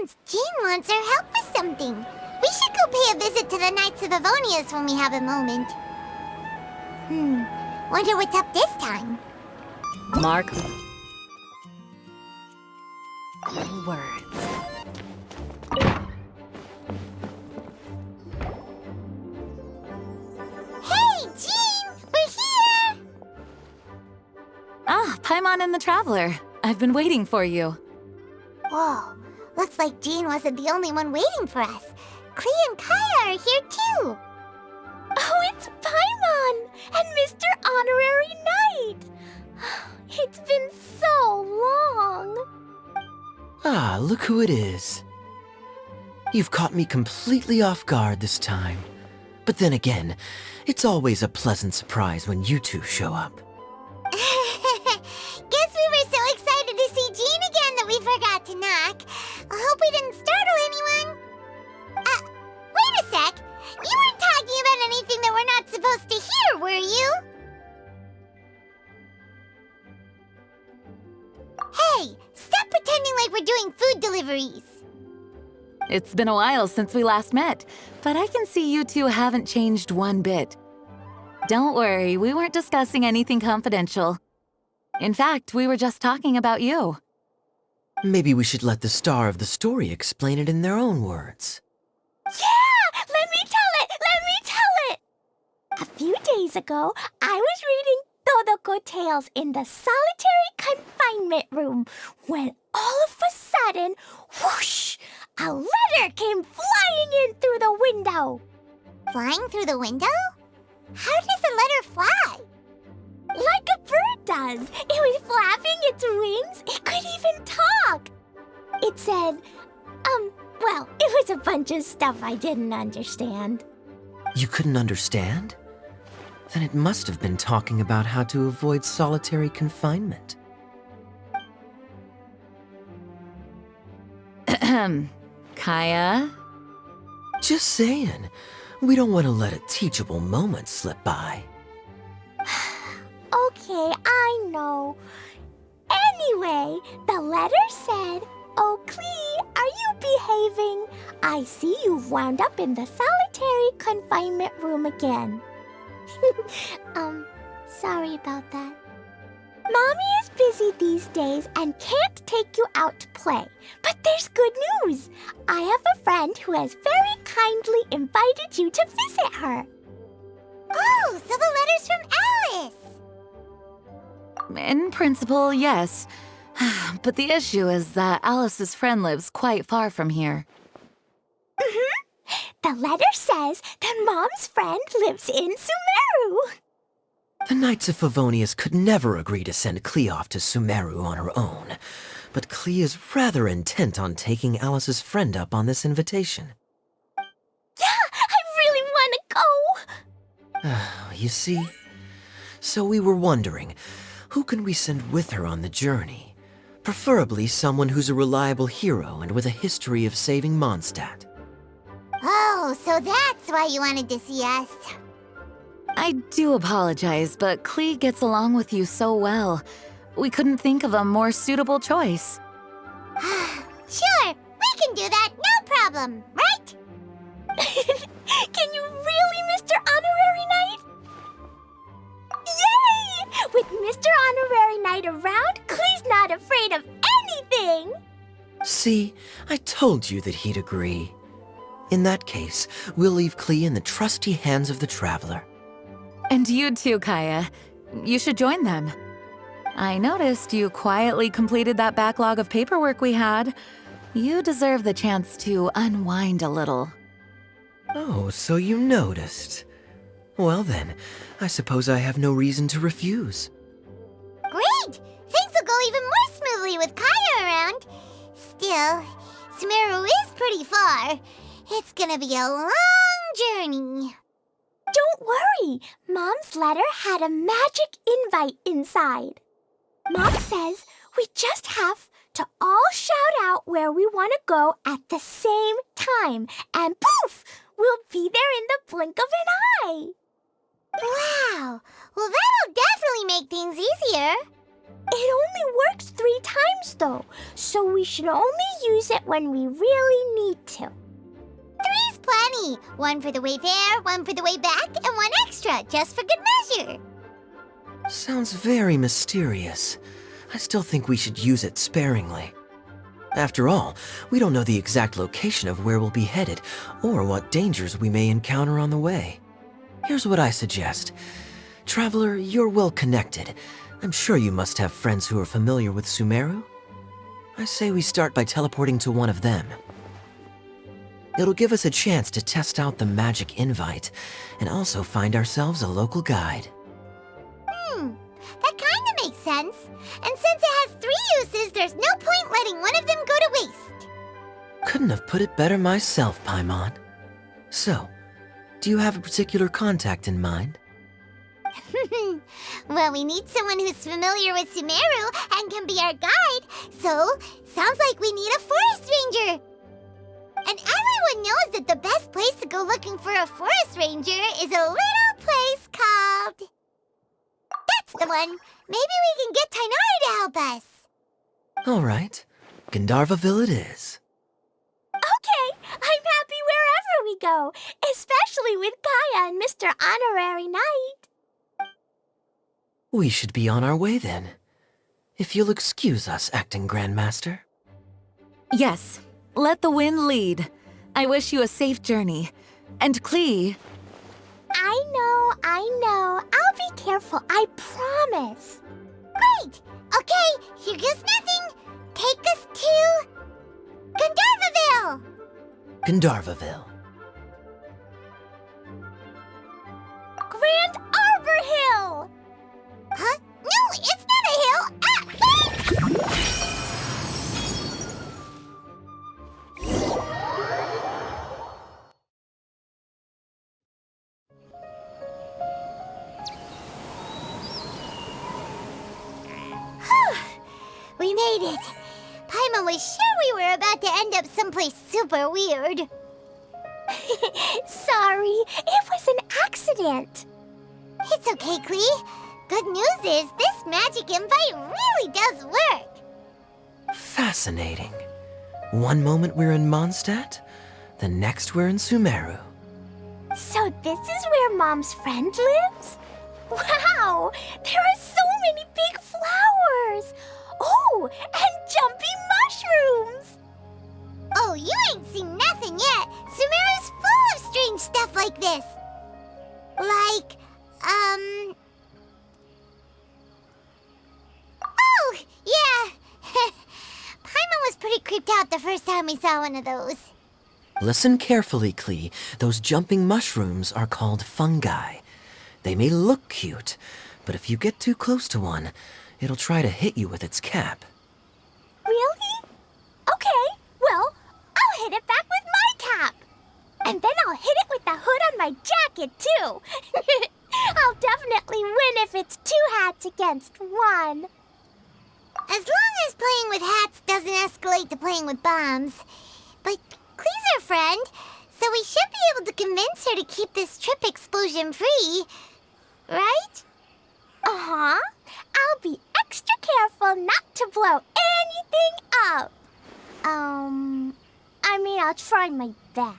seems Jean wants our help with something. We should go pay a visit to the Knights of Avonius when we have a moment. Wonder what's up this time. Mark my words. Hey, Jean! We're here! Ah, Paimon and the Traveler. I've been waiting for you. Whoa, looks like Jean wasn't the only one waiting for us. Klee and Kaya are here too. Oh, it's Paimon and Mr. Honorary Knight. It's been so long. Ah, look who it is. You've caught me completely off guard this time. But then again, it's always a pleasant surprise when you two show up. Guess we were so excited to see Jean again that we forgot to knock. I hope we didn't startle anyone. Wait a sec. You weren't talking about anything that we're not supposed to hear, were you? Hey, stop pretending like we're doing food deliveries. It's been a while since we last met, but I can see you two haven't changed one bit. Don't worry, we weren't discussing anything confidential. In fact, we were just talking about you. Maybe we should let the star of the story explain it in their own words. Yeah! Let me tell it! Let me tell it! A few days ago, I was reading Todoko Tales in the solitary confinement room when all of a sudden, whoosh! A letter came flying in through the window. Flying through the window? How does a letter fly? Like a bird does. It was flapping its wings. It could even talk. It said, well, it was a bunch of stuff I didn't understand. You couldn't understand? Then it must have been talking about how to avoid solitary confinement. Kaya? Just saying. We don't want to let a teachable moment slip by. Okay, I know. Anyway, the letter said, "Oh, Klee, are you behaving? I see you've wound up in the solitary confinement room again." Sorry about that. Mommy is busy these days and can't take you out to play. But there's good news. I have a friend who has very kindly invited you to visit her. Oh, so the letter's from Alice. In principle, yes. But the issue is that Alice's friend lives quite far from here. The letter says that Mom's friend lives in Sumeru. The Knights of Favonius could never agree to send Klee off to Sumeru on her own, but Klee is rather intent on taking Alice's friend up on this invitation. Yeah, I really want to go. You see? So we were wondering, who can we send with her on the journey? Preferably someone who's a reliable hero and with a history of saving Mondstadt. Oh, so that's why you wanted to see us. I do apologize, but Klee gets along with you so well. We couldn't think of a more suitable choice. Sure, we can do that, no problem, right? Can you really, Mr. Honorary Knight? Yay! With Mr. Honorary Knight around, Klee's not afraid of anything! See, I told you that he'd agree. In that case, we'll leave Klee in the trusty hands of the Traveler. And you too, Kaya. You should join them. I noticed you quietly completed that backlog of paperwork we had. You deserve the chance to unwind a little. Oh, so you noticed. Well then, I suppose I have no reason to refuse. Great! Things will go even more smoothly with Kaya around. Still, Sumeru is pretty far. It's gonna be a long journey. Don't worry, Mom's letter had a magic invite inside. Mom says we just have to all shout out where we want to go at the same time, and poof, we'll be there in the blink of an eye. Wow! Well, that'll definitely make things easier. It only works 3 times, though, so we should only use it when we really need to. 3's plenty. 1 for the way there, 1 for the way back, and 1 extra, just for good measure. Sounds very mysterious. I still think we should use it sparingly. After all, we don't know the exact location of where we'll be headed, or what dangers we may encounter on the way. Here's what I suggest. Traveler, you're well connected. I'm sure you must have friends who are familiar with Sumeru. I say we start by teleporting to one of them. It'll give us a chance to test out the magic invite, and also find ourselves a local guide. That kinda makes sense. And since it has 3 uses, there's no point letting one of them go to waste. Couldn't have put it better myself, Paimon. So, do you have a particular contact in mind? Well, we need someone who's familiar with Sumeru and can be our guide, so sounds like we need a forest ranger. And everyone knows that the best place to go looking for a forest ranger is a little place called... That's the one! Maybe we can get Tainari to help us. All right, Gandharvaville it is. Okay, I'm happy wherever we go, especially with Kaya and Mr. Honorary Knight. We should be on our way then. If you'll excuse us, Acting Grandmaster. Yes, let the wind lead. I wish you a safe journey. And Klee, I know. I'll be careful, I promise. Great! Okay, here goes nothing. Take us to... Gandharvaville! Gandharvaville. Grand Arbor Hill! Huh? No, it's not a hill! We made it. Paimon was sure we were about to end up someplace super weird. Sorry, it was an accident. It's okay, Klee. Good news is this magic invite really does work. Fascinating. One moment we're in Mondstadt, the next we're in Sumeru. So this is where Mom's friend lives? Wow, there are so many big flowers. Oh, and jumping mushrooms. Oh, you ain't seen nothing yet. Sumeru's full of strange stuff like this. Like, Oh, yeah. Paimon was pretty creeped out the first time we saw one of those. Listen carefully, Klee. Those jumping mushrooms are called fungi. They may look cute, but if you get too close to one, it'll try to hit you with its cap. Really? Okay, well, I'll hit it back with my cap. And then I'll hit it with the hood on my jacket, too. I'll definitely win if it's 2 hats against 1. As long as playing with hats doesn't escalate to playing with bombs. But Klee's our friend, so we should be able to convince her to keep this trip explosion-free. Right? Uh-huh. I'll be extra careful not to blow anything up. I'll try my best.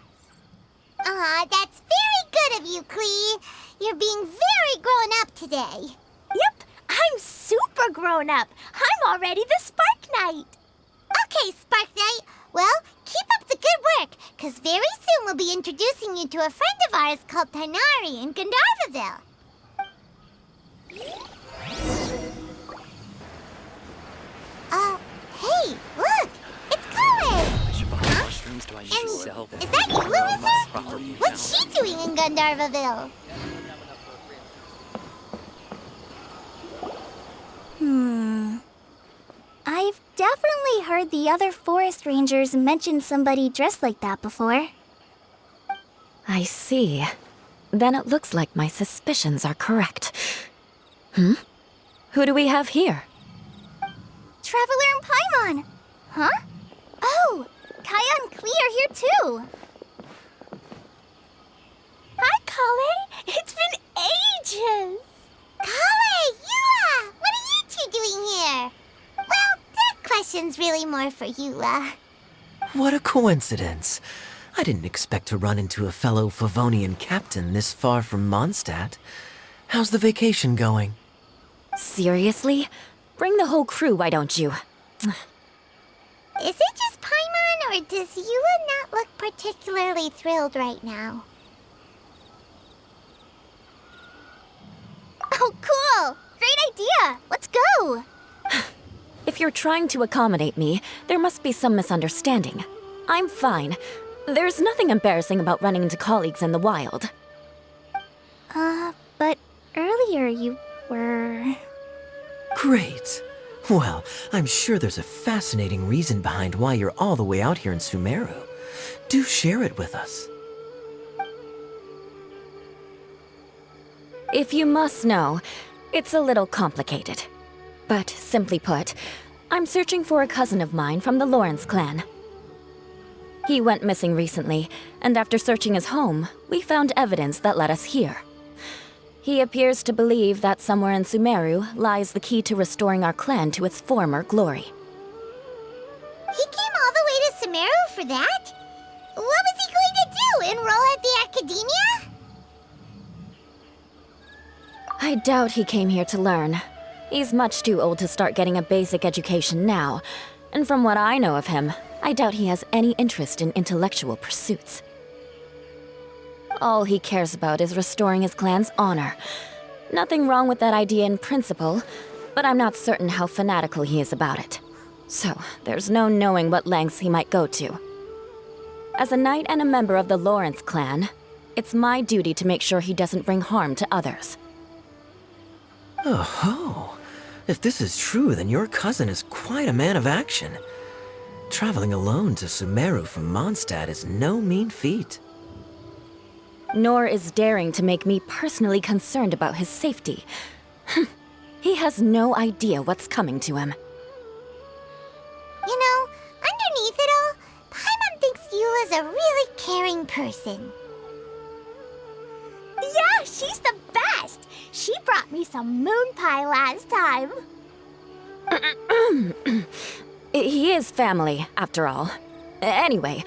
That's very good of you, Klee. You're being very grown up today. Yep, I'm super grown up. I'm already the Spark Knight. Okay, Spark Knight. Well, keep up the good work, because very soon we'll be introducing you to a friend of ours called Tainari in Gandharvaville. Hey, look! It's Colin! And is that you with her? What's she doing in Gandharvaville? I've definitely heard the other forest rangers mention somebody dressed like that before. I see. Then it looks like my suspicions are correct. Who do we have here? Traveler and Paimon! Huh? Oh, Kaya and Klee are here too. Hi, Kale. It's been ages. Kale, Yua! What are you two doing here? Well, affection's really more for Eula. What a coincidence. I didn't expect to run into a fellow Favonian captain this far from Mondstadt. How's the vacation going? Seriously? Bring the whole crew, why don't you? Is it just Paimon, or does Eula not look particularly thrilled right now? Oh, cool! Great idea! Let's go! If you're trying to accommodate me, there must be some misunderstanding. I'm fine. There's nothing embarrassing about running into colleagues in the wild. But earlier you were... Great. Well, I'm sure there's a fascinating reason behind why you're all the way out here in Sumeru. Do share it with us. If you must know, it's a little complicated. But simply put, I'm searching for a cousin of mine from the Lawrence clan. He went missing recently, and after searching his home, we found evidence that led us here. He appears to believe that somewhere in Sumeru lies the key to restoring our clan to its former glory. He came all the way to Sumeru for that? What was he going to do, enroll at the academia? I doubt he came here to learn. He's much too old to start getting a basic education now, and from what I know of him, I doubt he has any interest in intellectual pursuits. All he cares about is restoring his clan's honor. Nothing wrong with that idea in principle, but I'm not certain how fanatical he is about it. So, there's no knowing what lengths he might go to. As a knight and a member of the Lawrence clan, it's my duty to make sure he doesn't bring harm to others. Oh-ho. If this is true, then your cousin is quite a man of action. Traveling alone to Sumeru from Mondstadt is no mean feat. Nor is daring to make me personally concerned about his safety. He has no idea what's coming to him. You know, underneath it all, Paimon thinks Eula's a really caring person. Yeah, she's the best! She brought me some moon pie last time. He is family, after all. Anyway,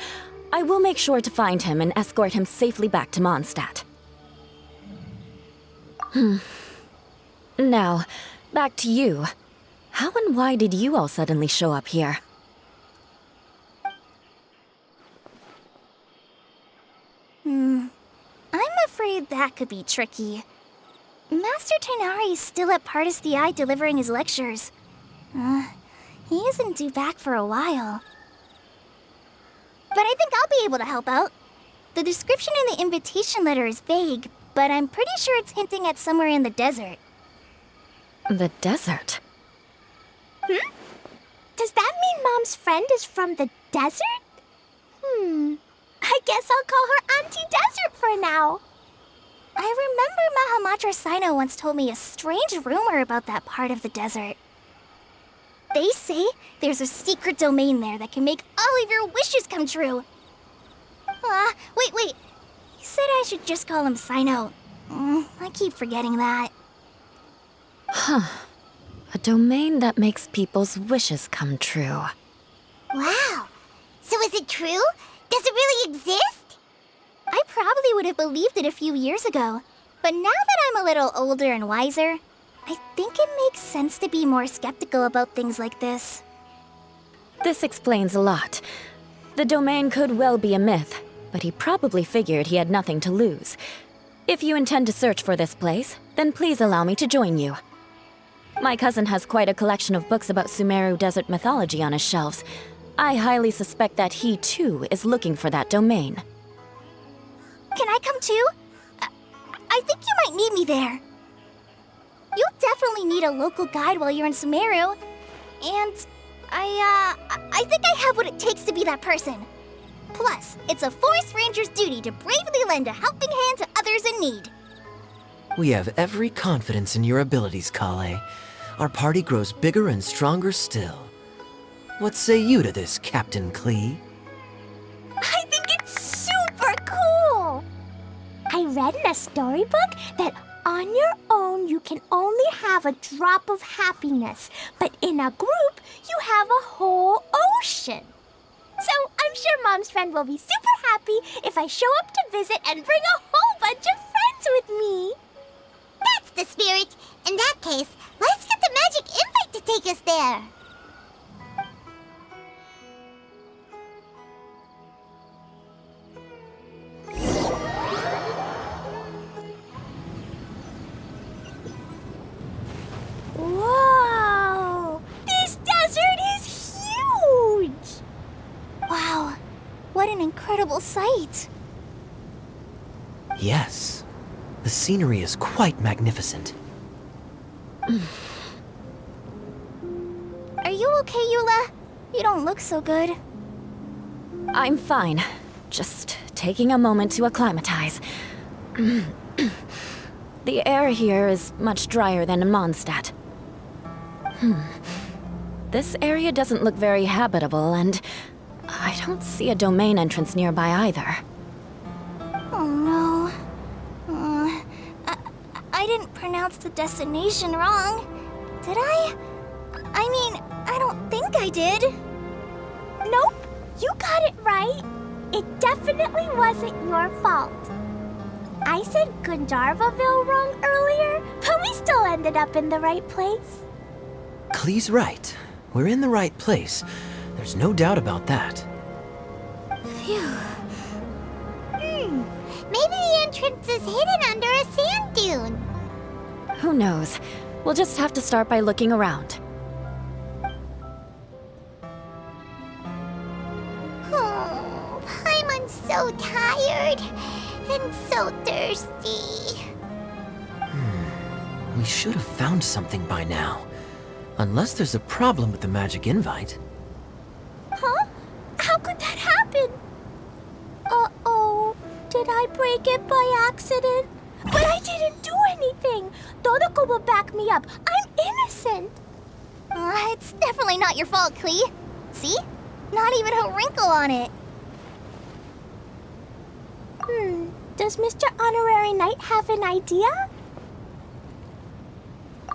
I will make sure to find him and escort him safely back to Mondstadt. Now, back to you. How and why did you all suddenly show up here? I'm afraid that could be tricky. Master Tighnari's still at Partis the Eye delivering his lectures. He isn't due back for a while. But I think I'll be able to help out. The description in the invitation letter is vague, but I'm pretty sure it's hinting at somewhere in the desert. The desert? Does that mean Mom's friend is from the desert? I guess I'll call her Auntie Desert for now. I remember Mahamatra Sino once told me a strange rumor about that part of the desert. They say there's a secret domain there that can make all of your wishes come true. Wait. He said I should just call him Sino. I keep forgetting that. A domain that makes people's wishes come true. Wow. So is it true? Does it really exist? I probably would have believed it a few years ago. But now that I'm a little older and wiser, I think it makes sense to be more skeptical about things like this. This explains a lot. The domain could well be a myth, but he probably figured he had nothing to lose. If you intend to search for this place, then please allow me to join you. My cousin has quite a collection of books about Sumeru desert mythology on his shelves. I highly suspect that he, too, is looking for that domain. Can I come too? I think you might need me there. You'll definitely need a local guide while you're in Sumeru. And I think I have what it takes to be that person. Plus, it's a forest ranger's duty to bravely lend a helping hand to others in need. We have every confidence in your abilities, Kale. Our party grows bigger and stronger still. What say you to this, Captain Klee? I think it's super cool! I read in a storybook that on your own, alone, you can only have a drop of happiness. But in a group, you have a whole ocean. So I'm sure Mom's friend will be super happy if I show up to visit and bring a whole bunch of friends with me. That's the spirit. In that case, let's get the magic invite to take us there. Whoa! This desert is huge! Wow, what an incredible sight. Yes, the scenery is quite magnificent. Are you okay, Eula? You don't look so good. I'm fine. Just taking a moment to acclimatize. The air here is much drier than in Mondstadt. This area doesn't look very habitable, and I don't see a domain entrance nearby either. Oh no. I didn't pronounce the destination wrong. Did I? I mean, I don't think I did. Nope, you got it right. It definitely wasn't your fault. I said Gundarvaville wrong earlier, but we still ended up in the right place. Klee's right. We're in the right place. There's no doubt about that. Phew. Maybe the entrance is hidden under a sand dune. Who knows? We'll just have to start by looking around. Oh, Paimon's so tired and so thirsty. We should have found something by now. Unless there's a problem with the magic invite. Huh? How could that happen? Uh-oh. Did I break it by accident? But I didn't do anything. Todoko will back me up. I'm innocent. It's definitely not your fault, Klee. See? Not even a wrinkle on it. Does Mr. Honorary Knight have an idea?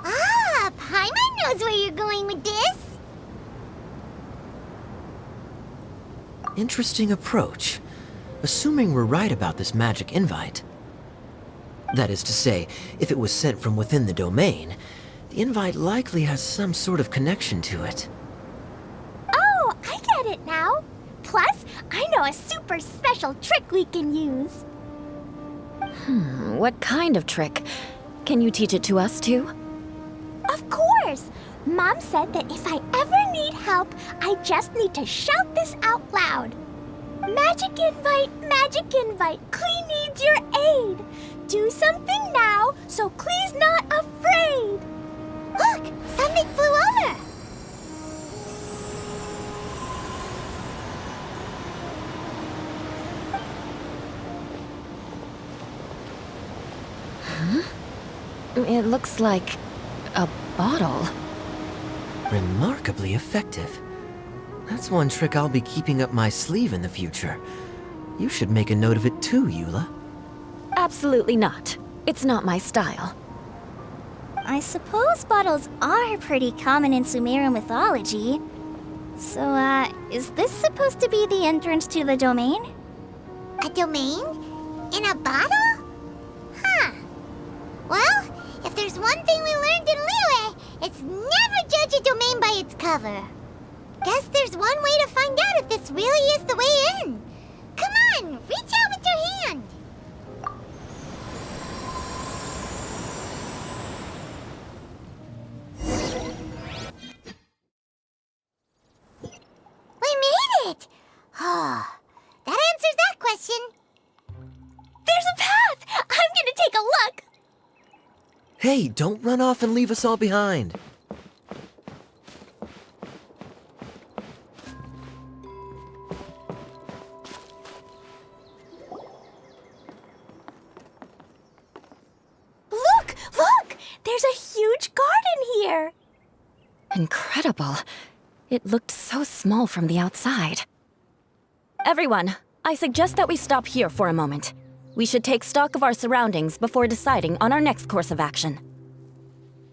Ah, Paimon knows where you're going with this. Interesting approach. Assuming we're right about this magic invite. That is to say, if it was sent from within the domain, the invite likely has some sort of connection to it. Oh, I get it now. Plus, I know a super special trick we can use. What kind of trick? Can you teach it to us too? Of course! Mom said that if I ever need help, I just need to shout this out loud. Magic invite, Klee needs your aid. Do something now so Klee's not afraid. Look, something flew over. It looks like a bottle. Remarkably effective. That's one trick I'll be keeping up my sleeve in the future. You should make a note of it too, Eula. Absolutely not. It's not my style. I suppose bottles are pretty common in Sumerian mythology. So, is this supposed to be the entrance to the domain? A domain? In a bottle? Huh. Well, if there's one thing we learned in Liyue, it's never judge a domain by its cover. Guess there's one way to find out if this really is the way in. Come on, reach out with your hand. We made it! Oh, that answers that question. There's a path! I'm gonna take a look! Hey, don't run off and leave us all behind. Look! There's a huge garden here! Incredible. It looked so small from the outside. Everyone, I suggest that we stop here for a moment. We should take stock of our surroundings before deciding on our next course of action.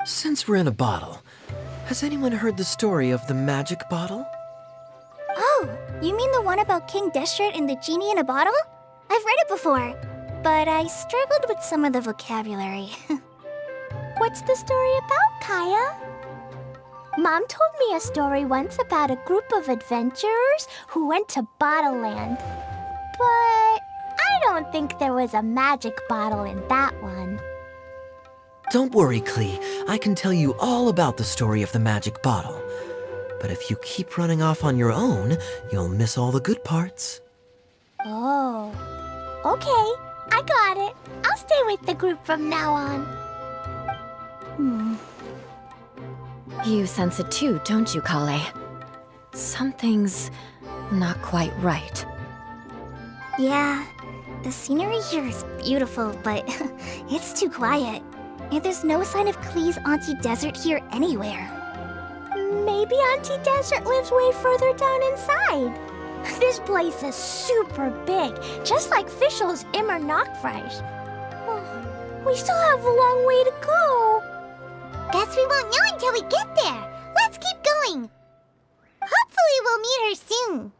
Since we're in a bottle, has anyone heard the story of the magic bottle? Oh, you mean the one about King Deshret and the genie in a bottle? I've read it before, but I struggled with some of the vocabulary. What's the story about, Kaya? Mom told me a story once about a group of adventurers who went to Bottleland. But I don't think there was a magic bottle in that one. Don't worry, Klee. I can tell you all about the story of the magic bottle. But if you keep running off on your own, you'll miss all the good parts. Oh, okay. I got it. I'll stay with the group from now on. You sense it too, don't you, Kale? Something's not quite right. Yeah, the scenery here is beautiful, but it's too quiet. And there's no sign of Klee's Auntie Desert here anywhere. Maybe Auntie Desert lives way further down inside. This place is super big, just like Fischl's Immer Nachtreich. We still have a long way to go. Guess we won't know until we get there. Let's keep going. Hopefully we'll meet her soon.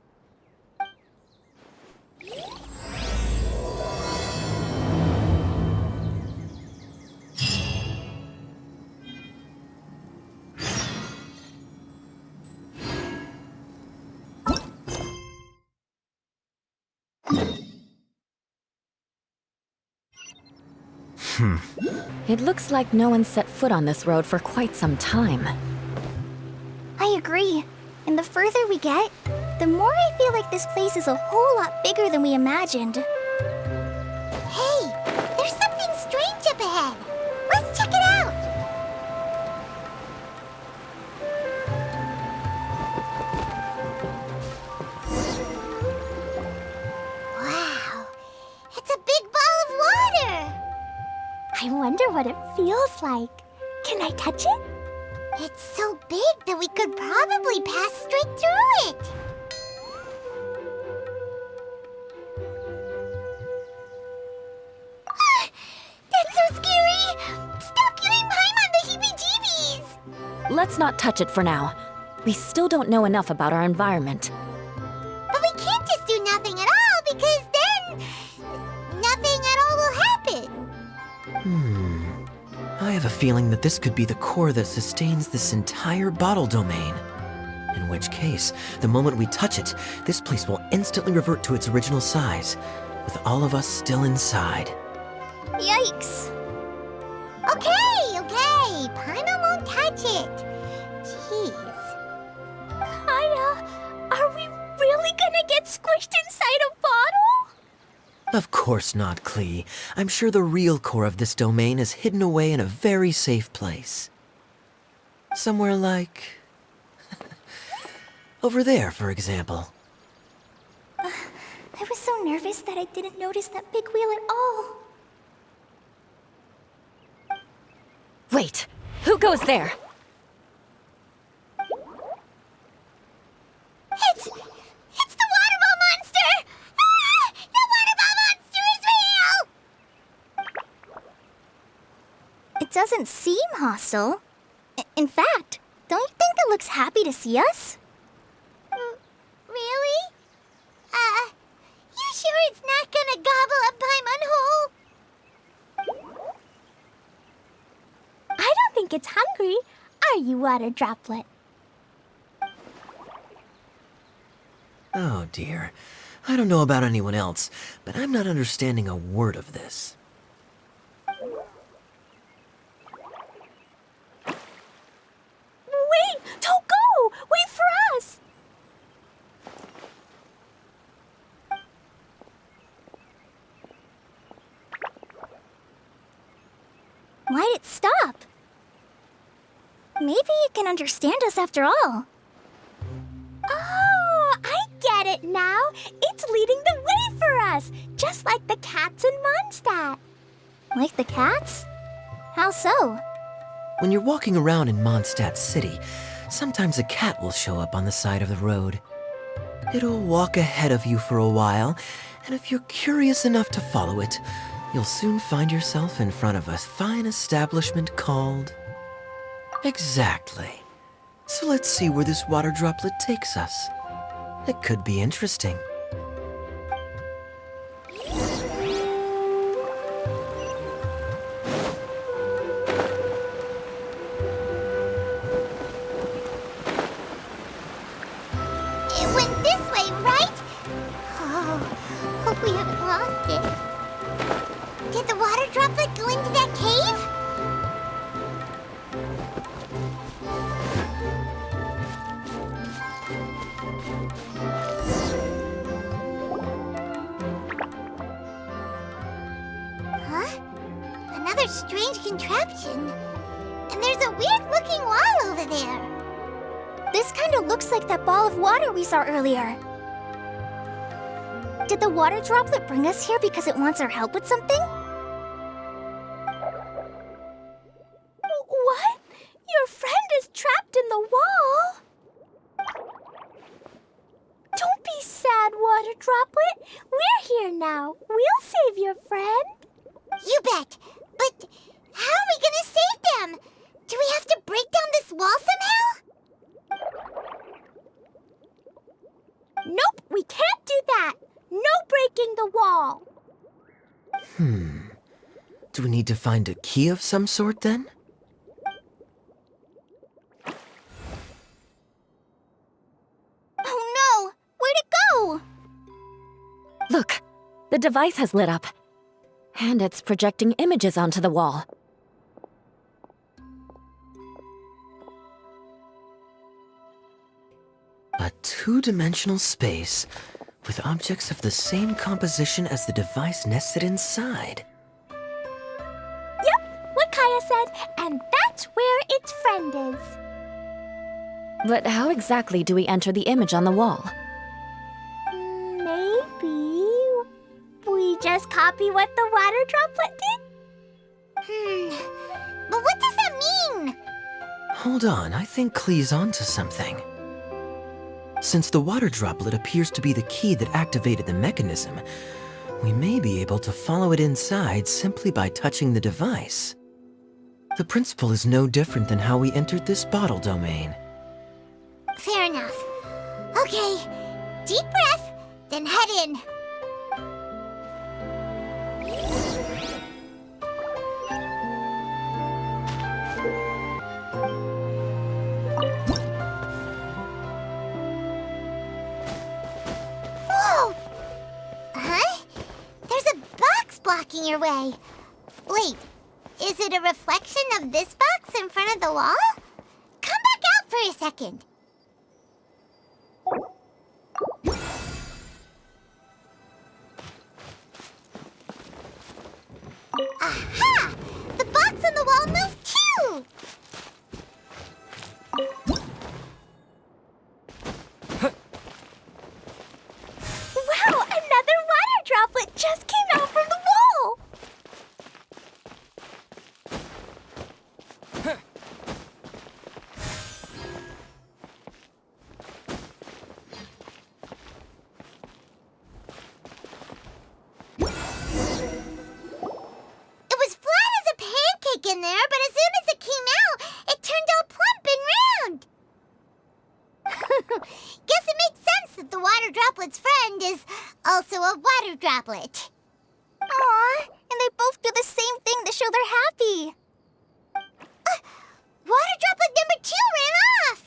It looks like no one set foot on this road for quite some time. I agree. And the further we get, the more I feel like this place is a whole lot bigger than we imagined. Hey, there's something strange up ahead. Let's check it out. Wow, it's a big ball of water. I wonder what it feels like. Can I touch it? It's so big that we could probably pass straight through it. That's so scary! Stop giving Paimon the heebie-jeebies! Let's not touch it for now. We still don't know enough about our environment. But we can't just do nothing at all, because then nothing at all will happen. I have a feeling that this could be the core that sustains this entire bottle domain. In which case, the moment we touch it, this place will instantly revert to its original size, with all of us still inside. Yikes! Okay. Paimon won't touch it. Jeez. Kaya, are we really gonna get squished inside a bottle? Of course not, Klee. I'm sure the real core of this domain is hidden away in a very safe place. Somewhere like... over there, for example. I was so nervous that I didn't notice that big wheel at all. Wait, who goes there? It's the waterball monster! Ah! The waterball monster is real! It doesn't seem hostile. In fact, don't you think it looks happy to see us? Really? You sure it's not gonna gobble up Paimon whole? I don't think it's hungry. Are you, Water Droplet? Oh dear. I don't know about anyone else, but I'm not understanding a word of this. Wait! Don't go! Wait for us! Why'd it stop? Maybe it can understand us after all. Oh, I get it now. It's leading the way for us, just like the cats in Mondstadt. Like the cats? How so? When you're walking around in Mondstadt City, sometimes a cat will show up on the side of the road. It'll walk ahead of you for a while, and if you're curious enough to follow it, you'll soon find yourself in front of a fine establishment called... Exactly. So let's see where this water droplet takes us. It could be interesting. It went this way, right? Oh, hope we haven't lost it. Did the water droplet go into that cave? Huh? Another strange contraption. And there's a weird-looking wall over there. This kind of looks like that ball of water we saw earlier. Did the water droplet bring us here because it wants our help with something? What? Your friend is trapped in the wall? Don't be sad, water droplet. We're here now. We'll save your friend. You bet. But how are we gonna save them? Do we have to break down this wall somehow? Nope, we can't do that. No breaking the wall. Do we need to find a key of some sort then? Oh no! Where'd it go? Look, the device has lit up. And it's projecting images onto the wall. A two-dimensional space with objects of the same composition as the device nested inside. Yep, what Kaya said, and that's where its friend is. But how exactly do we enter the image on the wall? Maybe we just copy what the water droplet did? But what does that mean? Hold on, I think Klee's onto something. Since the water droplet appears to be the key that activated the mechanism, we may be able to follow it inside simply by touching the device. The principle is no different than how we entered this bottle domain. Fair enough. Okay, deep breath, then head in. Whoa! Huh? There's a box blocking your way. Wait, is it a reflection of this box in front of the wall? Come back out for a second. Aha! The box on the wall moved too! Wow, another water droplet just came out from the wall! It was flat as a pancake in there, but as soon as it came out, it turned all plump and round. Guess it makes sense that the water droplet's friend is also a water droplet. Aw, and they both do the same thing to show they're happy. Water droplet number 2 ran off!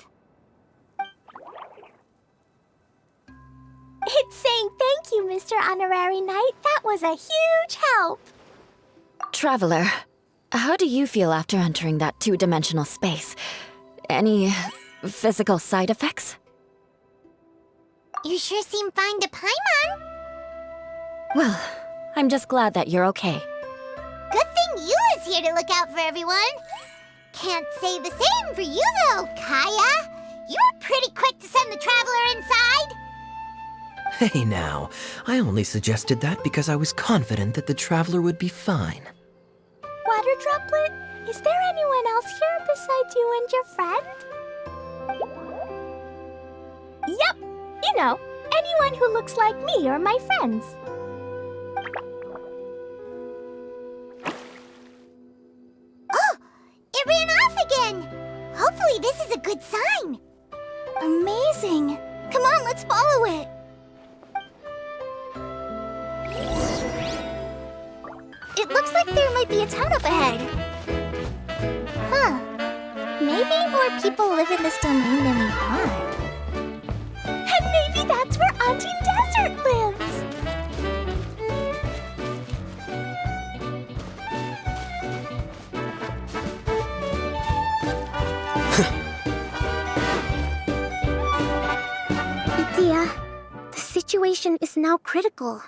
It's saying thank you, Mr. Honorary Knight. That was a huge help. Traveler, how do you feel after entering that two-dimensional space? Any physical side effects? You sure seem fine to Paimon. Well, I'm just glad that you're okay. Good thing you is here to look out for everyone. Can't say the same for you, though, Kaya. You were pretty quick to send the traveler inside. Hey now, I only suggested that because I was confident that the traveler would be fine. Water droplet, is there anyone else here besides you and your friend? Yep, you know, anyone who looks like me or my friends. Oh, it ran off again. Hopefully this is a good sign. Amazing! Come on, let's follow it! It looks like there might be a town up ahead. Huh. Maybe more people live in this domain than we thought. And maybe that's where Auntie Desert lives! Idyia, the situation is now critical.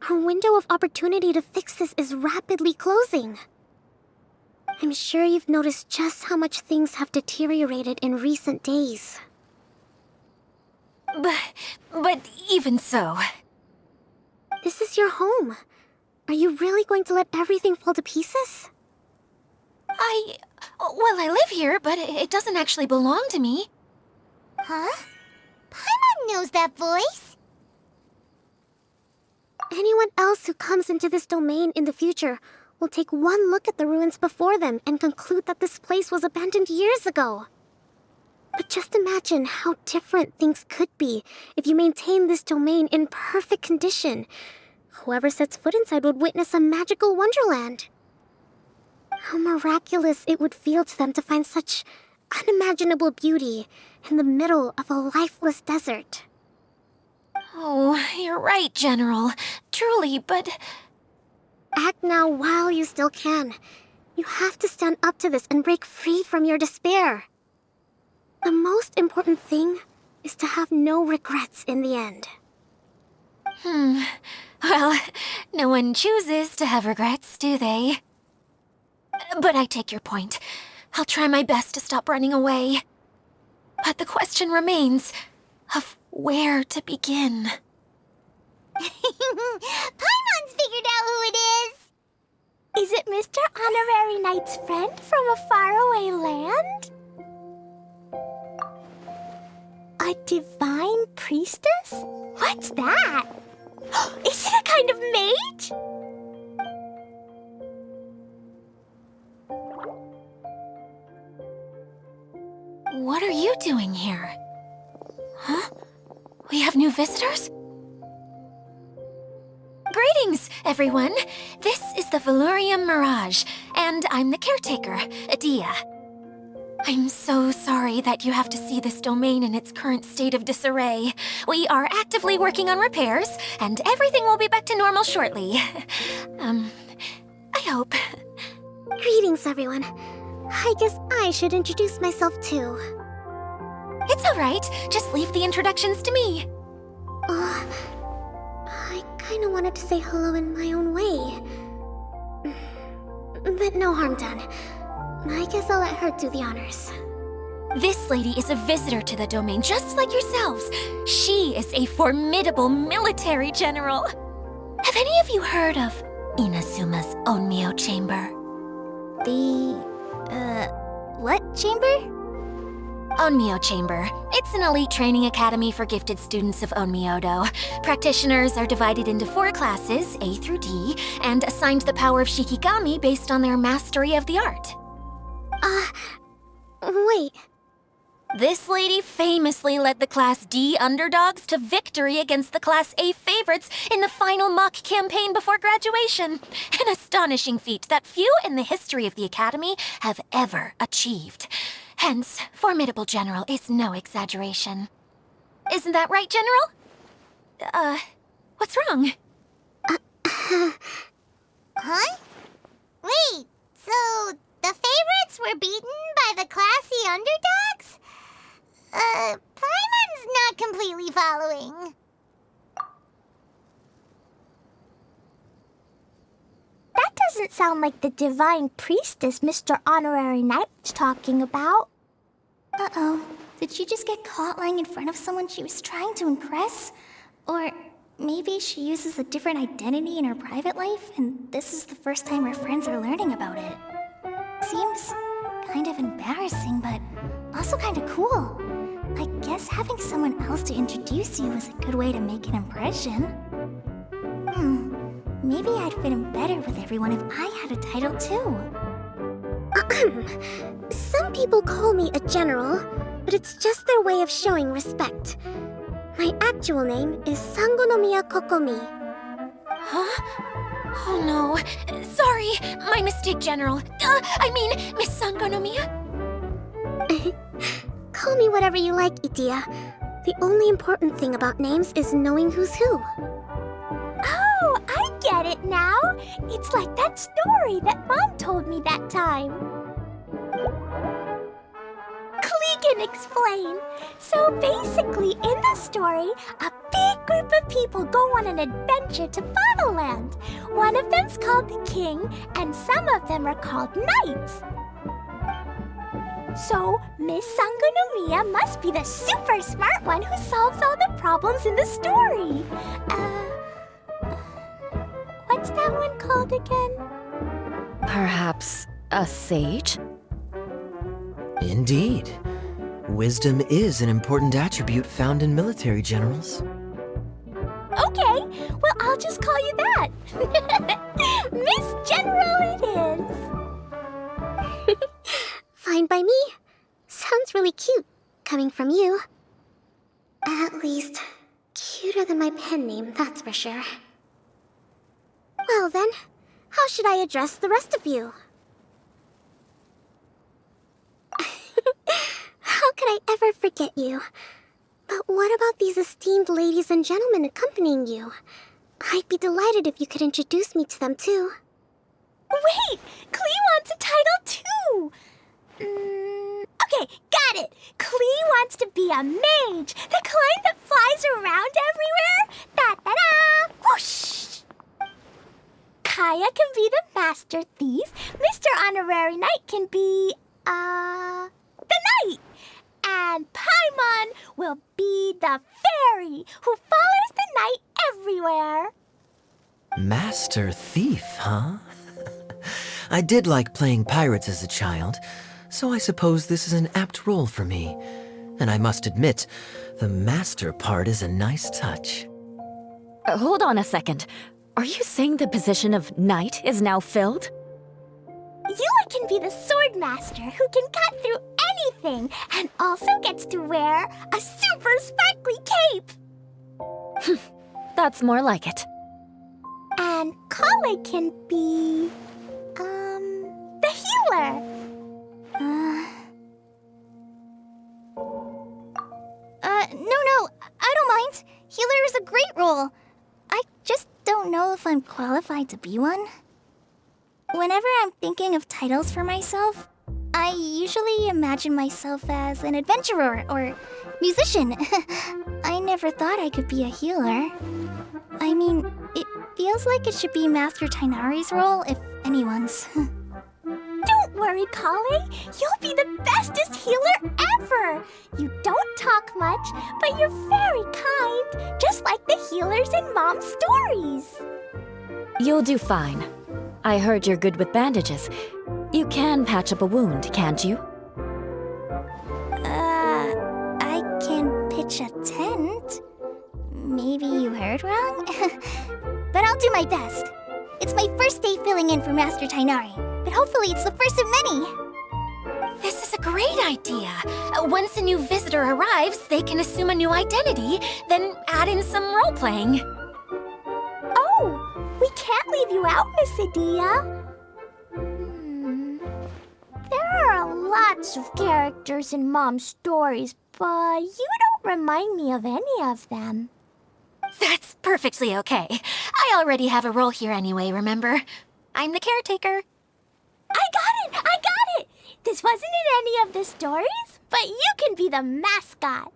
Our window of opportunity to fix this is rapidly closing. I'm sure you've noticed just how much things have deteriorated in recent days. But even so... This is your home. Are you really going to let everything fall to pieces? Well, I live here, but it doesn't actually belong to me. Huh? Paimon knows that voice. Anyone else who comes into this domain in the future will take one look at the ruins before them and conclude that this place was abandoned years ago. But just imagine how different things could be if you maintain this domain in perfect condition. Whoever sets foot inside would witness a magical wonderland. How miraculous it would feel to them to find such unimaginable beauty in the middle of a lifeless desert. Oh, you're right, General. Truly, but... Act now while you still can. You have to stand up to this and break free from your despair. The most important thing is to have no regrets in the end. Well, no one chooses to have regrets, do they? But I take your point. I'll try my best to stop running away. But the question remains of where to begin. Paimon's figured out who it is. Is it Mr. Honorary Knight's friend from a faraway land? A divine priestess? What's that? Is it a kind of mage? What are you doing here? Huh? We have new visitors? Greetings, everyone! This is the Veluriyam Mirage, and I'm the caretaker, idyia. I'm so sorry that you have to see this domain in its current state of disarray. We are actively working on repairs, and everything will be back to normal shortly. I hope. Greetings, everyone. I guess I should introduce myself too. It's all right. Just leave the introductions to me. I kinda wanted to say hello in my own way. But no harm done. I guess I'll let her do the honors. This lady is a visitor to the domain, just like yourselves. She is a formidable military general. Have any of you heard of Inazuma's Onmyo Chamber? What chamber? Onmyo Chamber. It's an elite training academy for gifted students of Onmyodo. Practitioners are divided into 4 classes, A through D, and assigned the power of Shikigami based on their mastery of the art. Wait. This lady famously led the Class D underdogs to victory against the Class A favorites in the final mock campaign before graduation. An astonishing feat that few in the history of the Academy have ever achieved. Hence, formidable general is no exaggeration. Isn't that right, General? What's wrong? Huh? Wait, so the favorites were beaten by the classy underdogs? Paimon's not completely following. That doesn't sound like the divine priestess Mr. Honorary Knight was talking about. Uh-oh. Did she just get caught lying in front of someone she was trying to impress? Or maybe she uses a different identity in her private life, and this is the first time her friends are learning about it. Seems kind of embarrassing, but also kind of cool. I guess having someone else to introduce you is a good way to make an impression. Maybe I'd fit in better with everyone if I had a title too. Some people call me a general, but it's just their way of showing respect. My actual name is Sangonomiya Kokomi. Huh? Oh no. Sorry, my mistake, General. Miss Sangonomiya. Call me whatever you like, Idyia. The only important thing about names is knowing who's who. Oh, I get it now. It's like that story that Mom told me that time. Klee can explain. So basically, in the story, a big group of people go on an adventure to Bottleland. One of them's called the King, and some of them are called Knights. So, Miss Sangonomiya must be the super smart one who solves all the problems in the story. What's that one called again? Perhaps a sage? Indeed. Wisdom is an important attribute found in military generals. Okay, well, I'll just call you that. Miss General it is. Fine by me. Sounds really cute, coming from you. At least, cuter than my pen name, that's for sure. Well then, how should I address the rest of you? How could I ever forget you? But what about these esteemed ladies and gentlemen accompanying you? I'd be delighted if you could introduce me to them too. Wait! Klee wants a title too! Okay, got it! Klee wants to be a mage! The kind that flies around everywhere! Da-da-da! Whoosh! Kaya can be the master thief. Mr. Honorary Knight can be, the knight. And Paimon will be the fairy who follows the knight everywhere. Master Thief, huh? I did like playing pirates as a child, so I suppose this is an apt role for me. And I must admit, the master part is a nice touch. Hold on a second. Are you saying the position of knight is now filled? Eula can be the sword master who can cut through anything and also gets to wear a super sparkly cape. That's more like it. And Kale can be, the healer. No, I don't mind. Healer is a great role. I just don't know if I'm qualified to be one. Whenever I'm thinking of titles for myself, I usually imagine myself as an adventurer or musician. I never thought I could be a healer. I mean, it feels like it should be Master Tainari's role, if anyone's. Don't worry, Kale. You'll be the bestest healer ever. You don't talk much, but you're very kind, just like the healers in Mom's stories. You'll do fine. I heard you're good with bandages. You can patch up a wound, can't you? I can pitch a tent. Maybe you heard wrong? But I'll do my best. It's my first day filling in for Master Tainari, but hopefully it's the first of many. This is a great idea. Once a new visitor arrives, they can assume a new identity, then add in some role-playing. Oh, we can't leave you out, Miss Idyia. There are lots of characters in Mom's stories, but you don't remind me of any of them. That's perfectly okay. I already have a role here anyway, remember? I'm the caretaker. I got it! This wasn't in any of the stories, but you can be the mascot.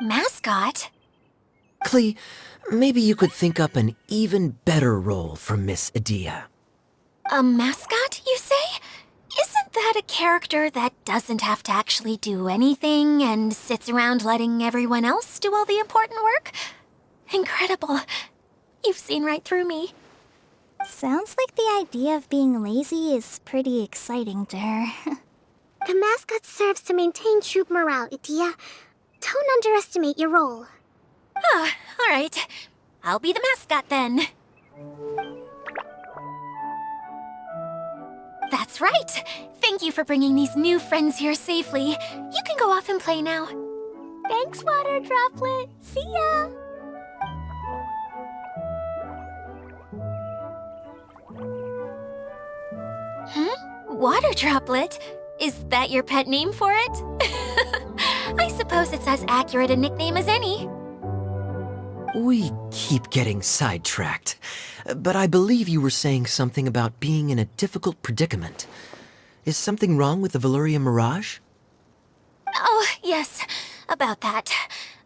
Mascot? Klee, maybe you could think up an even better role for Miss Idyia. A mascot, you say? Isn't that a character that doesn't have to actually do anything and sits around letting everyone else do all the important work? Incredible. You've seen right through me. Sounds like the idea of being lazy is pretty exciting to her. The mascot serves to maintain troop morale, Idyia. Don't underestimate your role. Ah, all right. I'll be the mascot then. That's That's right. Thank you for bringing these new friends here safely. You can go off and play now. Thanks, Water Droplet. See ya! Water Droplet? Is that your pet name for it? I suppose it's as accurate a nickname as any. We keep getting sidetracked, but I believe you were saying something about being in a difficult predicament. Is something wrong with the Veluriyam Mirage? Oh, yes, about that.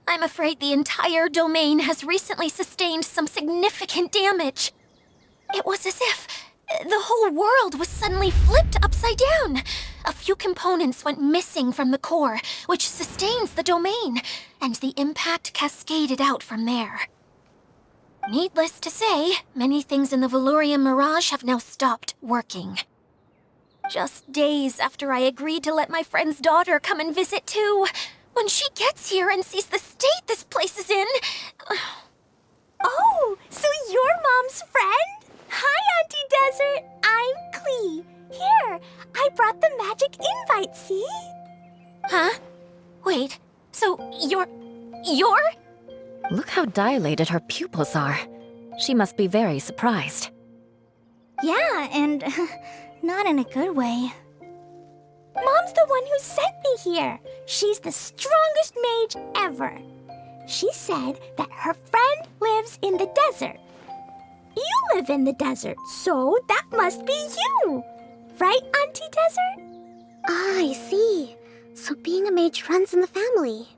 I'm afraid the entire domain has recently sustained some significant damage. It was as if the whole world was suddenly flipped upside down. A few components went missing from the core, which sustains the domain, and the impact cascaded out from there. Needless to say, many things in the Veluriyam Mirage have now stopped working. Just days after I agreed to let my friend's daughter come and visit too. When she gets here and sees the state this place is in... Oh, so you're Mom's friend? Hi, Auntie Desert. I'm Klee. Here, I brought the magic invite, see? Huh? Wait, so you're... Look how dilated her pupils are. She must be very surprised. Yeah, and not in a good way. Mom's the one who sent me here. She's the strongest mage ever. She said that her friend lives in the desert. You live in the desert, so that must be you. Right, Auntie Desert? Ah, I see. So being a mage runs in the family.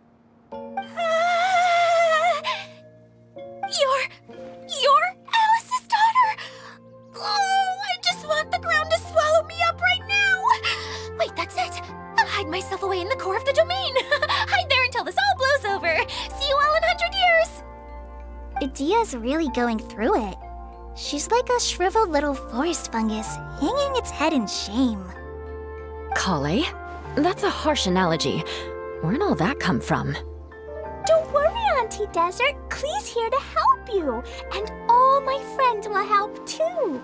You're Alice's daughter? Oh, I just want the ground to swallow me up right now. Wait, that's it. I'll hide myself away in the core of the domain. Hide there until this all blows over. See you all in 100 years. Idyia's really going through it. She's like a shriveled little forest fungus, hanging its head in shame. Kale? That's a harsh analogy. Where'd all that come from? Don't worry, Auntie Desert. Klee's here to help you. And all my friends will help too.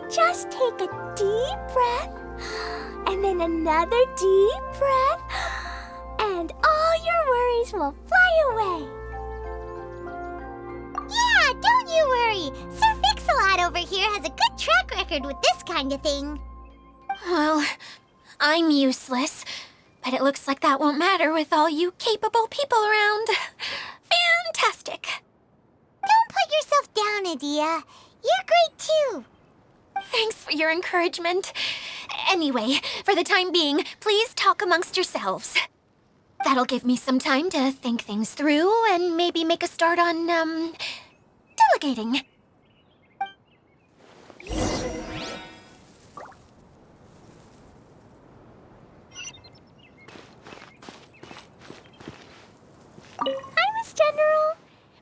Just take a deep breath, and then another deep breath, and all your worries will fly away. Yeah, don't you worry. Sir Fix-a-Lot over here has a good track record with this kind of thing. Well, I'm useless, but it looks like that won't matter with all you capable people around. Fantastic. Don't put yourself down, Idyia. You're great too. Thanks for your encouragement. Anyway, for the time being, please talk amongst yourselves. That'll give me some time to think things through and maybe make a start on, delegating. Hi, Miss General.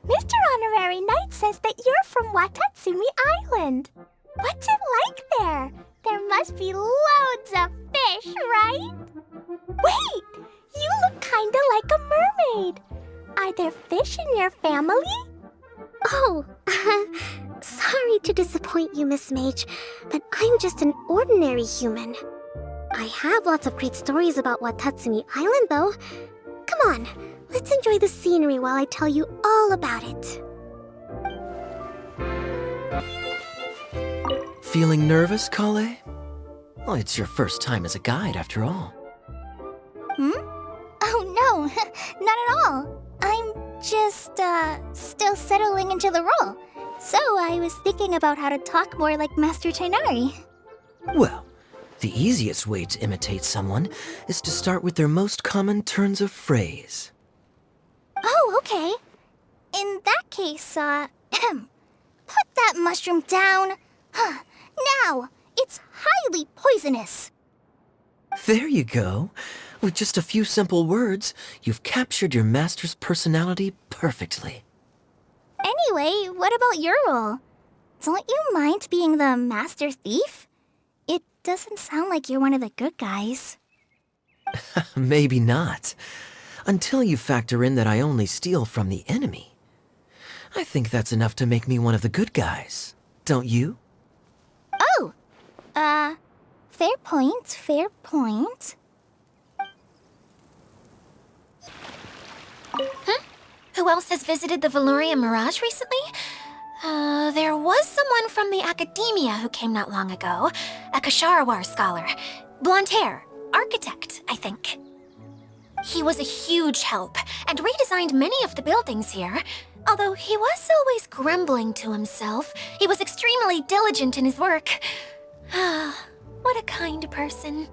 Mr. Honorary Knight says that you're from Watatsumi Island. What's it like there? There must be loads of fish, right? Wait! You look kinda like a mermaid. Are there fish in your family? Oh, sorry to disappoint you, Miss Mage, but I'm just an ordinary human. I have lots of great stories about Watatsumi Island, though. Come on, let's enjoy the scenery while I tell you all about it. Feeling nervous, Kale? Well, it's your first time as a guide, after all. Oh no, not at all. I'm just, still settling into the role. So I was thinking about how to talk more like Master Tighnari. Well, the easiest way to imitate someone is to start with their most common turns of phrase. Oh, okay. In that case, put that mushroom down. Now, it's highly poisonous. There you go. With just a few simple words, you've captured your master's personality perfectly. Anyway, what about your role? Don't you mind being the master thief? It doesn't sound like you're one of the good guys. Maybe not. Until you factor in that I only steal from the enemy. I think that's enough to make me one of the good guys. Don't you? Oh! Fair point, fair point. Who else has visited the Veluriyam Mirage recently? There was someone from the academia who came not long ago. A Kasharawar scholar. Blonde hair. Architect, I think. He was a huge help and redesigned many of the buildings here. Although he was always grumbling to himself, he was extremely diligent in his work. What a kind person.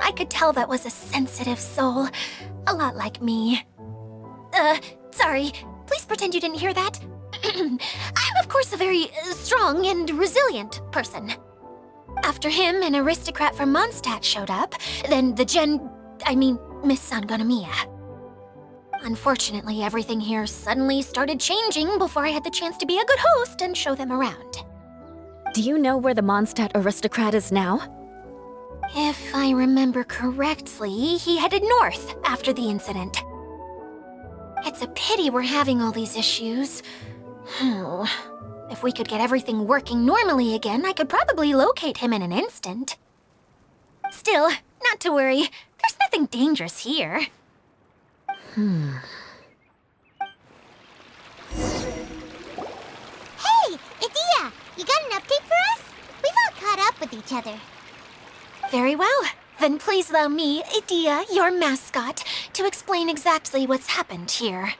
I could tell that was a sensitive soul. A lot like me. Sorry. Please pretend you didn't hear that. I'm, of course, a very strong and resilient person. After him, an aristocrat from Mondstadt showed up, then Miss Sangonomiya. Unfortunately, everything here suddenly started changing before I had the chance to be a good host and show them around. Do you know where the Mondstadt aristocrat is now? If I remember correctly, he headed north after the incident. It's a pity we're having all these issues. If we could get everything working normally again, I could probably locate him in an instant. Still, not to worry. There's nothing dangerous here. Hey, idyia! You got an update for us? We've all caught up with each other. Very well. Then please allow me, Idyia, your mascot, to explain exactly what's happened here.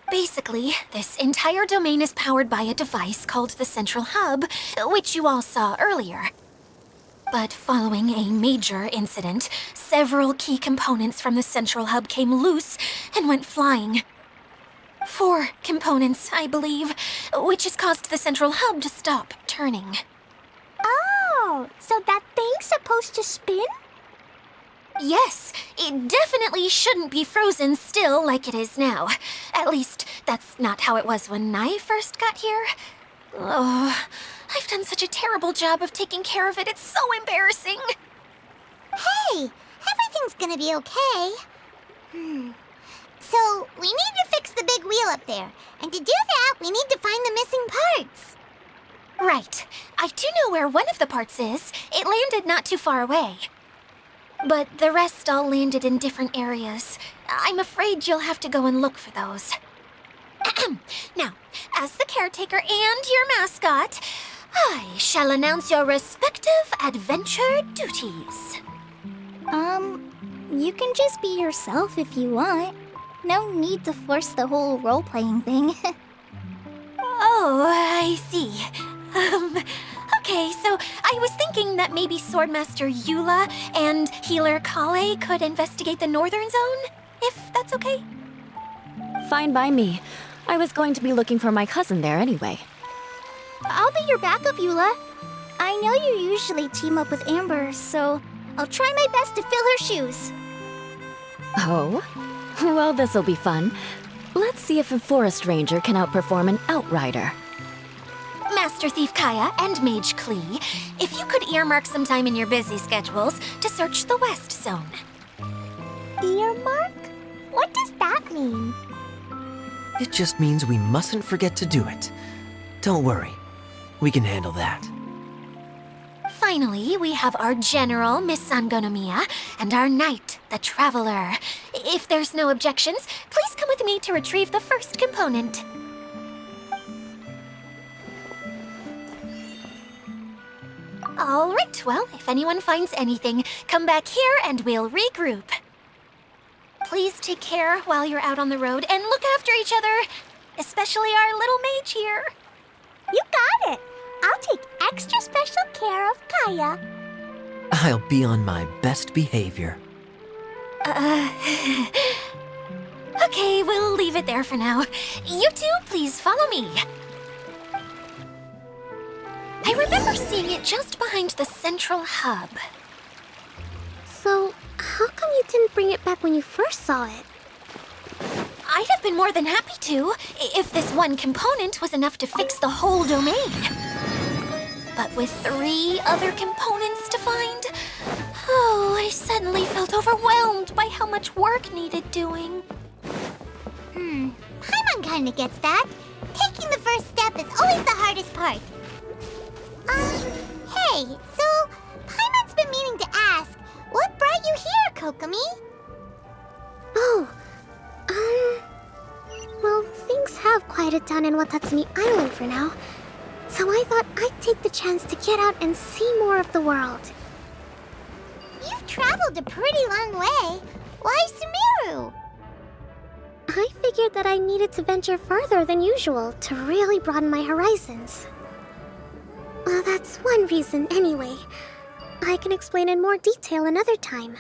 Basically, this entire domain is powered by a device called the Central Hub, which you all saw earlier. But following a major incident, several key components from the Central Hub came loose and went flying. 4 components, I believe, which has caused the Central Hub to stop turning. Oh, so that thing's supposed to spin? Yes, it definitely shouldn't be frozen still like it is now. At least, that's not how it was when I first got here. Oh, I've done such a terrible job of taking care of it, it's so embarrassing. Hey, everything's gonna be okay. So, we need to fix the big wheel up there. And to do that, we need to find the missing parts. Right. I do know where one of the parts is. It landed not too far away. But the rest all landed in different areas. I'm afraid you'll have to go and look for those. Now, as the caretaker and your mascot, I shall announce your respective adventure duties. You can just be yourself if you want. No need to force the whole role-playing thing. Oh, I see. Okay, so I was thinking that maybe Swordmaster Eula and Healer Kale could investigate the Northern Zone, if that's okay? Fine by me. I was going to be looking for my cousin there anyway. I'll be your backup, Eula. I know you usually team up with Amber, so I'll try my best to fill her shoes. Oh? Well, this'll be fun. Let's see if a forest ranger can outperform an outrider. Master Thief Kaya and Mage Klee, if you could earmark some time in your busy schedules to search the West Zone. Earmark? What does that mean? It just means we mustn't forget to do it. Don't worry. We can handle that. Finally, we have our General, Miss Sangonomiya, and our Knight, the Traveler. If there's no objections, please come with me to retrieve the first component. All right, well, if anyone finds anything, come back here and we'll regroup. Please take care while you're out on the road and look after each other, especially our little mage here. You got it. I'll take extra special care of Kaya. I'll be on my best behavior. Okay, we'll leave it there for now. You two, please follow me. I remember seeing it just behind the Central Hub. So, how come you didn't bring it back when you first saw it? I'd have been more than happy to, if this one component was enough to fix the whole domain. But with 3 other components to find, I suddenly felt overwhelmed by how much work needed doing. Paimon kinda gets that. Taking the first step is always the hardest part. Hey, so Paimon's been meaning to ask, what brought you here, Kokomi? Oh, well, things have quieted down in Watatsumi Island for now. So I thought I'd take the chance to get out and see more of the world. You've traveled a pretty long way. Why Sumeru? I figured that I needed to venture further than usual to really broaden my horizons. Well, that's one reason anyway. I can explain in more detail another time.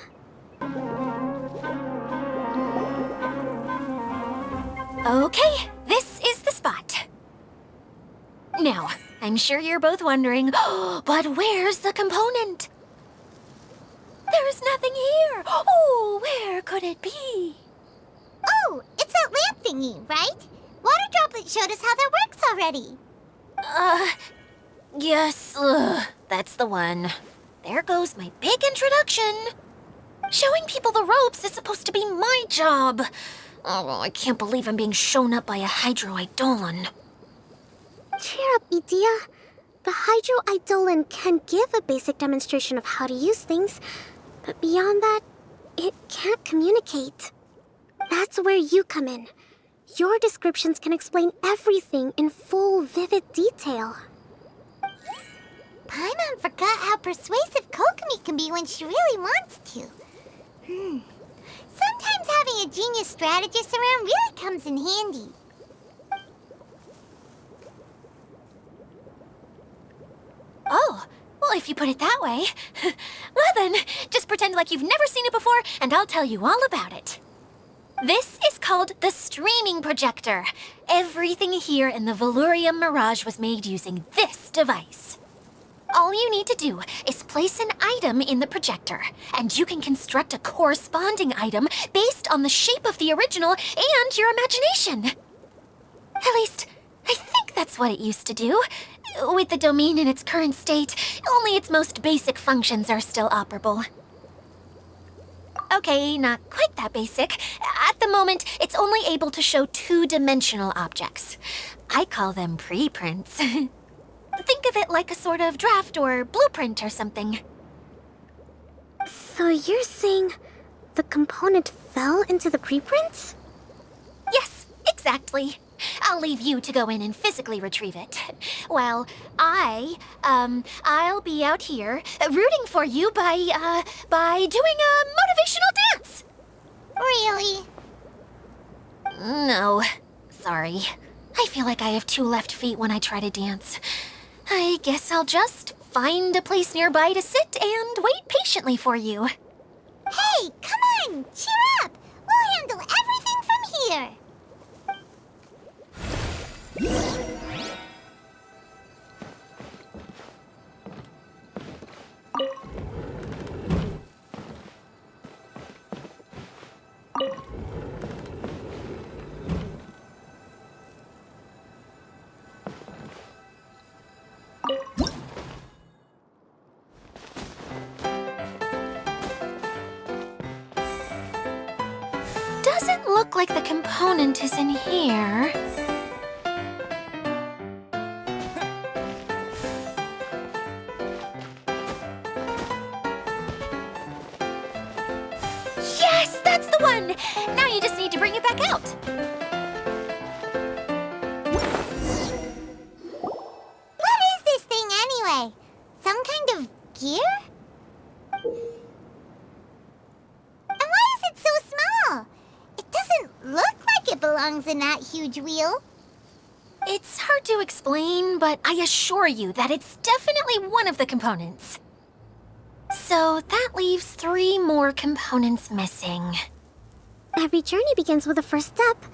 Okay, this is the spot. Now, I'm sure you're both wondering, but where's the component? There's nothing here. Oh, where could it be? Oh, it's that lamp thingy, right? Water Droplet showed us how that works already. Yes, that's the one. There goes my big introduction. Showing people the ropes is supposed to be my job. Oh, I can't believe I'm being shown up by a Hydro-Eidolon. Cheer up, idyia. The Hydro-Eidolon can give a basic demonstration of how to use things, but beyond that, it can't communicate. That's where you come in. Your descriptions can explain everything in full, vivid detail. Paimon forgot how persuasive Kokomi can be when she really wants to. Sometimes having a genius strategist around really comes in handy. Oh, well, if you put it that way. Well then, just pretend like you've never seen it before, and I'll tell you all about it. This is called the streaming projector. Everything here in the Veluriyam Mirage was made using this device. All you need to do is place an item in the projector, and you can construct a corresponding item based on the shape of the original and your imagination. At least, I think that's what it used to do. With the domain in its current state, only its most basic functions are still operable. Okay, not quite that basic. At the moment, it's only able to show two-dimensional objects. I call them preprints. Think of it like a sort of draft or blueprint or something. So you're saying the component fell into the preprints? Yes, exactly. I'll leave you to go in and physically retrieve it. While I'll be out here rooting for you by doing a motivational dance. Really? No, sorry. I feel like I have two left feet when I try to dance. I guess I'll just find a place nearby to sit and wait patiently for you. Hey, come on! Cheer up! We'll handle everything from here! Doesn't look like the component is in here. Yes, that's the one! Now you just need to bring it back out. What is this thing anyway? Some kind of gear? And why is it so small? It doesn't look like it belongs in that huge wheel. It's hard to explain, but I assure you that it's definitely one of the components. So that leaves 3 more components missing. Every journey begins with a first step.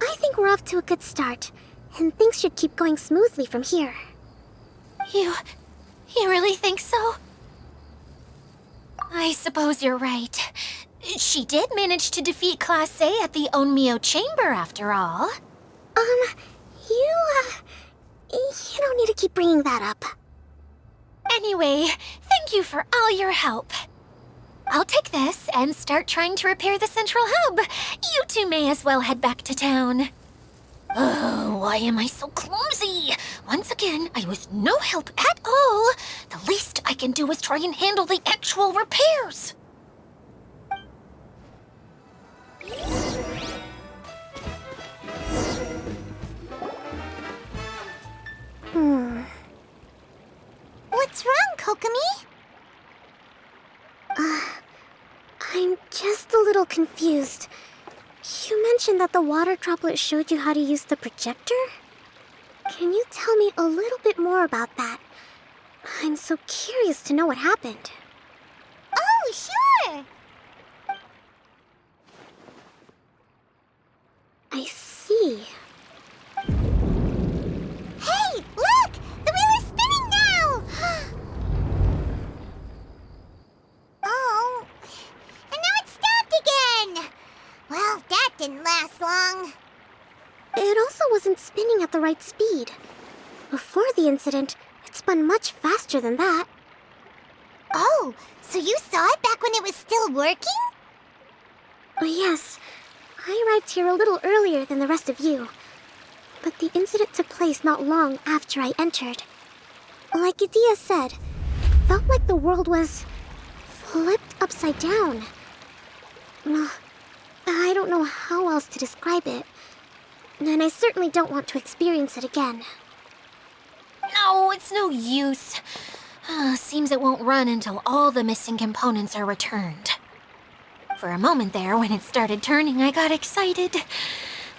I think we're off to a good start, and things should keep going smoothly from here. You really think so? I suppose you're right. She did manage to defeat Class A at the Onmyo Chamber, after all. You don't need to keep bringing that up. Anyway, thank you for all your help. I'll take this and start trying to repair the central hub. You two may as well head back to town. Oh, why am I so clumsy? Once again, I was no help at all. The least I can do is try and handle the actual repairs. What's wrong, Kokomi? I'm just a little confused. You mentioned that the water droplet showed you how to use the projector? Can you tell me a little bit more about that? I'm so curious to know what happened. Oh, sure! I see. Hey, look! The wheel is spinning now! Oh, and now it's stopped again! Well, that didn't last long. It also wasn't spinning at the right speed. Before the incident, it spun much faster than that. Oh, so you saw it back when it was still working? Yes, I arrived here a little earlier than the rest of you. But the incident took place not long after I entered. Like Idyia said, it felt like the world was flipped upside down. Well, I don't know how else to describe it. And I certainly don't want to experience it again. No, it's no use. Seems it won't run until all the missing components are returned. For a moment there, when it started turning, I got excited.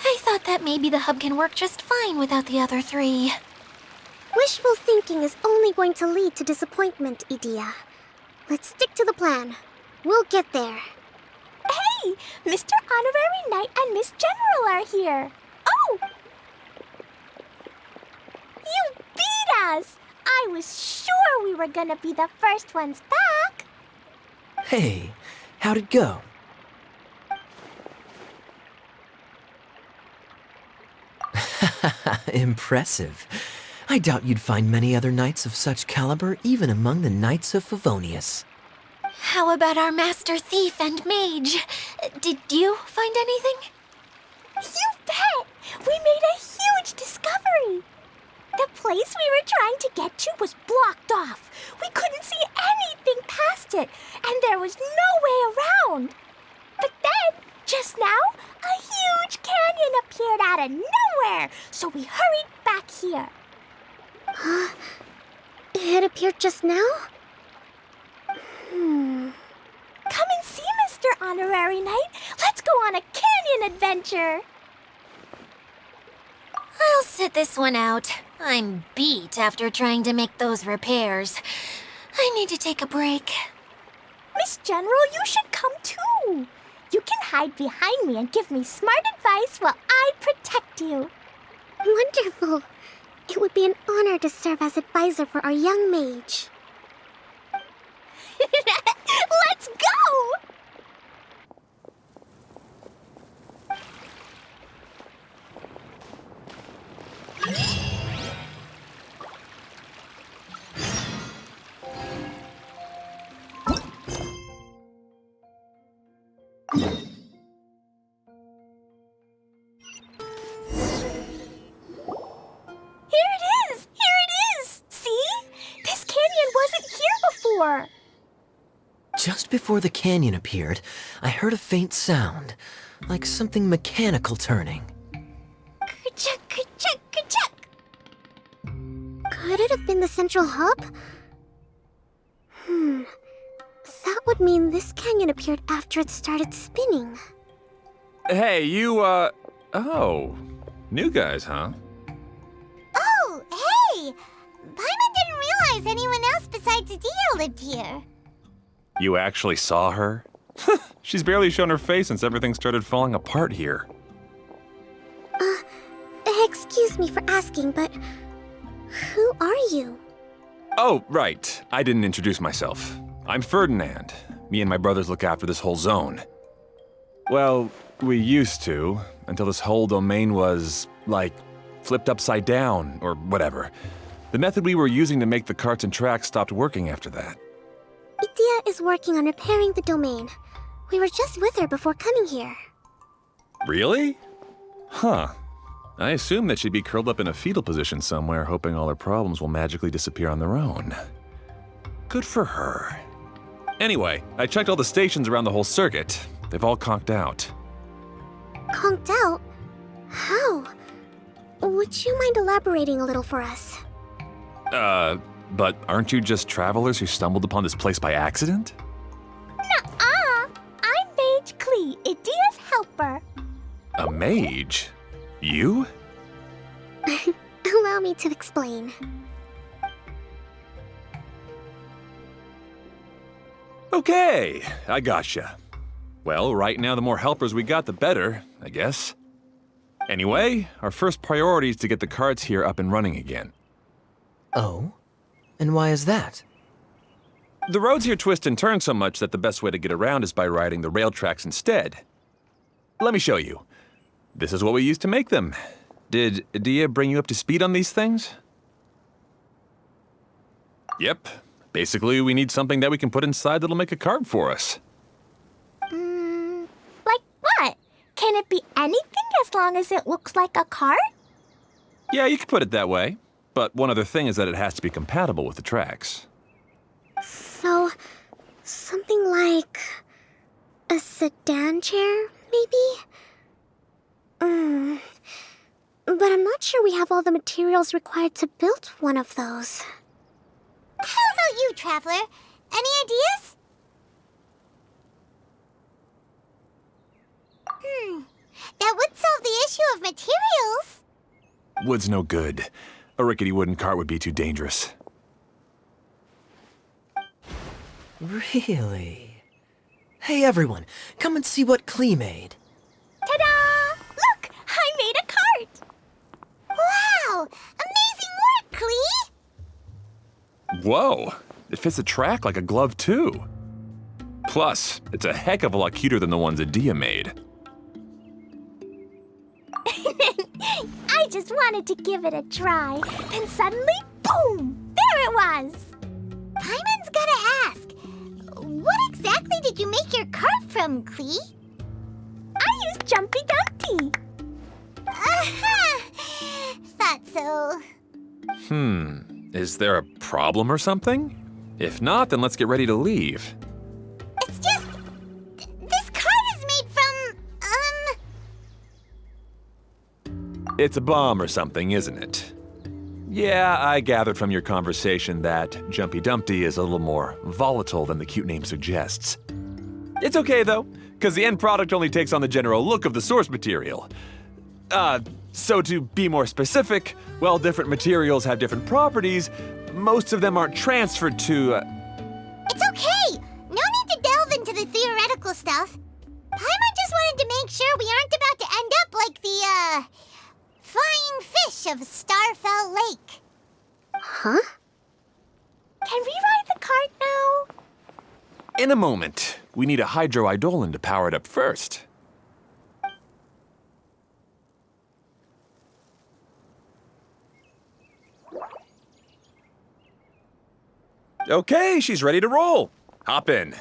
I thought that maybe the hub can work just fine without the other three. Wishful thinking is only going to lead to disappointment, Idyia. Let's stick to the plan. We'll get there. Hey, Mr. Honorary Knight and Miss General are here. Oh! You beat us! I was sure we were gonna be the first ones back. Hey, how'd it go? Impressive. I doubt you'd find many other knights of such caliber even among the Knights of Favonius. How about our master thief and mage? Did you find anything? You bet! We made a huge discovery. The place we were trying to get to was blocked off. We couldn't see anything past it, and there was no way around. But then, just now, a huge canyon appeared out of nowhere, so we hurried back here. It appeared just now? Come and see, Mr. Honorary Knight. Let's go on a canyon adventure. I'll sit this one out. I'm beat after trying to make those repairs. I need to take a break. Miss General, you should come too. You can hide behind me and give me smart advice while I protect you. Wonderful. It would be an honor to serve as advisor for our young mage. Let's go! Just before the canyon appeared, I heard a faint sound, like something mechanical turning. Ka-chuck, ka-chuck, ka-chuck. Could it have been the central hub? That would mean this canyon appeared after it started spinning. Hey, you, oh. New guys, huh? Oh, hey! Paimon didn't realize anyone else besides Idyia lived here. You actually saw her? She's barely shown her face since everything started falling apart here. Excuse me for asking, but who are you? Oh, right. I didn't introduce myself. I'm Ferdinand. Me and my brothers look after this whole zone. Well, we used to, until this whole domain was, like, flipped upside down, or whatever. The method we were using to make the carts and tracks stopped working after that. Idyia is working on repairing the domain. We were just with her before coming here. Really? Huh. I assume that she'd be curled up in a fetal position somewhere, hoping all her problems will magically disappear on their own. Good for her. Anyway, I checked all the stations around the whole circuit. They've all conked out. Conked out? How? Would you mind elaborating a little for us? But aren't you just travelers who stumbled upon this place by accident? Nuh-uh! I'm Mage Klee, Idyia's helper. A mage? You? Allow me to explain. Okay, I gotcha. Well, right now the more helpers we got, the better, I guess. Anyway, our first priority is to get the carts here up and running again. Oh? And why is that? The roads here twist and turn so much that the best way to get around is by riding the rail tracks instead. Let me show you. This is what we used to make them. Did Idyia bring you up to speed on these things? Yep. Basically, we need something that we can put inside that'll make a cart for us. Like what? Can it be anything as long as it looks like a cart? Yeah, you could put it that way. But one other thing is that it has to be compatible with the tracks. So, something like a sedan chair, maybe? But I'm not sure we have all the materials required to build one of those. How about you, Traveler? Any ideas? That would solve the issue of materials. Wood's no good. A rickety wooden cart would be too dangerous. Really? Hey everyone, come and see what Klee made. Ta-da! Look! I made a cart! Wow! Amazing work, Klee! Whoa! It fits the track like a glove, too. Plus, it's a heck of a lot cuter than the ones Idyia made. I just wanted to give it a try. Then suddenly, boom! There it was! Paimon's gotta ask, what exactly did you make your cart from, Klee? I used Jumpy Dumpty. Aha! Thought so. Is there a problem or something? If not, then let's get ready to leave. It's just... this cart is made from, It's a bomb or something, isn't it? Yeah, I gathered from your conversation that Jumpy Dumpty is a little more volatile than the cute name suggests. It's okay, though, because the end product only takes on the general look of the source material. So to be more specific, while different materials have different properties, most of them aren't transferred to, It's okay! No need to delve into the theoretical stuff. Paimon just wanted to make sure we aren't about to end up like the, flying fish of Starfell Lake. Huh? Can we ride the cart now? In a moment. We need a hydro-eidolon to power it up first. Okay, she's ready to roll. Hop in.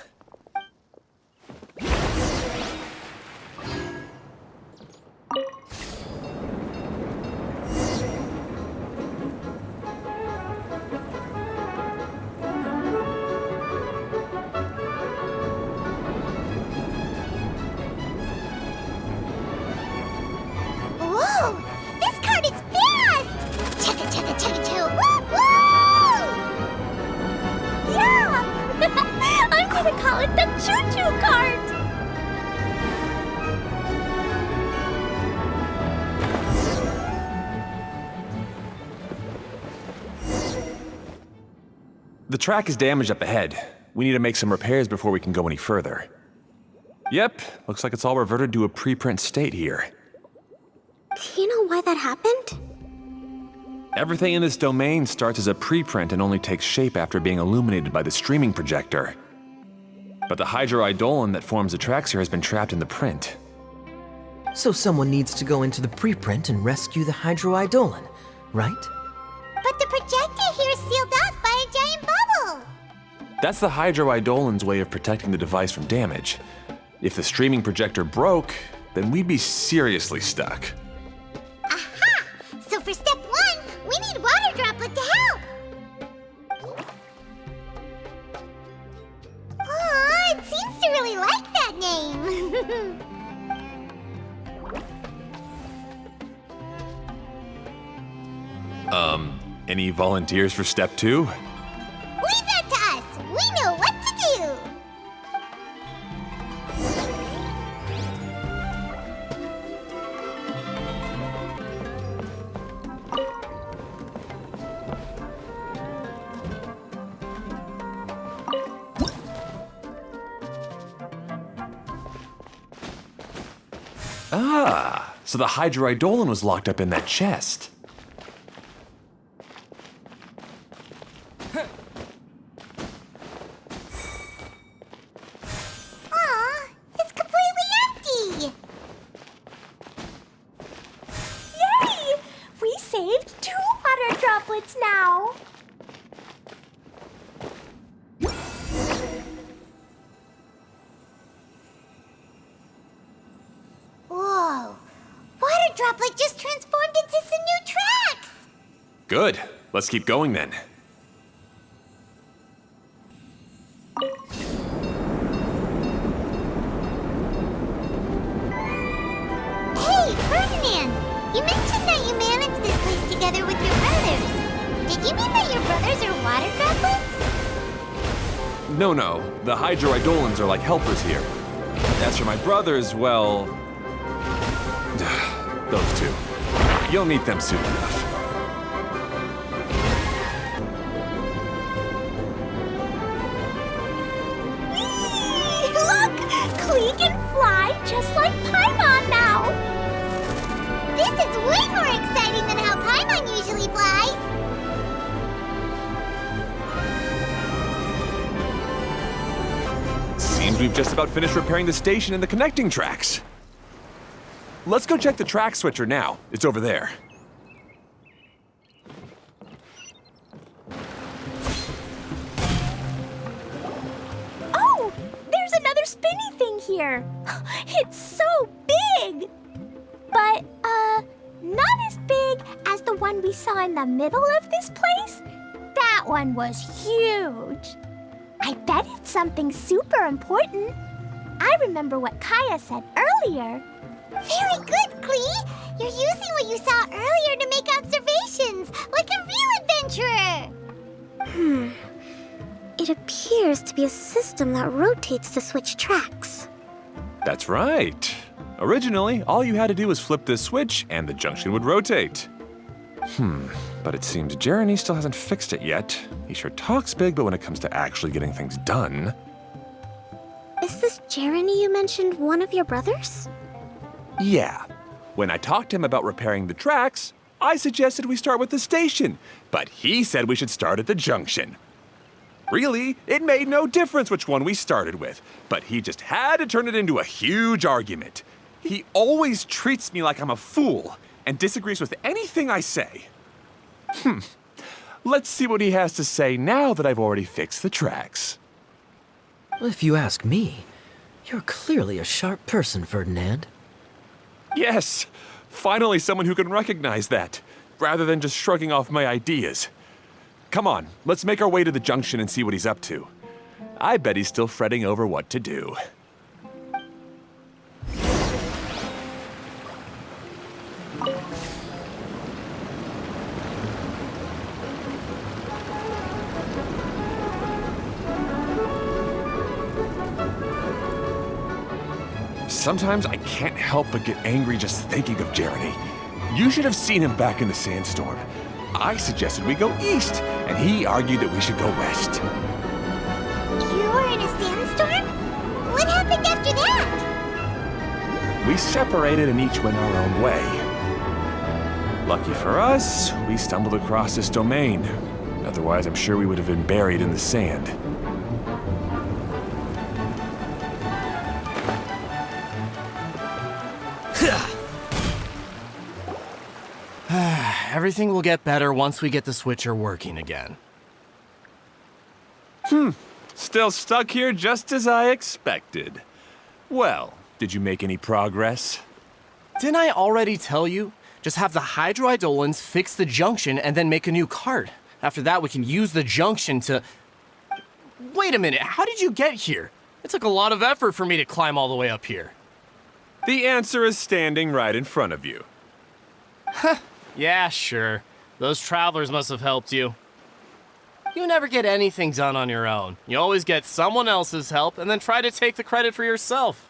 Whoa! This cart is fast! Chugga chugga chugga choo! Woo woo! Yeah! I'm gonna call it the choo-choo cart! The track is damaged up ahead. We need to make some repairs before we can go any further. Yep, looks like it's all reverted to a preprint state here. Do you know why that happened? Everything in this domain starts as a preprint and only takes shape after being illuminated by the streaming projector. But the hydro-eidolon that forms the tracks here has been trapped in the print. So someone needs to go into the preprint and rescue the hydro-eidolon, right? But the projector here is sealed off by a giant bubble. That's the hydroidolin's way of protecting the device from damage. If the streaming projector broke, then we'd be seriously stuck. Aha! So for step 1, we need water droplet to help. Aw, it seems to really like that name. Any volunteers for step 2? Leave that to us. We know what to do. Ah, so the hydroidolin was locked up in that chest. Aw, it's completely empty. Yay! We saved 2 water droplets now. Whoa, water droplet just transformed into some new tracks. Good. Let's keep going then. Hey, Ferdinand! You mentioned that you managed this place together with your brothers. Did you mean that your brothers are water droplets? No. The hydroidolins are like helpers here. As for my brothers, well... those two. You'll meet them soon enough. Whee! Look! Klee can fly just like Paimon now. This is way more exciting than how Paimon usually flies. Seems we've just about finished repairing the station and the connecting tracks. Let's go check the track switcher now. It's over there. Oh, there's another spinny thing here. It's so big. But, not as big as the one we saw in the middle of this place. That one was huge. I bet it's something super important. I remember what Kaya said earlier. Very good, Klee. You're using what you saw earlier to make observations, like a real adventurer. It appears to be a system that rotates to switch tracks. That's right. Originally, all you had to do was flip this switch and the junction would rotate. But it seems Jeremy still hasn't fixed it yet. He sure talks big, but when it comes to actually getting things done... Is this Jeremy you mentioned one of your brothers? Yeah. When I talked to him about repairing the tracks, I suggested we start with the station, but he said we should start at the junction. Really, it made no difference which one we started with, but he just had to turn it into a huge argument. He always treats me like I'm a fool and disagrees with anything I say. Let's see what he has to say now that I've already fixed the tracks. If you ask me, you're clearly a sharp person, Ferdinand. Yes, finally someone who can recognize that, rather than just shrugging off my ideas. Come on, let's make our way to the junction and see what he's up to. I bet he's still fretting over what to do. Sometimes I can't help but get angry just thinking of Jeremy. You should have seen him back in the sandstorm. I suggested we go east, and he argued that we should go west. You were in a sandstorm? What happened after that? We separated and each went our own way. Lucky for us, we stumbled across this domain. Otherwise, I'm sure we would have been buried in the sand. Everything will get better once we get the switcher working again. Still stuck here just as I expected. Well, did you make any progress? Didn't I already tell you? Just have the hydroidolins fix the junction and then make a new cart. After that, we can use the junction to... Wait a minute, how did you get here? It took a lot of effort for me to climb all the way up here. The answer is standing right in front of you. Yeah, sure. Those travelers must have helped you. You never get anything done on your own. You always get someone else's help and then try to take the credit for yourself.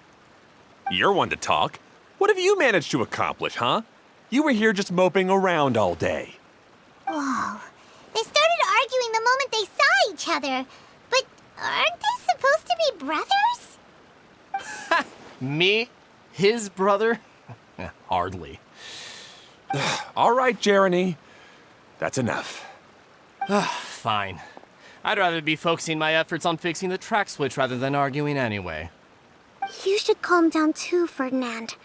You're one to talk. What have you managed to accomplish, huh? You were here just moping around all day. Whoa. They started arguing the moment they saw each other. But aren't they supposed to be brothers? Me? His brother? Hardly. All right, Jeremy. That's enough. Fine. I'd rather be focusing my efforts on fixing the track switch rather than arguing anyway. You should calm down too, Ferdinand.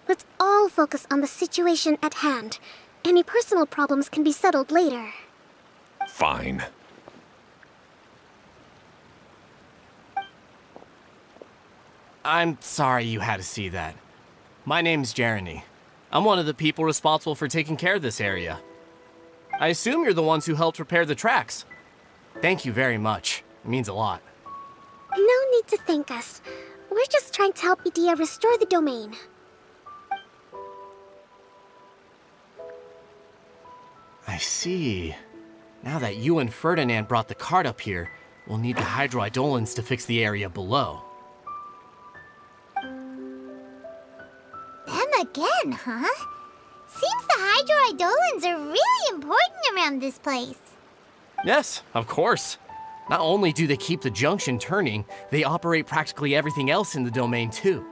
Let's all focus on the situation at hand. Any personal problems can be settled later. Fine. I'm sorry you had to see that. My name's Jeremy. I'm one of the people responsible for taking care of this area. I assume you're the ones who helped repair the tracks. Thank you very much. It means a lot. No need to thank us. We're just trying to help Idyia restore the domain. I see. Now that you and Ferdinand brought the cart up here, we'll need the hydroidolins to fix the area below. Them again, huh? Seems the hydroidolins are really important around this place. Yes, of course. Not only do they keep the junction turning, they operate practically everything else in the domain too.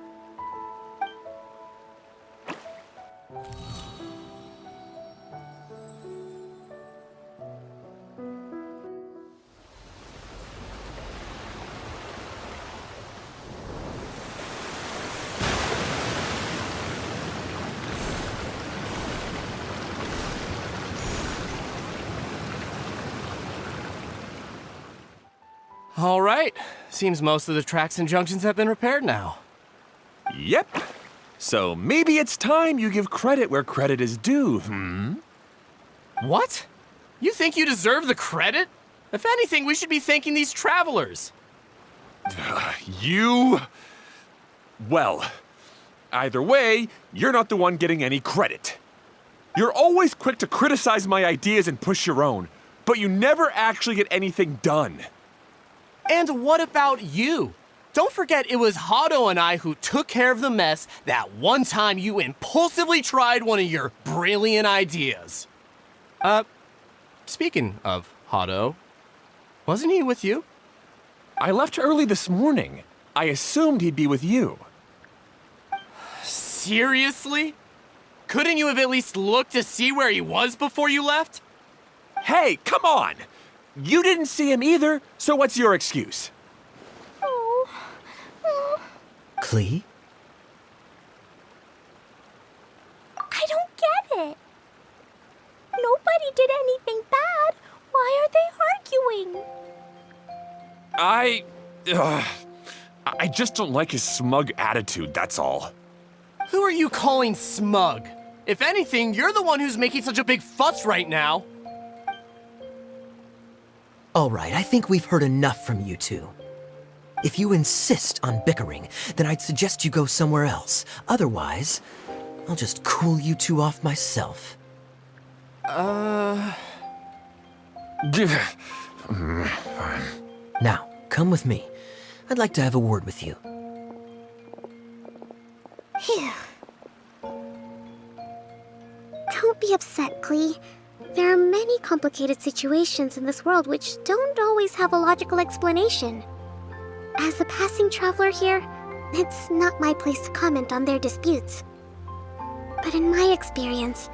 All right. Seems most of the tracks and junctions have been repaired now. Yep. So maybe it's time you give credit where credit is due, What? You think you deserve the credit? If anything, we should be thanking these travelers. You... Well, either way, you're not the one getting any credit. You're always quick to criticize my ideas and push your own, but you never actually get anything done. And what about you? Don't forget it was Hado and I who took care of the mess that one time you impulsively tried one of your brilliant ideas. Speaking of Hado, wasn't he with you? I left early this morning. I assumed he'd be with you. Seriously? Couldn't you have at least looked to see where he was before you left? Hey, come on! You didn't see him either, so what's your excuse? Klee? I don't get it. Nobody did anything bad. Why are they arguing? I just don't like his smug attitude, that's all. Who are you calling smug? If anything, you're the one who's making such a big fuss right now. All right, I think we've heard enough from you two. If you insist on bickering, then I'd suggest you go somewhere else. Otherwise, I'll just cool you two off myself. Fine. Now, come with me. I'd like to have a word with you. Phew. Don't be upset, Klee. There are many complicated situations in this world which don't always have a logical explanation. As a passing traveler here, it's not my place to comment on their disputes. But in my experience,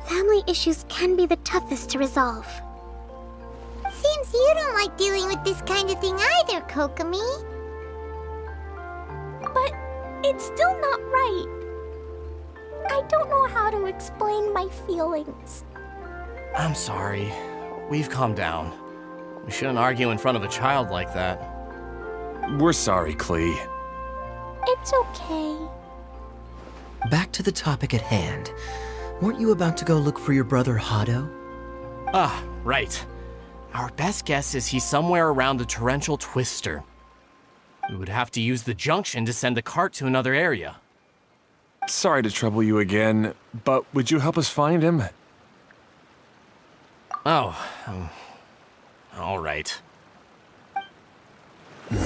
family issues can be the toughest to resolve. Seems you don't like dealing with this kind of thing either, Kokomi. But it's still not right. I don't know how to explain my feelings. I'm sorry. We've calmed down. We shouldn't argue in front of a child like that. We're sorry, Klee. It's okay. Back to the topic at hand. Weren't you about to go look for your brother Hado? Ah, right. Our best guess is he's somewhere around the torrential twister. We would have to use the junction to send the cart to another area. Sorry to trouble you again, but would you help us find him? Oh, all right. Hey,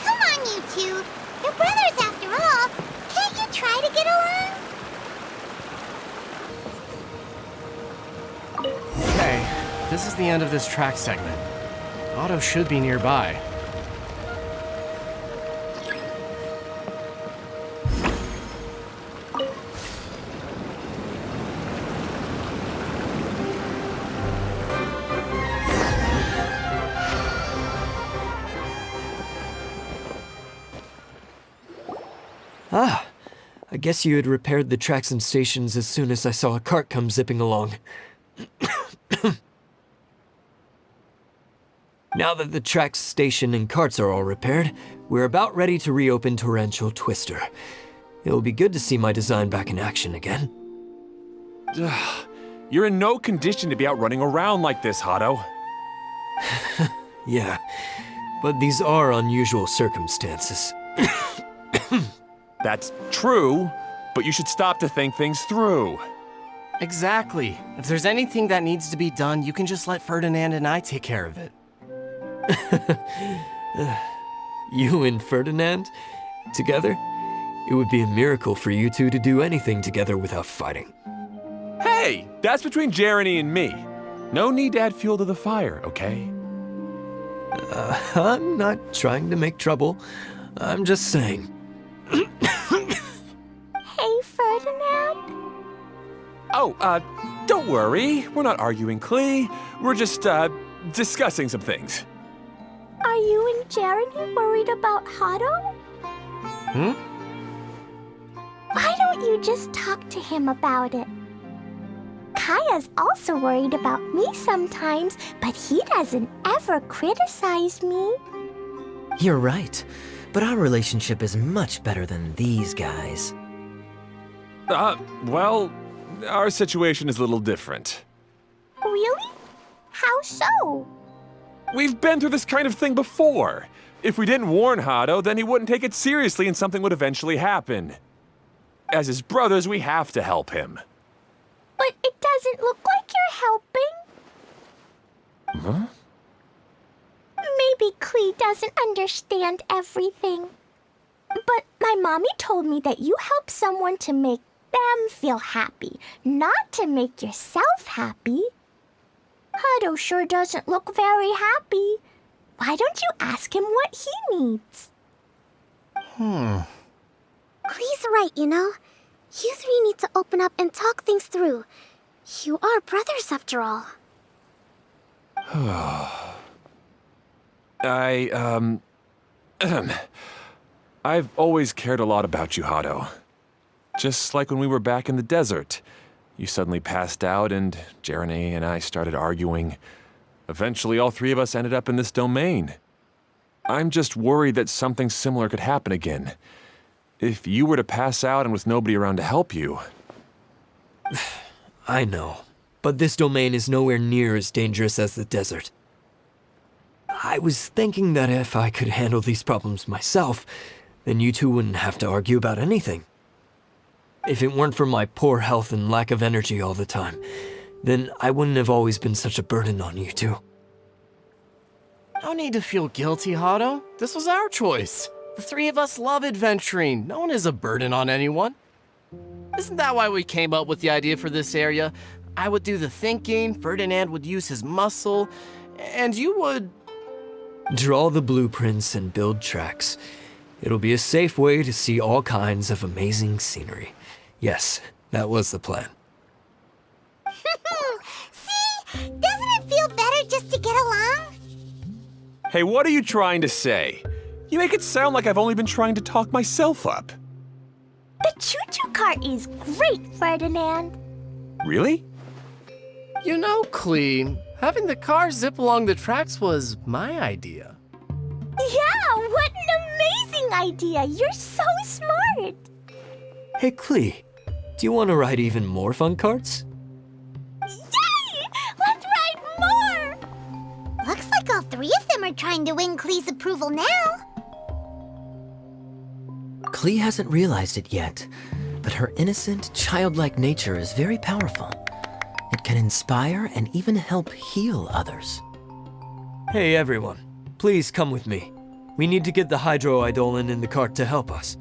come on, you two. You're brothers after all. Can't you try to get along? Okay, this is the end of this track segment. Otto should be nearby. Ah, I guess you had repaired the tracks and stations as soon as I saw a cart come zipping along. Now that the tracks, station, and carts are all repaired, we're about ready to reopen Torrential Twister. It'll be good to see my design back in action again. You're in no condition to be out running around like this, Hado. Yeah, but these are unusual circumstances. That's true, but you should stop to think things through. Exactly. If there's anything that needs to be done, you can just let Ferdinand and I take care of it. You and Ferdinand? Together? It would be a miracle for you two to do anything together without fighting. Hey, that's between Jeremy and me. No need to add fuel to the fire, okay? I'm not trying to make trouble. I'm just saying. Hey, Ferdinand. Oh, don't worry. We're not arguing, Klee. We're just, discussing some things. Are you and Jeremy worried about Hado? Why don't you just talk to him about it? Kaya's also worried about me sometimes, but he doesn't ever criticize me. You're right, but our relationship is much better than these guys. Well, our situation is a little different. Really? How so? We've been through this kind of thing before. If we didn't warn Hado, then he wouldn't take it seriously and something would eventually happen. As his brothers, we have to help him. But it doesn't look like you're helping. Huh? Maybe Klee doesn't understand everything. But my mommy told me that you help someone to make them feel happy, not to make yourself happy. Hado sure doesn't look very happy. Why don't you ask him what he needs? Klee's right, you know. You three need to open up and talk things through. You are brothers after all. I've always cared a lot about you, Hado. Just like when we were back in the desert. You suddenly passed out and Jeremy and I started arguing. Eventually, all three of us ended up in this domain. I'm just worried that something similar could happen again. If you were to pass out and with nobody around to help you... I know, but this domain is nowhere near as dangerous as the desert. I was thinking that if I could handle these problems myself, then you two wouldn't have to argue about anything. If it weren't for my poor health and lack of energy all the time, then I wouldn't have always been such a burden on you two. No need to feel guilty, Hado. This was our choice. The three of us love adventuring. No one is a burden on anyone. Isn't that why we came up with the idea for this area? I would do the thinking, Ferdinand would use his muscle, and you would... Draw the blueprints and build tracks. It'll be a safe way to see all kinds of amazing scenery. Yes, that was the plan. See? Doesn't it feel better just to get along? Hey, what are you trying to say? You make it sound like I've only been trying to talk myself up. The choo-choo cart is great, Ferdinand. Really? You know, Klee, Having the car zip along the tracks was my idea. Yeah, what an amazing idea! You're so smart! Hey, Klee, do you want to ride even more fun carts? Yay! Let's ride more! Looks like all three of them are trying to win Klee's approval now. Klee hasn't realized it yet, but her innocent, childlike nature is very powerful. It can inspire and even help heal others. Hey, everyone. Please come with me. We need to get the Hydro Eidolon in the cart to help us.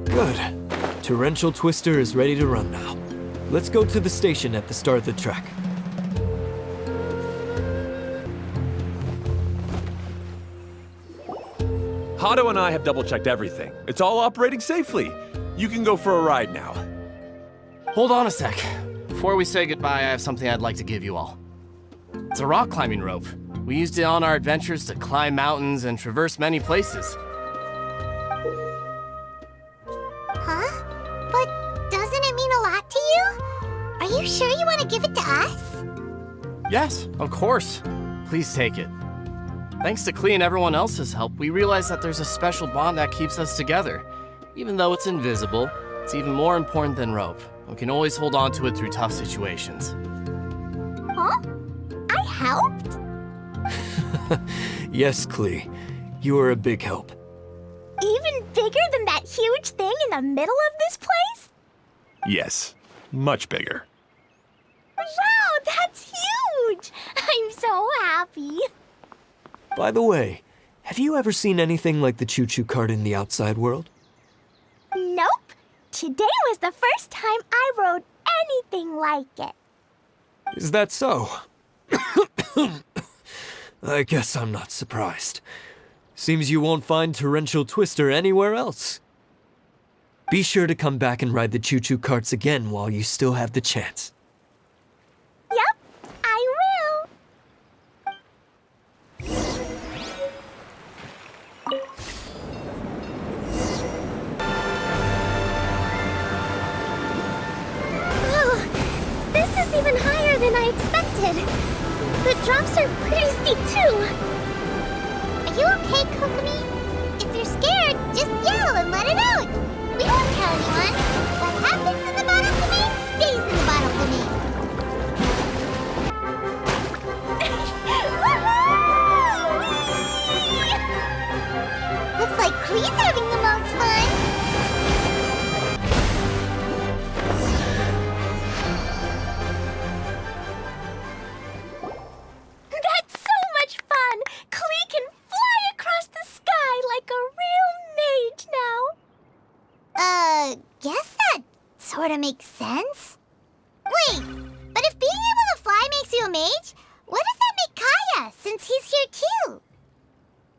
Good. Torrential Twister is ready to run now. Let's go to the station at the start of the track. Hado and I have double-checked everything. It's all operating safely. You can go for a ride now. Hold on a sec. Before we say goodbye, I have something I'd like to give you all. It's a rock climbing rope. We used it on our adventures to climb mountains and traverse many places. Huh? But doesn't it mean a lot to you? Are you sure you want to give it to us? Yes, of course. Please take it. Thanks to Klee and everyone else's help, we realized that there's a special bond that keeps us together. Even though it's invisible, it's even more important than rope. We can always hold on to it through tough situations. Huh? I helped? Yes, Klee. You are a big help. Even bigger than that huge thing in the middle of this place? Yes, much bigger. Wow, that's huge! I'm so happy. By the way, have you ever seen anything like the choo-choo cart in the outside world? Nope. Today was the first time I rode anything like it. Is that so? I guess I'm not surprised. Seems you won't find Torrential Twister anywhere else. Be sure to come back and ride the choo-choo carts again while you still have the chance. Yep, I will. Oh, this is even higher than I expected. The drops are pretty steep too. Are you okay, Kokomi? If you're scared, just yell and let it out. We won't tell anyone. What happens in the bottle domain stays in the bottle domain. Looks like Klee's having the most fun. That's so much fun! Klee can fly across the sky like a real mage now. Guess that sort of makes sense. Wait, but if being able to fly makes you a mage, what does that make Kaya, since he's here too?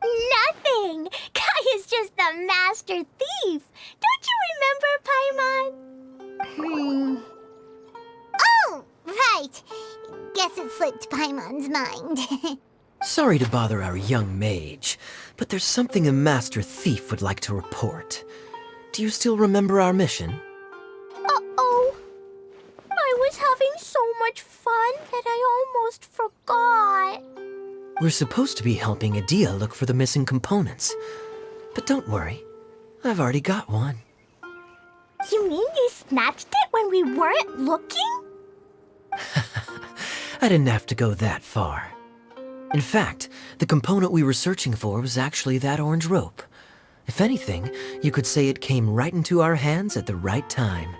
Nothing! Kaya's just the master thief! Don't you remember, Paimon? Oh, right. Guess it slipped Paimon's mind. Sorry to bother our young mage, but there's something a master thief would like to report. Do you still remember our mission? Uh-oh. I was having so much fun that I almost forgot. We're supposed to be helping Idyia look for the missing components. But don't worry, I've already got one. You mean you snatched it when we weren't looking? I didn't have to go that far. In fact, the component we were searching for was actually that orange rope. If anything, you could say it came right into our hands at the right time.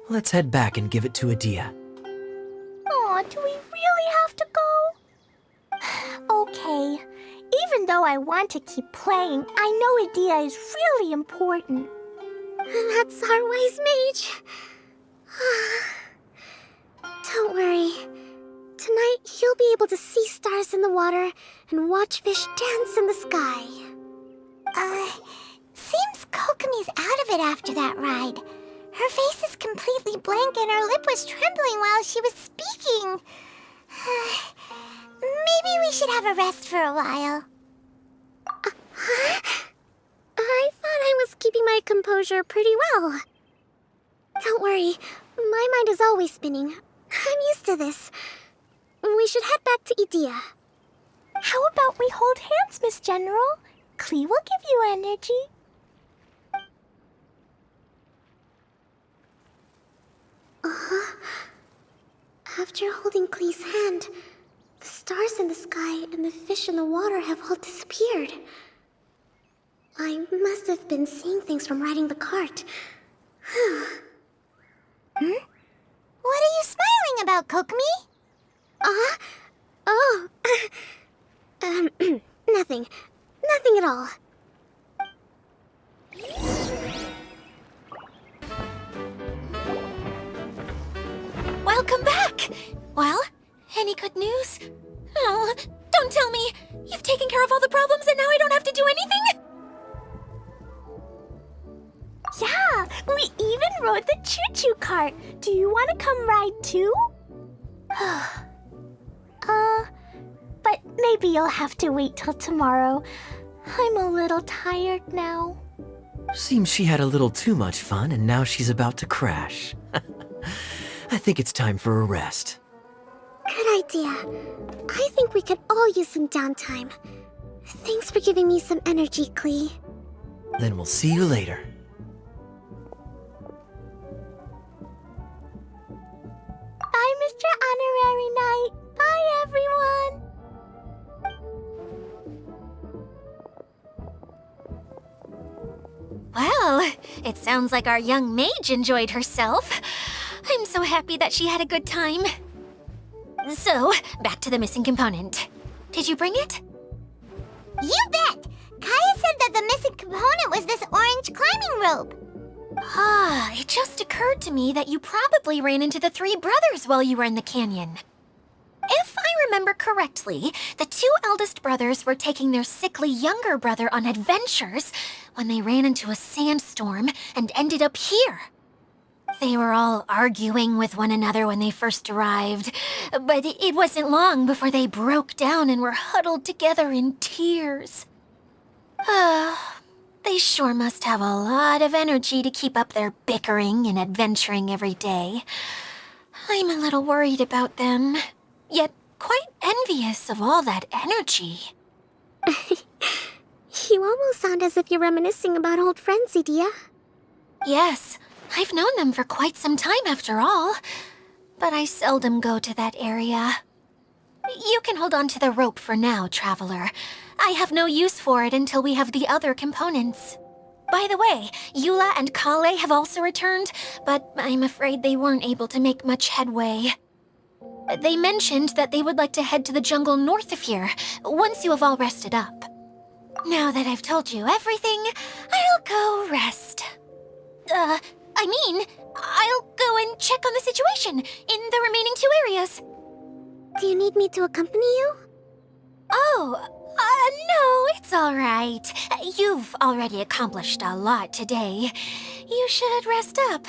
Let's head back and give it to Idyia. Aw, do we really have to go? Okay. Even though I want to keep playing, I know idyia is really important. That's our wise mage. Don't worry. Tonight, you'll be able to see stars in the water and watch fish dance in the sky. Seems Kokomi's out of it after that ride. Her face is completely blank and her lip was trembling while she was speaking. Maybe we should have a rest for a while. I thought I was keeping my composure pretty well. Don't worry, my mind is always spinning. I'm used to this. We should head back to Idyia. How about we hold hands, Miss General? Klee will give you energy. After holding Klee's hand, the stars in the sky and the fish in the water have all disappeared. I must have been seeing things from riding the cart. What are you smiling about, Kokomi? Oh. Nothing. Nothing at all. Welcome back! Well, any good news? Oh, don't tell me! You've taken care of all the problems and now I don't have to do anything? Yeah, we even rode the choo-choo cart. Do you want to come ride too? But maybe you'll have to wait till tomorrow. I'm a little tired now. Seems she had a little too much fun and now she's about to crash. I think it's time for a rest. Good idea. I think we could all use some downtime. Thanks for giving me some energy, Klee. Then we'll see you later. Bye, Mr. Honorary Knight. Bye, everyone. Well, it sounds like our young mage enjoyed herself. I'm so happy that she had a good time. So, back to the missing component. Did you bring it? You bet! Kaya said that the missing component was this orange climbing rope. It just occurred to me that you probably ran into the three brothers while you were in the canyon. If I remember correctly, the two eldest brothers were taking their sickly younger brother on adventures when they ran into a sandstorm and ended up here. They were all arguing with one another when they first arrived, but it wasn't long before they broke down and were huddled together in tears. They sure must have a lot of energy to keep up their bickering and adventuring every day. I'm a little worried about them, yet quite envious of all that energy. You almost sound as if you're reminiscing about old friends, Idyia. Yes, I've known them for quite some time after all, but I seldom go to that area. You can hold on to the rope for now, Traveler. I have no use for it until we have the other components. By the way, Eula and Kale have also returned, but I'm afraid they weren't able to make much headway. They mentioned that they would like to head to the jungle north of here, once you have all rested up. Now that I've told you everything, I'll go rest. I'll go and check on the situation in the remaining two areas. Do you need me to accompany you? No, it's all right. You've already accomplished a lot today. You should rest up.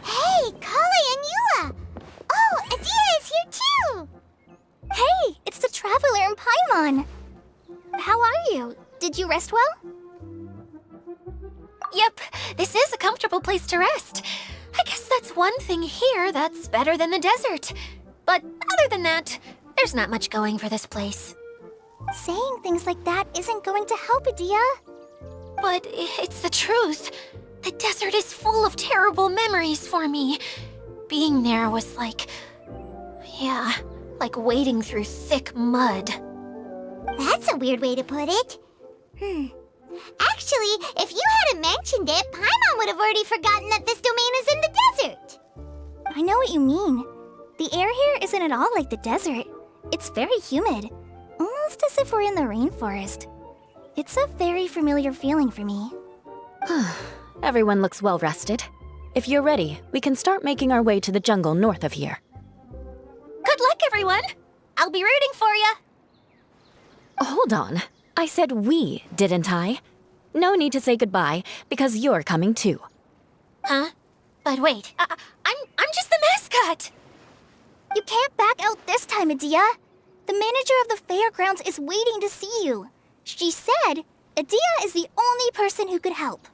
Hey, Kale and Eula! Oh, Idyia is here too! Hey, it's the Traveler and Paimon. How are you? Did you rest well? Yep, this is a comfortable place to rest. I guess that's one thing here that's better than the desert. But other than that, there's not much going for this place. Saying things like that isn't going to help, Idyia. But it's the truth. The desert is full of terrible memories for me. Being there was like... yeah, like wading through thick mud. That's a weird way to put it. Actually, if you hadn't mentioned it, Paimon would have already forgotten that this domain is in the desert. I know what you mean. The air here isn't at all like the desert. It's very humid, almost as if we're in the rainforest. It's a very familiar feeling for me. Everyone looks well rested. If you're ready, we can start making our way to the jungle north of here. Good luck, everyone! I'll be rooting for you! Hold on. I said we, didn't I? No need to say goodbye, because you're coming too. Huh? But wait, I'm just the mascot! You can't back out this time, Idyia. The manager of the fairgrounds is waiting to see you. She said Idyia is the only person who could help.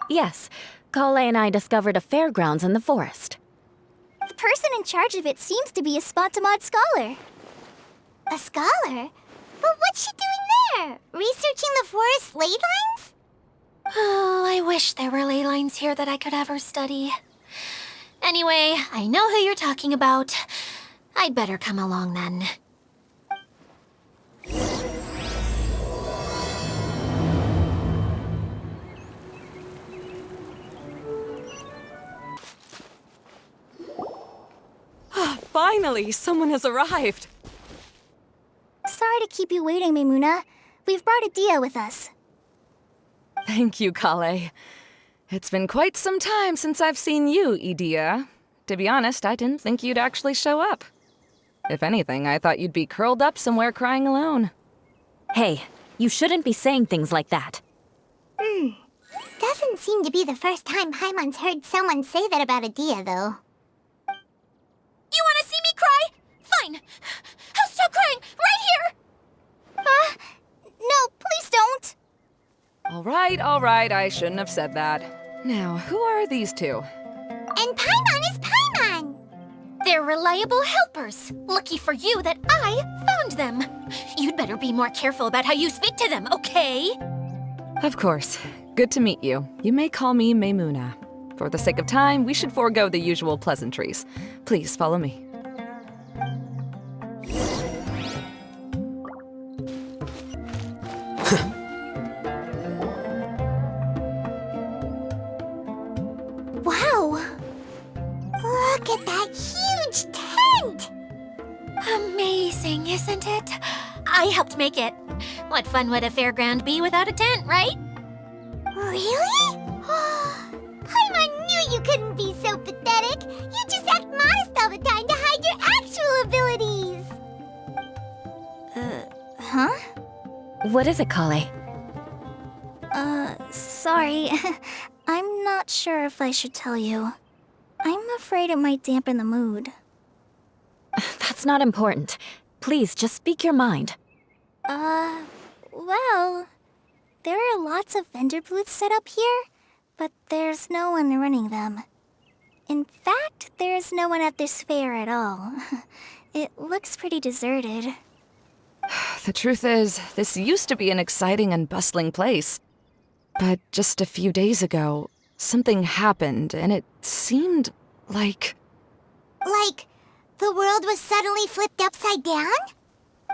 Yes, Kale and I discovered a fairgrounds in the forest. The person in charge of it seems to be a Spontamod scholar. A scholar? But what's she doing there? Researching the forest ley lines? Oh, I wish there were ley lines here that I could ever study. Anyway, I know who you're talking about. I'd better come along then. Finally, someone has arrived. Sorry to keep you waiting, Maimuna. We've brought Idyia with us. Thank you, Kale. It's been quite some time since I've seen you, idyia. To be honest, I didn't think you'd actually show up. If anything, I thought you'd be curled up somewhere crying alone. Hey, you shouldn't be saying things like that. Doesn't seem to be the first time Paimon's heard someone say that about Idyia, though. You want to see me cry? Fine. I'll stop crying right here! No, please don't. All right, I shouldn't have said that. Now, who are these two? And Paimon is Paimon! They're reliable helpers. Lucky for you that I found them. You'd better be more careful about how you speak to them, okay? Of course. Good to meet you. You may call me Maimuna. For the sake of time, we should forego the usual pleasantries. Please follow me. Wow! Look at that huge tent! Amazing, isn't it? I helped make it. What fun would a fairground be without a tent, right? Really? Paimon knew you couldn't be so pathetic. You just act modest all the time to hide your actual abilities. Huh? What is it, Kale? Sorry. I'm not sure if I should tell you. I'm afraid it might dampen the mood. That's not important. Please, just speak your mind. Well, there are lots of vendor booths set up here, but there's no one running them. In fact, there's no one at this fair at all. It looks pretty deserted. The truth is, this used to be an exciting and bustling place. But just a few days ago, something happened, and it seemed like... Like, the world was suddenly flipped upside down?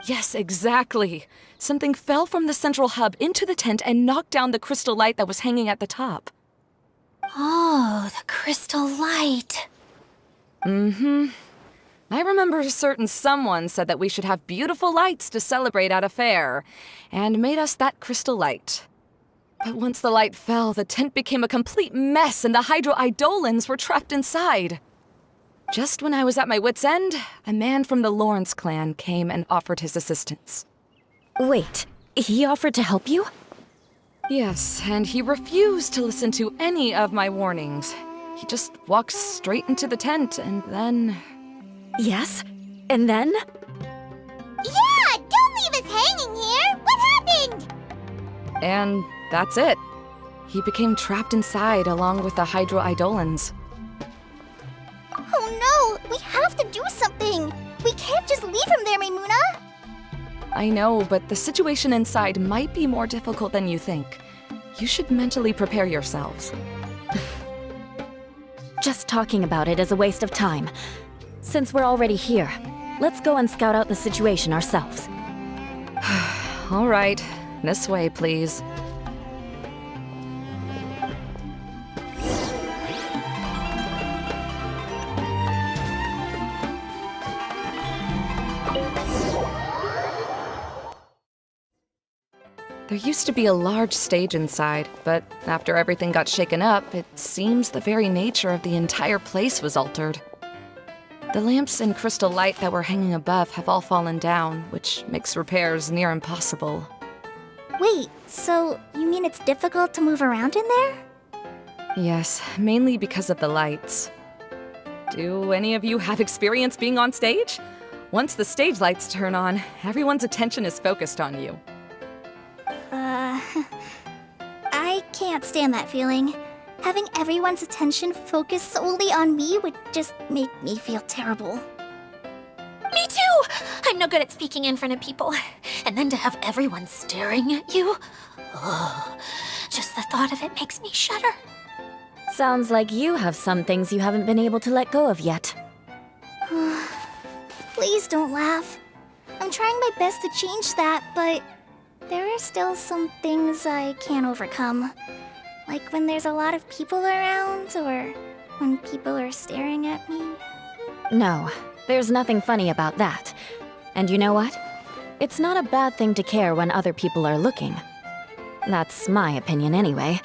Yes, exactly. Something fell from the central hub into the tent and knocked down the crystal light that was hanging at the top. Oh, the crystal light. Mm-hmm. I remember a certain someone said that we should have beautiful lights to celebrate at a fair, and made us that crystal light. But once the light fell, the tent became a complete mess and the Hydro-Eidolons were trapped inside. Just when I was at my wit's end, a man from the Lawrence clan came and offered his assistance. Wait, he offered to help you? Yes, and he refused to listen to any of my warnings. He just walked straight into the tent and then... Yes? And then? Yeah, don't leave us hanging here! What happened? And that's it. He became trapped inside along with the Hydro-Eidolons. Oh no! We have to do something! We can't just leave him there, Maimuna! I know, but the situation inside might be more difficult than you think. You should mentally prepare yourselves. Just talking about it is a waste of time. Since we're already here, let's go and scout out the situation ourselves. All right, this way, please. There used to be a large stage inside, but after everything got shaken up, it seems the very nature of the entire place was altered. The lamps and crystal light that were hanging above have all fallen down, which makes repairs near impossible. Wait, so you mean it's difficult to move around in there? Yes, mainly because of the lights. Do any of you have experience being on stage? Once the stage lights turn on, everyone's attention is focused on you. I can't stand that feeling. Having everyone's attention focused solely on me would just make me feel terrible. Me too! I'm no good at speaking in front of people. And then to have everyone staring at you. Ugh. Just the thought of it makes me shudder. Sounds like you have some things you haven't been able to let go of yet. Please don't laugh. I'm trying my best to change that, but there are still some things I can't overcome. Like when there's a lot of people around, or when people are staring at me. No, there's nothing funny about that. And you know what? It's not a bad thing to care when other people are looking. That's my opinion anyway.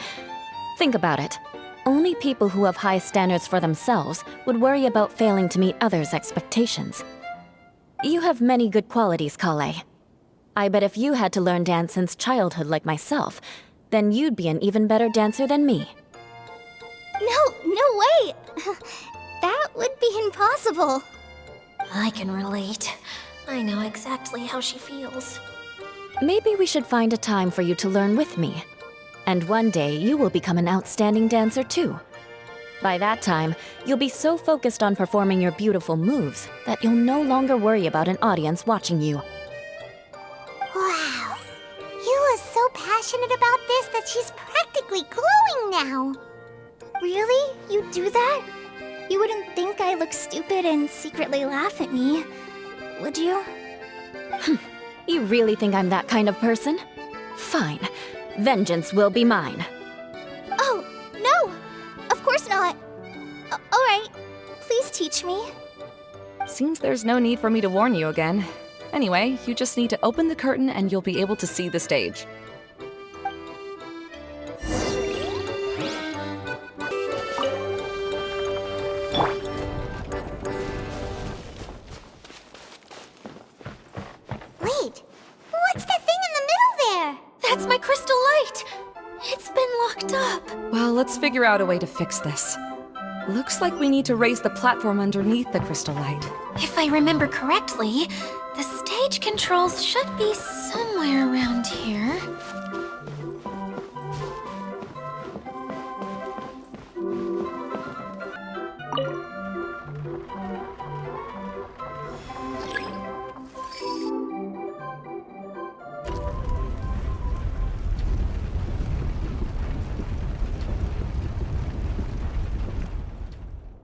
Think about it. Only people who have high standards for themselves would worry about failing to meet others' expectations. You have many good qualities, Kale. I bet if you had to learn dance since childhood like myself, then you'd be an even better dancer than me. No way! That would be impossible. I can relate. I know exactly how she feels. Maybe we should find a time for you to learn with me. And one day, you will become an outstanding dancer too. By that time, you'll be so focused on performing your beautiful moves that you'll no longer worry about an audience watching you. Wow. You are so passionate about this that she's practically glowing now. Really? You do that? You wouldn't think I look stupid and secretly laugh at me, would you? You really think I'm that kind of person? Fine. Vengeance will be mine. Oh, no! Of course not. Alright, please teach me. Seems there's no need for me to warn you again. Anyway, you just need to open the curtain and you'll be able to see the stage. Wait, what's the thing in the middle there? That's my crystal light! It's been locked up. Well, let's figure out a way to fix this. Looks like we need to raise the platform underneath the crystal light. If I remember correctly, the stage controls should be somewhere around here.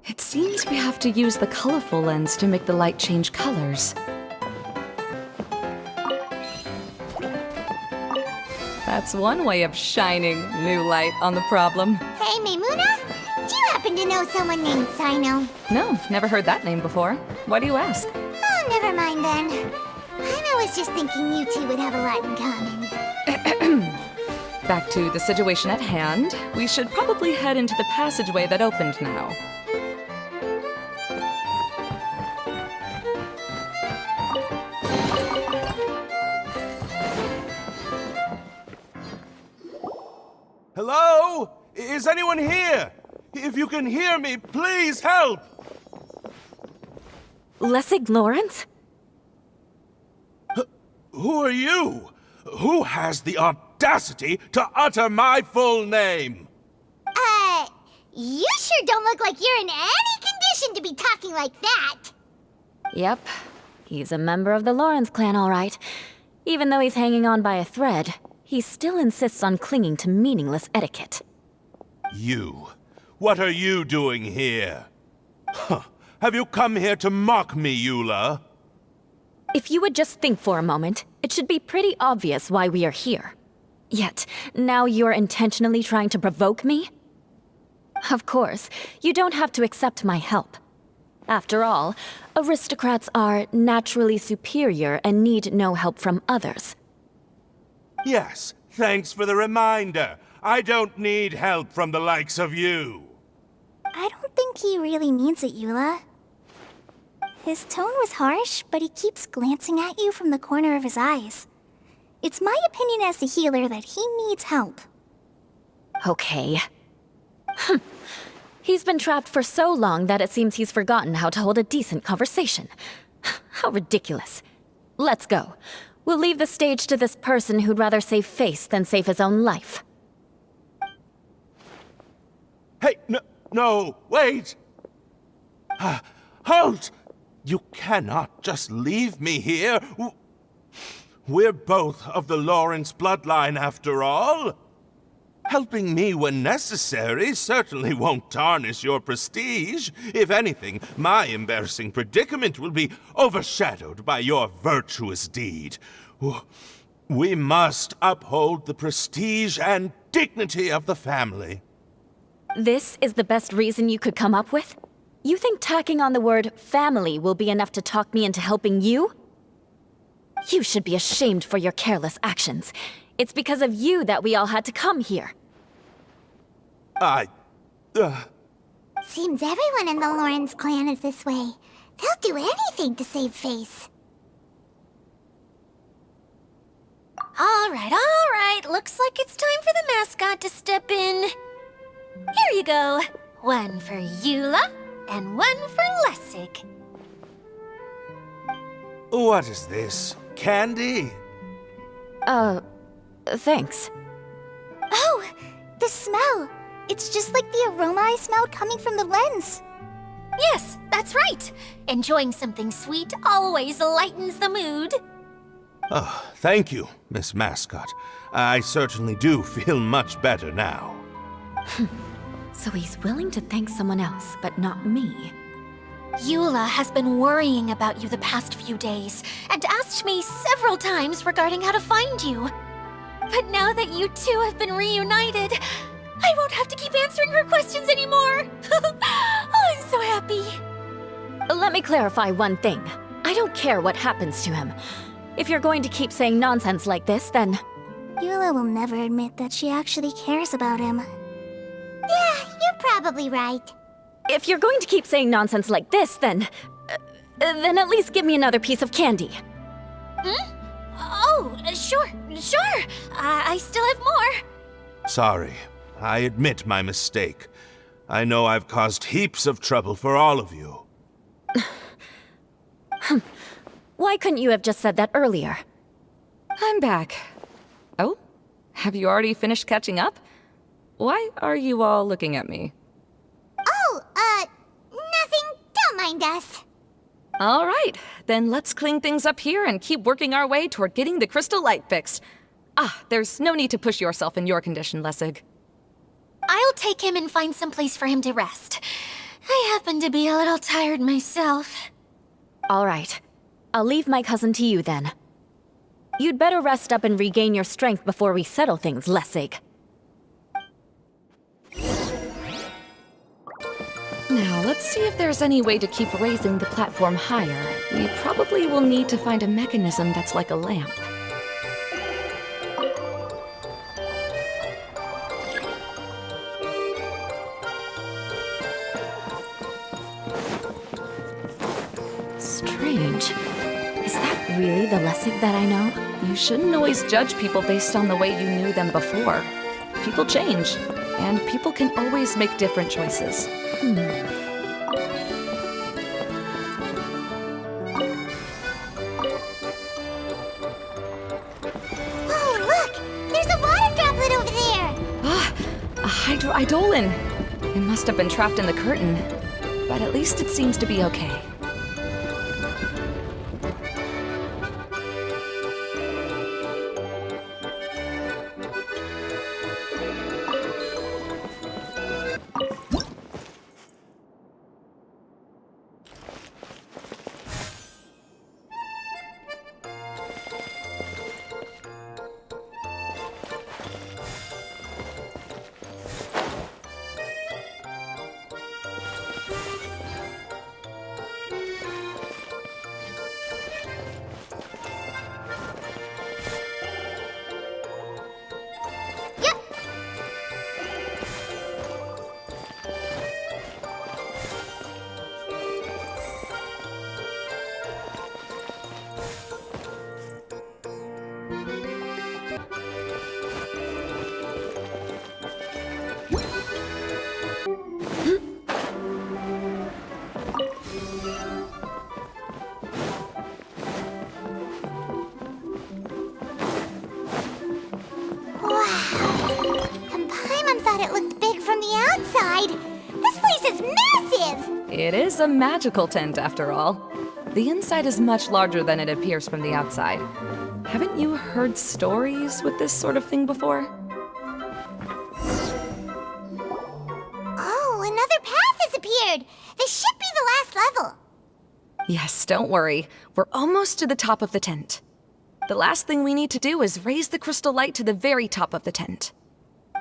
It seems we have to use the colorful lens to make the light change colors. That's one way of shining new light on the problem. Hey, Maimuna? Do you happen to know someone named Sino? No, never heard that name before. Why do you ask? Oh, never mind then. I was just thinking you two would have a lot in common. Back to the situation at hand. We should probably head into the passageway that opened now. Hello? Is anyone here? If you can hear me, please help! Lessig Lawrence? Who are you? Who has the audacity to utter my full name? You sure don't look like you're in any condition to be talking like that. Yep. He's a member of the Lawrence clan, all right. Even though he's hanging on by a thread, he still insists on clinging to meaningless etiquette. You. What are you doing here? Huh. Have you come here to mock me, Eula? If you would just think for a moment, it should be pretty obvious why we are here. Yet, now you're intentionally trying to provoke me? Of course, you don't have to accept my help. After all, aristocrats are naturally superior and need no help from others. Yes, thanks for the reminder. I don't need help from the likes of you. I don't think he really means it, Eula. His tone was harsh, but he keeps glancing at you from the corner of his eyes. It's my opinion as the healer that he needs help. Okay. He's been trapped for so long that it seems he's forgotten how to hold a decent conversation. How ridiculous. Let's go. We'll leave the stage to this person who'd rather save face than save his own life. Hey, no, wait! Halt! You cannot just leave me here. We're both of the Lawrence bloodline, after all. Helping me when necessary certainly won't tarnish your prestige. If anything, my embarrassing predicament will be overshadowed by your virtuous deed. We must uphold the prestige and dignity of the family. This is the best reason you could come up with? You think tacking on the word family will be enough to talk me into helping you? You should be ashamed for your careless actions. It's because of you that we all had to come here. Seems everyone in the Lawrence clan is this way. They'll do anything to save face. All right. Looks like it's time for the mascot to step in. Here you go. One for Eula, and one for Lessig. What is this? Candy? Thanks. Oh, the smell! It's just like the aroma I smelled coming from the lens. Yes, that's right. Enjoying something sweet always lightens the mood. Oh, thank you, Miss Mascot. I certainly do feel much better now. So he's willing to thank someone else, but not me. Eula has been worrying about you the past few days, and asked me several times regarding how to find you. But now that you two have been reunited, I won't have to keep answering her questions anymore. Oh, I'm so happy. Let me clarify one thing. I don't care what happens to him. If you're going to keep saying nonsense like this, then... Eula will never admit that she actually cares about him. Yeah, you're probably right. If you're going to keep saying nonsense like this, then at least give me another piece of candy. Oh, sure. I still have more. Sorry. I admit my mistake. I know I've caused heaps of trouble for all of you. Why couldn't you have just said that earlier? I'm back. Oh? Have you already finished catching up? Why are you all looking at me? Oh, nothing. Don't mind us. All right, then let's clean things up here and keep working our way toward getting the crystal light fixed. There's no need to push yourself in your condition, Lessig. I'll take him and find some place for him to rest. I happen to be a little tired myself. All right. I'll leave my cousin to you then. You'd better rest up and regain your strength before we settle things, Lessig. Now, let's see if there's any way to keep raising the platform higher. We probably will need to find a mechanism that's like a lamp. Strange. Is that really the Lessig that I know? You shouldn't always judge people based on the way you knew them before. People change, and people can always make different choices. Whoa, look! There's a water droplet over there! A hydroidolin! It must have been trapped in the curtain, but at least it seems to be okay. thought it looked big from the outside. This place is massive! It is a magical tent, after all. The inside is much larger than it appears from the outside. Haven't you heard stories with this sort of thing before? Oh, another path has appeared! This should be the last level. Yes, don't worry. We're almost to the top of the tent. The last thing we need to do is raise the crystal light to the very top of the tent.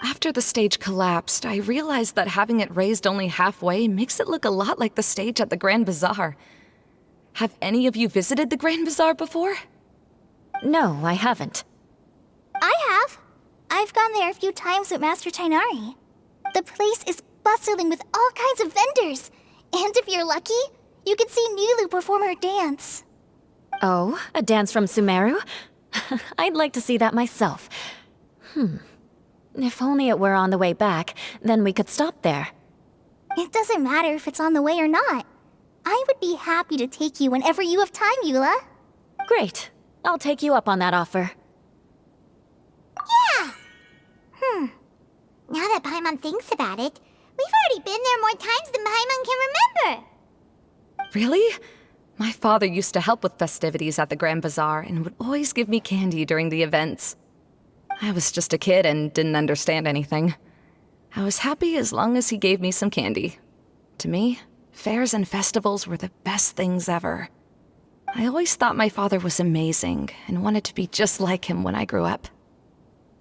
After the stage collapsed, I realized that having it raised only halfway makes it look a lot like the stage at the Grand Bazaar. Have any of you visited the Grand Bazaar before? No, I haven't. I have. I've gone there a few times with Master Tainari. The place is bustling with all kinds of vendors. And if you're lucky, you can see Nilu perform her dance. Oh, a dance from Sumeru? I'd like to see that myself. If only it were on the way back, then we could stop there. It doesn't matter if it's on the way or not. I would be happy to take you whenever you have time, Eula. Great. I'll take you up on that offer. Yeah! Now that Paimon thinks about it, we've already been there more times than Paimon can remember. Really? My father used to help with festivities at the Grand Bazaar and would always give me candy during the events. I was just a kid and didn't understand anything. I was happy as long as he gave me some candy. To me, fairs and festivals were the best things ever. I always thought my father was amazing and wanted to be just like him when I grew up.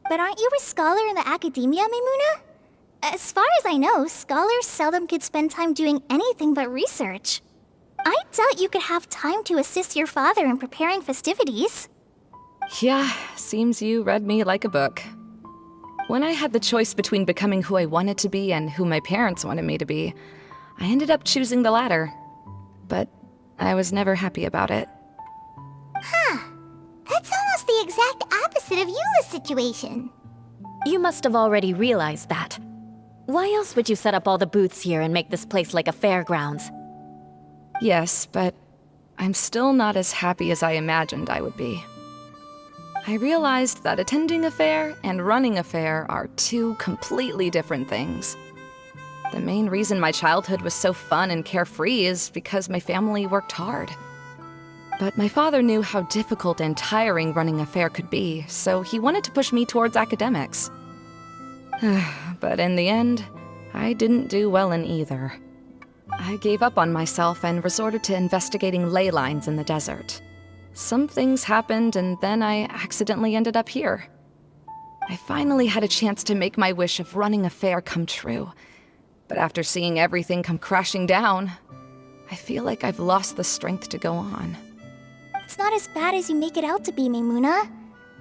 But aren't you a scholar in the academia, Maimuna? As far as I know, scholars seldom could spend time doing anything but research. I doubt you could have time to assist your father in preparing festivities. Yeah, seems you read me like a book. When I had the choice between becoming who I wanted to be and who my parents wanted me to be, I ended up choosing the latter. But I was never happy about it. That's almost the exact opposite of Eula's situation. You must have already realized that. Why else would you set up all the booths here and make this place like a fairgrounds? Yes, but I'm still not as happy as I imagined I would be. I realized that attending a fair and running a fair are two completely different things. The main reason my childhood was so fun and carefree is because my family worked hard. But my father knew how difficult and tiring running a fair could be, so he wanted to push me towards academics. But in the end, I didn't do well in either. I gave up on myself and resorted to investigating ley lines in the desert. Some things happened, and then I accidentally ended up here. I finally had a chance to make my wish of running a fair come true. But after seeing everything come crashing down, I feel like I've lost the strength to go on. It's not as bad as you make it out to be, Maimuna.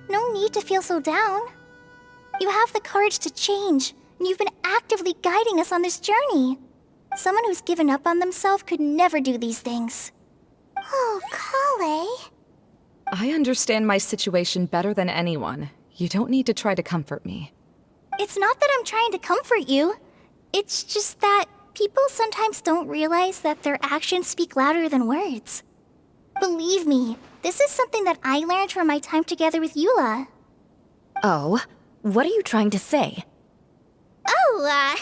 No need to feel so down. You have the courage to change, and you've been actively guiding us on this journey. Someone who's given up on themselves could never do these things. Oh, Kale. I understand my situation better than anyone. You don't need to try to comfort me. It's not that I'm trying to comfort you. It's just that people sometimes don't realize that their actions speak louder than words. Believe me, this is something that I learned from my time together with Eula. Oh, what are you trying to say? Oh,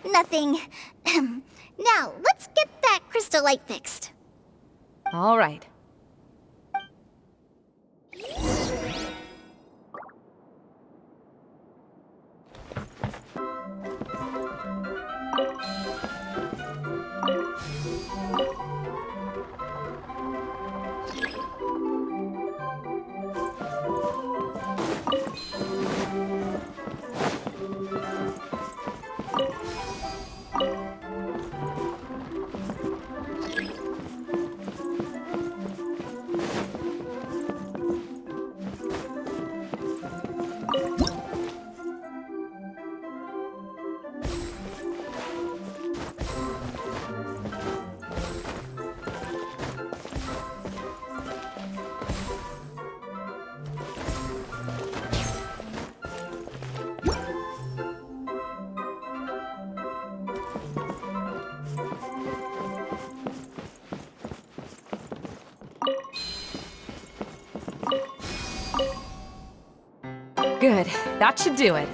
nothing. Now, let's get that crystal light fixed. All right. Good. That should do it.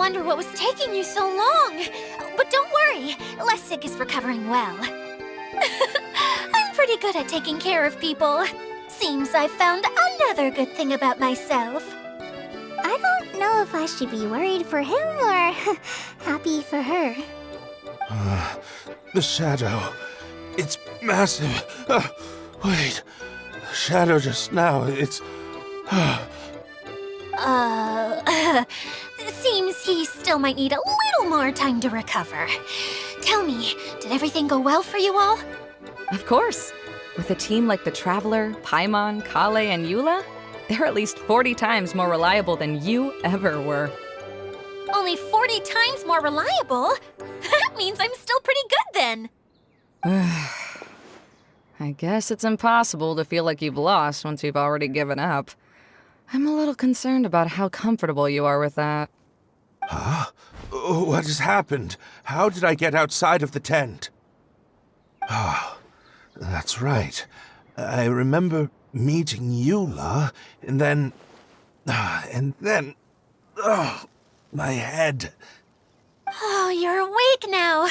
wonder what was taking you so long. But don't worry, Lessig is recovering well. I'm pretty good at taking care of people. Seems I've found another good thing about myself. I don't know if I should be worried for him or happy for her. The shadow. It's massive. Wait. The shadow just now, it's... Seems he still might need a little more time to recover. Tell me, did everything go well for you all? Of course. With a team like the Traveler, Paimon, Kale, and Eula, they're at least 40 times more reliable than you ever were. Only 40 times more reliable? That means I'm still pretty good then. I guess it's impossible to feel like you've lost once you've already given up. I'm a little concerned about how comfortable you are with that. Huh? What has happened? How did I get outside of the tent? Ah, that's right. I remember meeting Eula, and then... my head. Oh, you're awake now.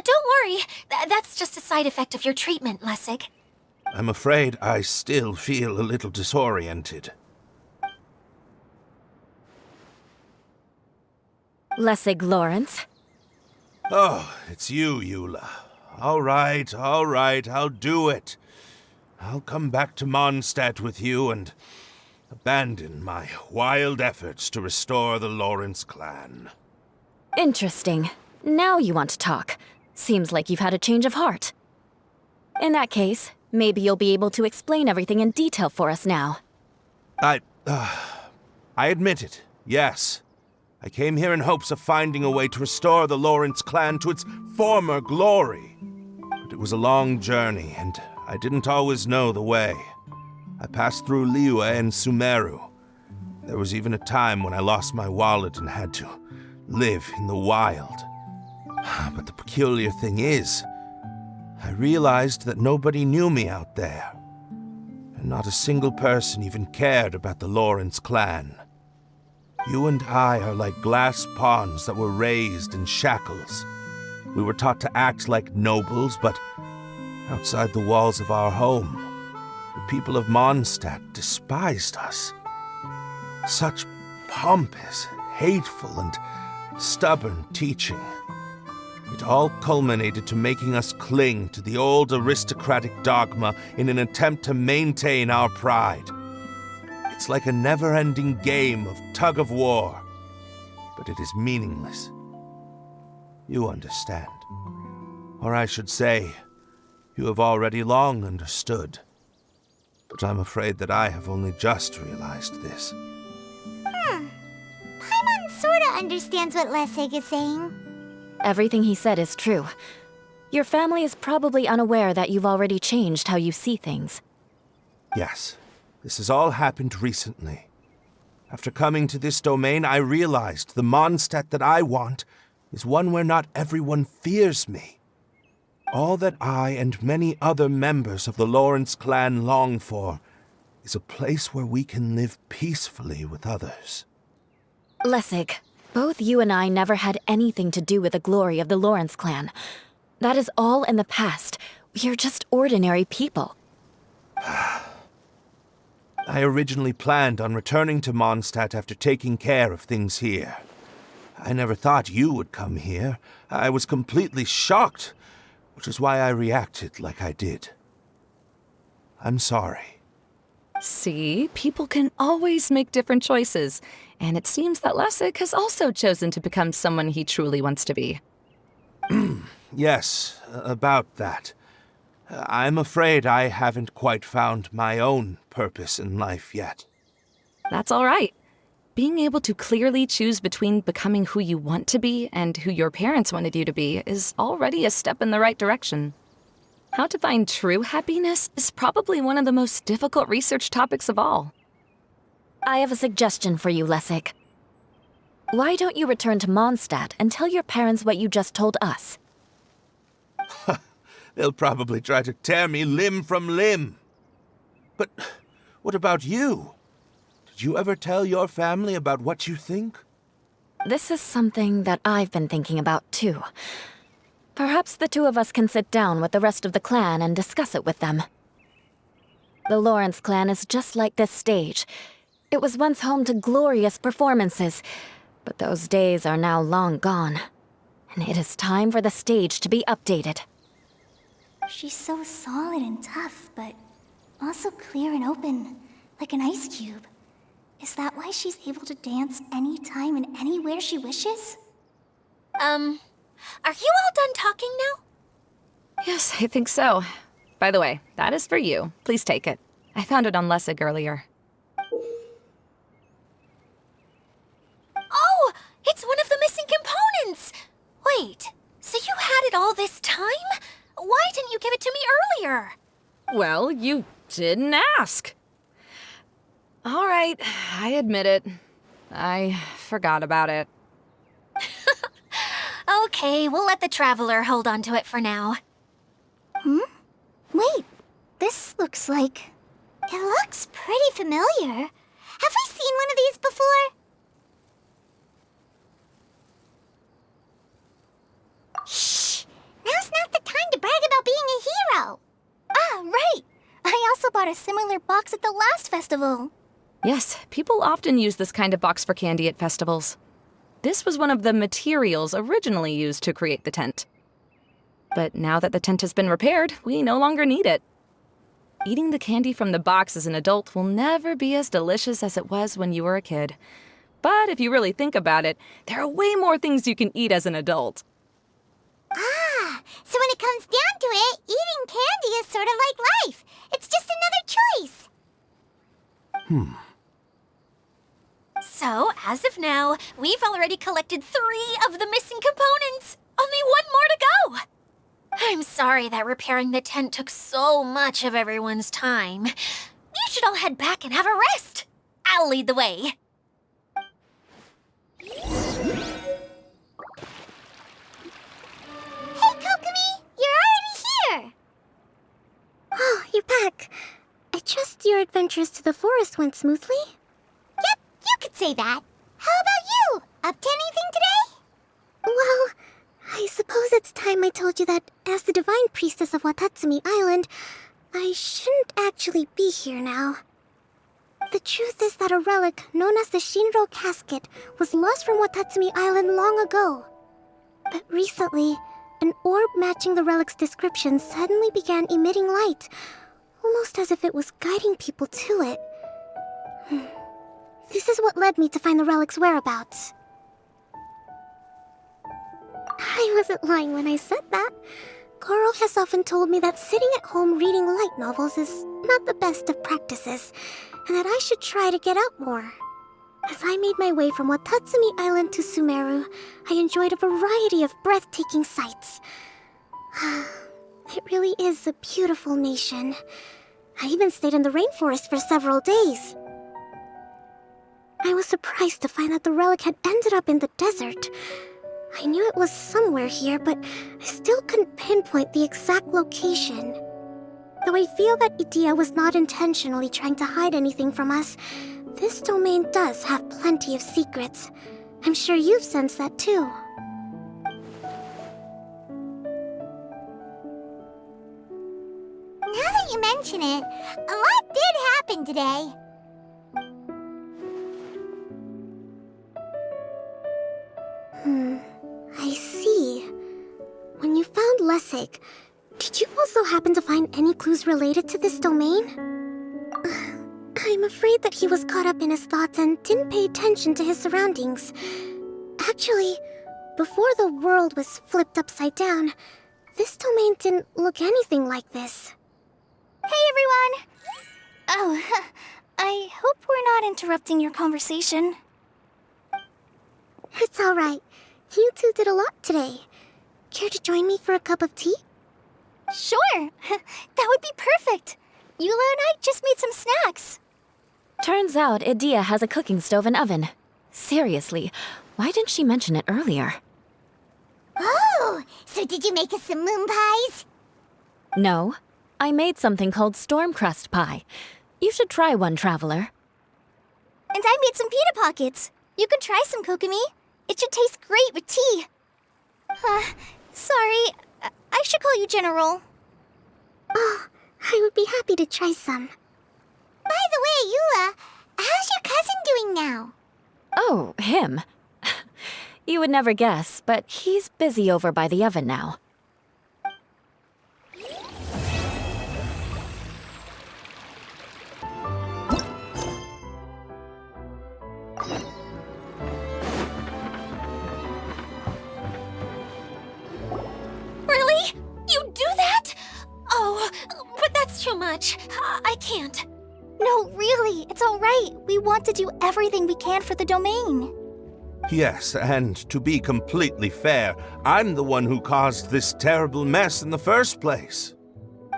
Don't worry, that's just a side effect of your treatment, Lessig. I'm afraid I still feel a little disoriented. Lessig Lawrence. Oh, it's you, Eula. All right, I'll do it. I'll come back to Mondstadt with you and abandon my wild efforts to restore the Lawrence clan. Interesting. Now you want to talk. Seems like you've had a change of heart. In that case, maybe you'll be able to explain everything in detail for us now. I admit it, yes. I came here in hopes of finding a way to restore the Lawrence clan to its former glory. But it was a long journey, and I didn't always know the way. I passed through Liyue and Sumeru. There was even a time when I lost my wallet and had to live in the wild. But the peculiar thing is, I realized that nobody knew me out there. And not a single person even cared about the Lawrence clan. You and I are like glass pawns that were raised in shackles. We were taught to act like nobles, but outside the walls of our home, the people of Mondstadt despised us. Such pompous, hateful, and stubborn teaching. It all culminated to making us cling to the old aristocratic dogma in an attempt to maintain our pride. It's like a never-ending game of tug-of-war, but it is meaningless. You understand. Or I should say, you have already long understood. But I'm afraid that I have only just realized this. Paimon sorta understands what Lessig is saying. Everything he said is true. Your family is probably unaware that you've already changed how you see things. Yes, this has all happened recently. After coming to this domain, I realized the Mondstadt that I want is one where not everyone fears me. All that I and many other members of the Lawrence clan long for is a place where we can live peacefully with others. Lessig, both you and I never had anything to do with the glory of the Lawrence clan. That is all in the past. We are just ordinary people. I originally planned on returning to Mondstadt after taking care of things here. I never thought you would come here. I was completely shocked, which is why I reacted like I did. I'm sorry. See, people can always make different choices, and it seems that Lessig has also chosen to become someone he truly wants to be. Yes, about that. I'm afraid I haven't quite found my own purpose in life yet. That's all right. Being able to clearly choose between becoming who you want to be and who your parents wanted you to be is already a step in the right direction. How to find true happiness is probably one of the most difficult research topics of all. I have a suggestion for you, Lessig. Why don't you return to Mondstadt and tell your parents what you just told us? They'll probably try to tear me limb from limb. But what about you? Did you ever tell your family about what you think? This is something that I've been thinking about too. Perhaps the two of us can sit down with the rest of the clan and discuss it with them. The Lawrence clan is just like this stage. It was once home to glorious performances, but those days are now long gone. And it is time for the stage to be updated. She's so solid and tough, but also clear and open, like an ice cube. Is that why she's able to dance anytime and anywhere she wishes? Are you all done talking now? Yes, I think so. By the way, that is for you. Please take it. I found it on Lessig earlier. Oh, it's one of the missing components! Wait, so you had it all this time? Why didn't you give it to me earlier? Well, you didn't ask. All right, I admit it. I forgot about it. Okay, we'll let the Traveler hold on to it for now. Wait, this looks like... It looks pretty familiar. Have we seen one of these before? Shh! Now's not the time to brag about being a hero. Ah, right! I also bought a similar box at the last festival. Yes, people often use this kind of box for candy at festivals. This was one of the materials originally used to create the tent. But now that the tent has been repaired, we no longer need it. Eating the candy from the box as an adult will never be as delicious as it was when you were a kid. But if you really think about it, there are way more things you can eat as an adult. Ah, so when it comes down to it, eating candy is sort of like life. It's just another choice. So, as of now, we've already collected 3 of the missing components. Only 1 more to go. I'm sorry that repairing the tent took so much of everyone's time. You should all head back and have a rest. I'll lead the way. Hey, Kokomi, you're already here. Oh, you're back. I trust your adventures to the forest went smoothly? Yep, you could say that. How about you? Up to anything today? Well, I suppose it's time I told you that as the divine priestess of Watatsumi Island, I shouldn't actually be here now. The truth is that a relic known as the Shinro Casket was lost from Watatsumi Island long ago. But recently, an orb matching the relic's description suddenly began emitting light, almost as if it was guiding people to it. This is what led me to find the relic's whereabouts. I wasn't lying when I said that. Goro has often told me that sitting at home reading light novels is not the best of practices, and that I should try to get out more. As I made my way from Watatsumi Island to Sumeru, I enjoyed a variety of breathtaking sights. It really is a beautiful nation. I even stayed in the rainforest for several days. I was surprised to find that the relic had ended up in the desert. I knew it was somewhere here, but I still couldn't pinpoint the exact location. Though I feel that Idyia was not intentionally trying to hide anything from us, this domain does have plenty of secrets. I'm sure you've sensed that too. Now that you mention it, a lot did happen today. I see. When you found Lessig, did you also happen to find any clues related to this domain? I'm afraid that he was caught up in his thoughts and didn't pay attention to his surroundings. Actually, before the world was flipped upside down, this domain didn't look anything like this. Hey, everyone! Oh, I hope we're not interrupting your conversation. It's alright. You two did a lot today. Care to join me for a cup of tea? Sure! That would be perfect! Eula and I just made some snacks. Turns out Idyia has a cooking stove and oven. Seriously, why didn't she mention it earlier? Oh, so did you make us some moon pies? No, I made something called storm crust pie. You should try one, Traveler. And I made some pita pockets. You could try some, Kokomi. It should taste great with tea. Sorry. I should call you General. Oh, I would be happy to try some. By the way, Eula, how's your cousin doing now? Oh, him. You would never guess, but he's busy over by the oven now. Really? You do that? Oh, but that's too much. I can't. No, really, it's all right. We want to do everything we can for the domain. Yes, and to be completely fair, I'm the one who caused this terrible mess in the first place.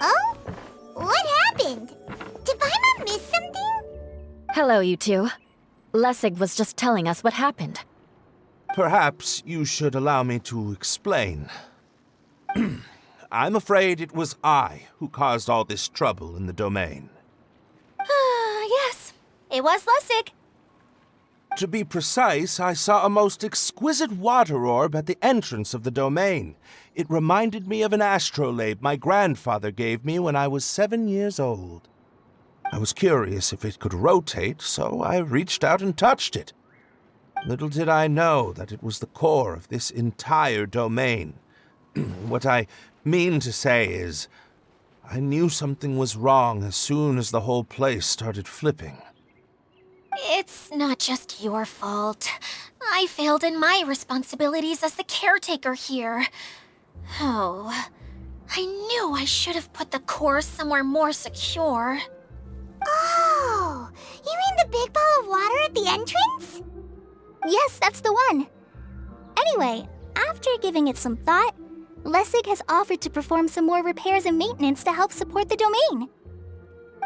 Oh? What happened? Did Paimon miss something? Hello, you two. Lessig was just telling us what happened. Perhaps you should allow me to explain. I'm afraid it was I who caused all this trouble in the domain. Yes, it was Lessig. To be precise, I saw a most exquisite water orb at the entrance of the domain. It reminded me of an astrolabe my grandfather gave me when I was 7 years old. I was curious if it could rotate, so I reached out and touched it. Little did I know that it was the core of this entire domain. What I mean to say is, I knew something was wrong as soon as the whole place started flipping. It's not just your fault. I failed in my responsibilities as the caretaker here. Oh, I knew I should have put the core somewhere more secure. Oh, you mean the big ball of water at the entrance? Yes, that's the one. Anyway, after giving it some thought, Lessig has offered to perform some more repairs and maintenance to help support the domain.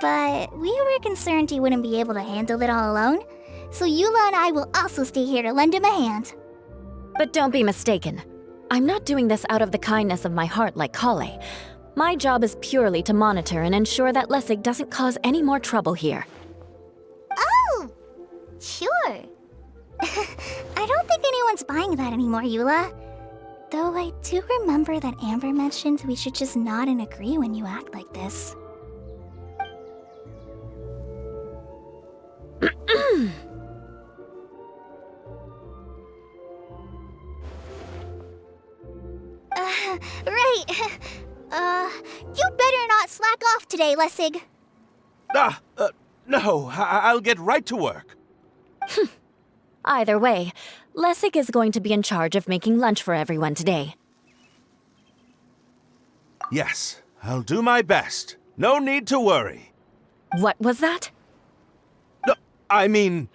But we were concerned he wouldn't be able to handle it all alone, so Eula and I will also stay here to lend him a hand. But don't be mistaken. I'm not doing this out of the kindness of my heart like Kale. My job is purely to monitor and ensure that Lessig doesn't cause any more trouble here. Oh, sure. I don't think anyone's buying that anymore, Eula. Though I do remember that Amber mentioned we should just nod and agree when you act like this. Right. You better not slack off today, Lessig. No, I'll get right to work. Either way, Lessig is going to be in charge of making lunch for everyone today. Yes, I'll do my best. No need to worry. What was that? No, I mean,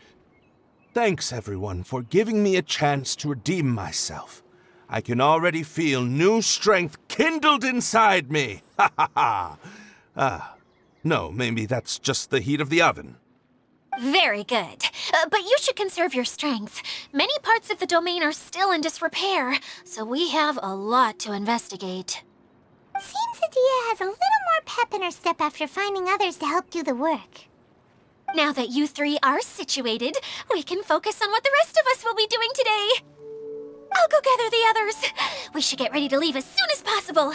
thanks everyone for giving me a chance to redeem myself. I can already feel new strength kindled inside me. Ha ha ha. No, maybe that's just the heat of the oven. Very good. But you should conserve your strength. Many parts of the domain are still in disrepair, so we have a lot to investigate. Seems Idyia has a little more pep in her step after finding others to help do the work. Now that you three are situated, we can focus on what the rest of us will be doing today. I'll go gather the others. We should get ready to leave as soon as possible.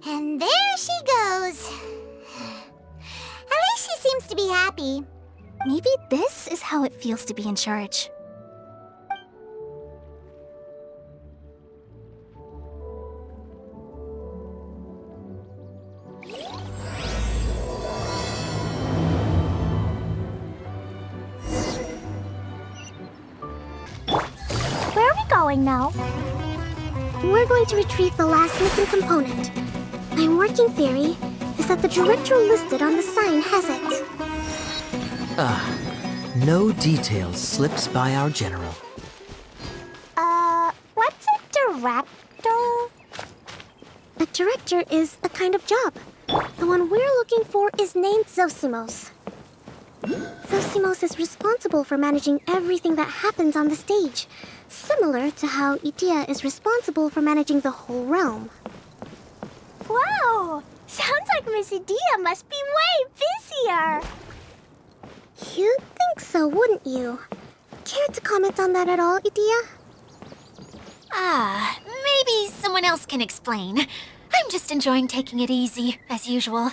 And there she goes. At least she seems to be happy. Maybe this is how it feels to be in charge. Where are we going now? We're going to retrieve the last missing component. My working theory is that the director listed on the sign has it. No details slips by our general. What's a director? A director is a kind of job. The one we're looking for is named Zosimos. Zosimos is responsible for managing everything that happens on the stage, similar to how Idyia is responsible for managing the whole realm. Wow! Sounds like Miss Idyia must be way busier. You'd think so, wouldn't you? Care to comment on that at all, Idyia? Maybe someone else can explain. I'm just enjoying taking it easy, as usual.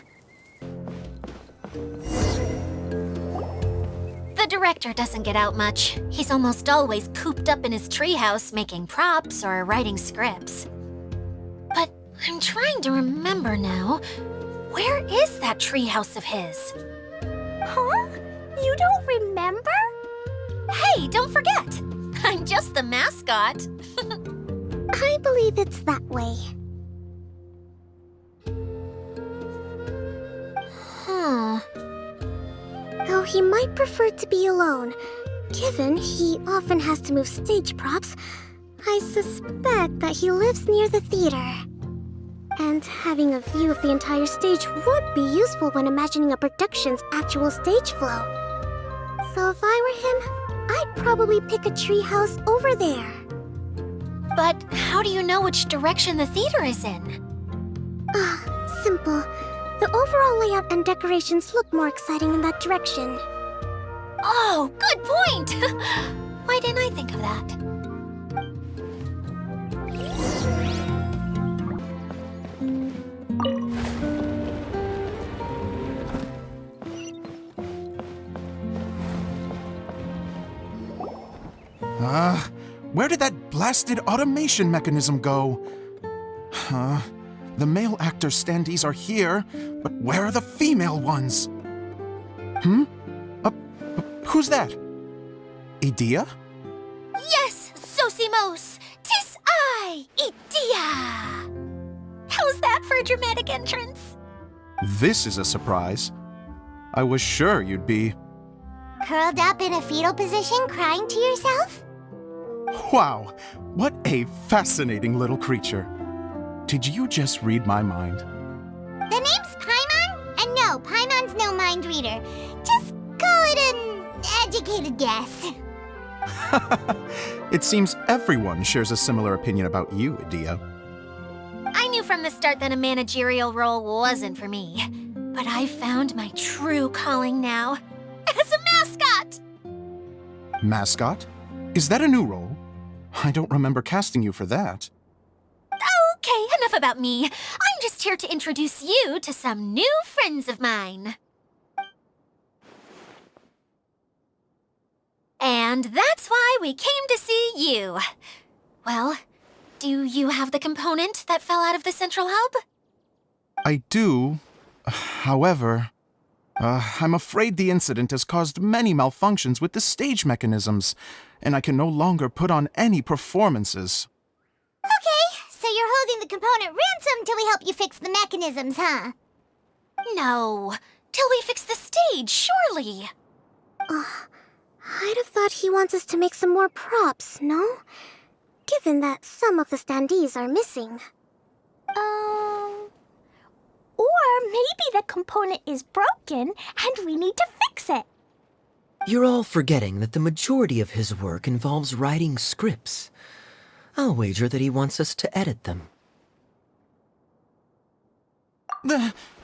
The director doesn't get out much. He's almost always cooped up in his treehouse making props or writing scripts. But I'm trying to remember now. Where is that treehouse of his? Huh? You don't remember? Hey, don't forget! I'm just the mascot. I believe it's that way. Huh. Though he might prefer to be alone, given he often has to move stage props, I suspect that he lives near the theater. And having a view of the entire stage would be useful when imagining a production's actual stage flow. So if I were him, I'd probably pick a treehouse over there. But how do you know which direction the theater is in? Simple. The overall layout and decorations look more exciting in that direction. Oh, good point! Why didn't I think of that? Where did that blasted automation mechanism go? The male actor standees are here, but where are the female ones? Who's that? Idyia? Yes, Sosimos! 'Tis I, Idyia! How's that for a dramatic entrance? This is a surprise. I was sure you'd be... Curled up in a fetal position, crying to yourself? Wow, what a fascinating little creature. Did you just read my mind? The name's Paimon? And no, Paimon's no mind reader. Just call it an educated guess. It seems everyone shares a similar opinion about you, Idyia. I knew from the start that a managerial role wasn't for me. But I found my true calling now. As a mascot! Mascot? Is that a new role? I don't remember casting you for that. Okay, enough about me. I'm just here to introduce you to some new friends of mine. And that's why we came to see you. Well, do you have the component that fell out of the central hub? I do. However, I'm afraid the incident has caused many malfunctions with the stage mechanisms, and I can no longer put on any performances. Okay, so you're holding the component ransom till we help you fix the mechanisms, huh? No, till we fix the stage, surely. I'd have thought he wants us to make some more props, no? Given that some of the standees are missing. Or maybe the component is broken and we need to fix it. You're all forgetting that the majority of his work involves writing scripts. I'll wager that he wants us to edit them.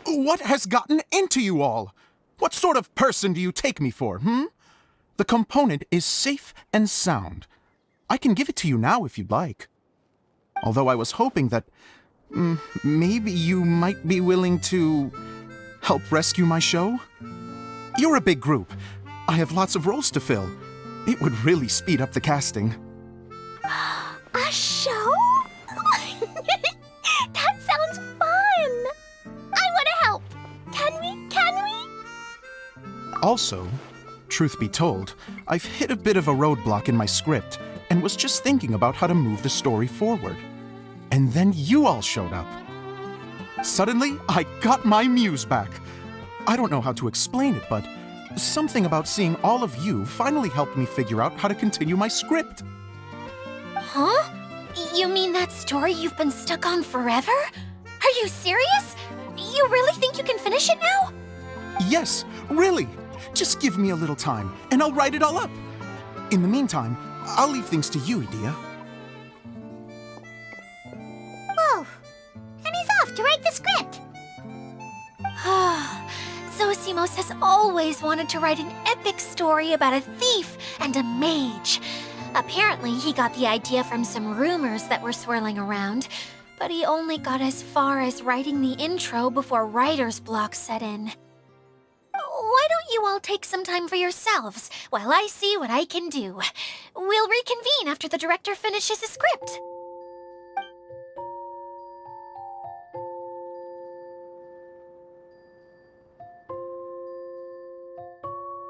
What has gotten into you all? What sort of person do you take me for, The component is safe and sound. I can give it to you now if you'd like. Although I was hoping that maybe you might be willing to help rescue my show? You're a big group. I have lots of roles to fill. It would really speed up the casting. A show? That sounds fun! I want to help! Can we? Also, truth be told, I've hit a bit of a roadblock in my script and was just thinking about how to move the story forward. And then you all showed up. Suddenly, I got my muse back. I don't know how to explain it, but something about seeing all of you finally helped me figure out how to continue my script. Huh? You mean that story you've been stuck on forever? Are you serious? You really think you can finish it now? Yes, really. Just give me a little time, and I'll write it all up. In the meantime, I'll leave things to you, Idyia. Whoa! And he's off to write the script. So Zosimos has always wanted to write an epic story about a thief and a mage. Apparently, he got the idea from some rumors that were swirling around, but he only got as far as writing the intro before writer's block set in. Why don't you all take some time for yourselves while I see what I can do? We'll reconvene after the director finishes his script.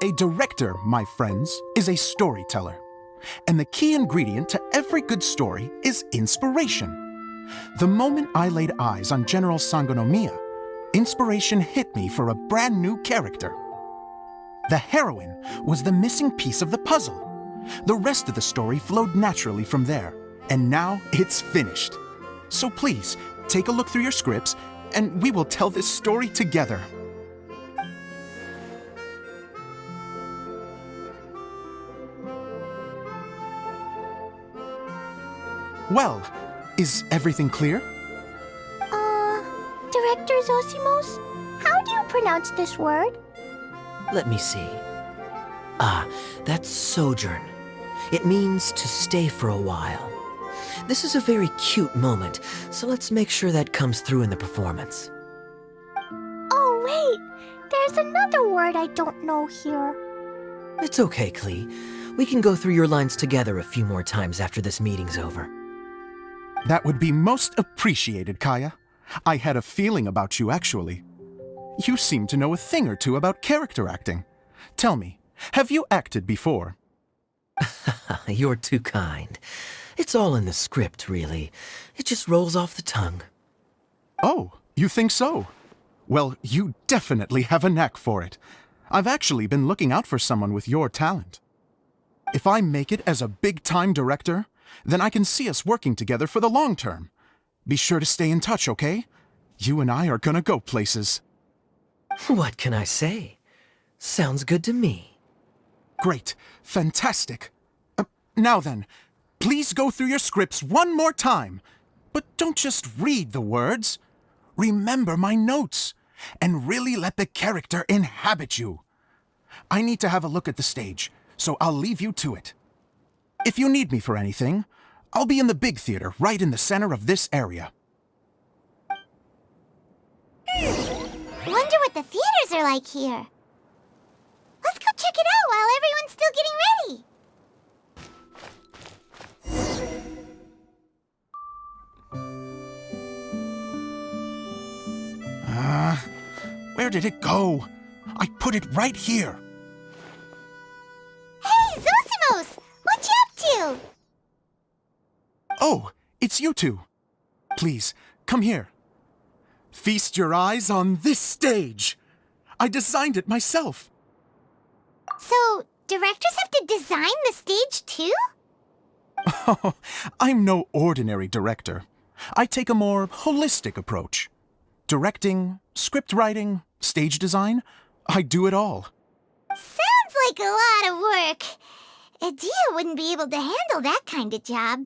A director, my friends, is a storyteller. And the key ingredient to every good story is inspiration. The moment I laid eyes on General Sangonomiya, inspiration hit me for a brand new character. The heroine was the missing piece of the puzzle. The rest of the story flowed naturally from there, and now it's finished. So please, take a look through your scripts, and we will tell this story together. Well, is everything clear? Director Zosimos, how do you pronounce this word? Let me see. Ah, that's sojourn. It means to stay for a while. This is a very cute moment, so let's make sure that comes through in the performance. Oh, wait, there's another word I don't know here. It's okay, Klee. We can go through your lines together a few more times after this meeting's over. That would be most appreciated, Kaya. I had a feeling about you, actually. You seem to know a thing or two about character acting. Tell me, have you acted before? You're too kind. It's all in the script, really. It just rolls off the tongue. Oh, you think so? Well, you definitely have a knack for it. I've actually been looking out for someone with your talent. If I make it as a big-time director, then I can see us working together for the long term. Be sure to stay in touch, okay? You and I are gonna go places. What can I say? Sounds good to me. Great. Fantastic. Now then, please go through your scripts one more time. But don't just read the words. Remember my notes, and really let the character inhabit you. I need to have a look at the stage, so I'll leave you to it. If you need me for anything, I'll be in the big theater right in the center of this area. Wonder what the theaters are like here. Let's go check it out while everyone's still getting ready. Where did it go? I put it right here. Hey, Zosimos! What you up to? Oh, it's you two. Please, come here. Feast your eyes on this stage. I designed it myself. So, directors have to design the stage too? Oh, I'm no ordinary director. I take a more holistic approach. Directing, script writing, stage design, I do it all. Sounds like a lot of work. Idyia wouldn't be able to handle that kind of job.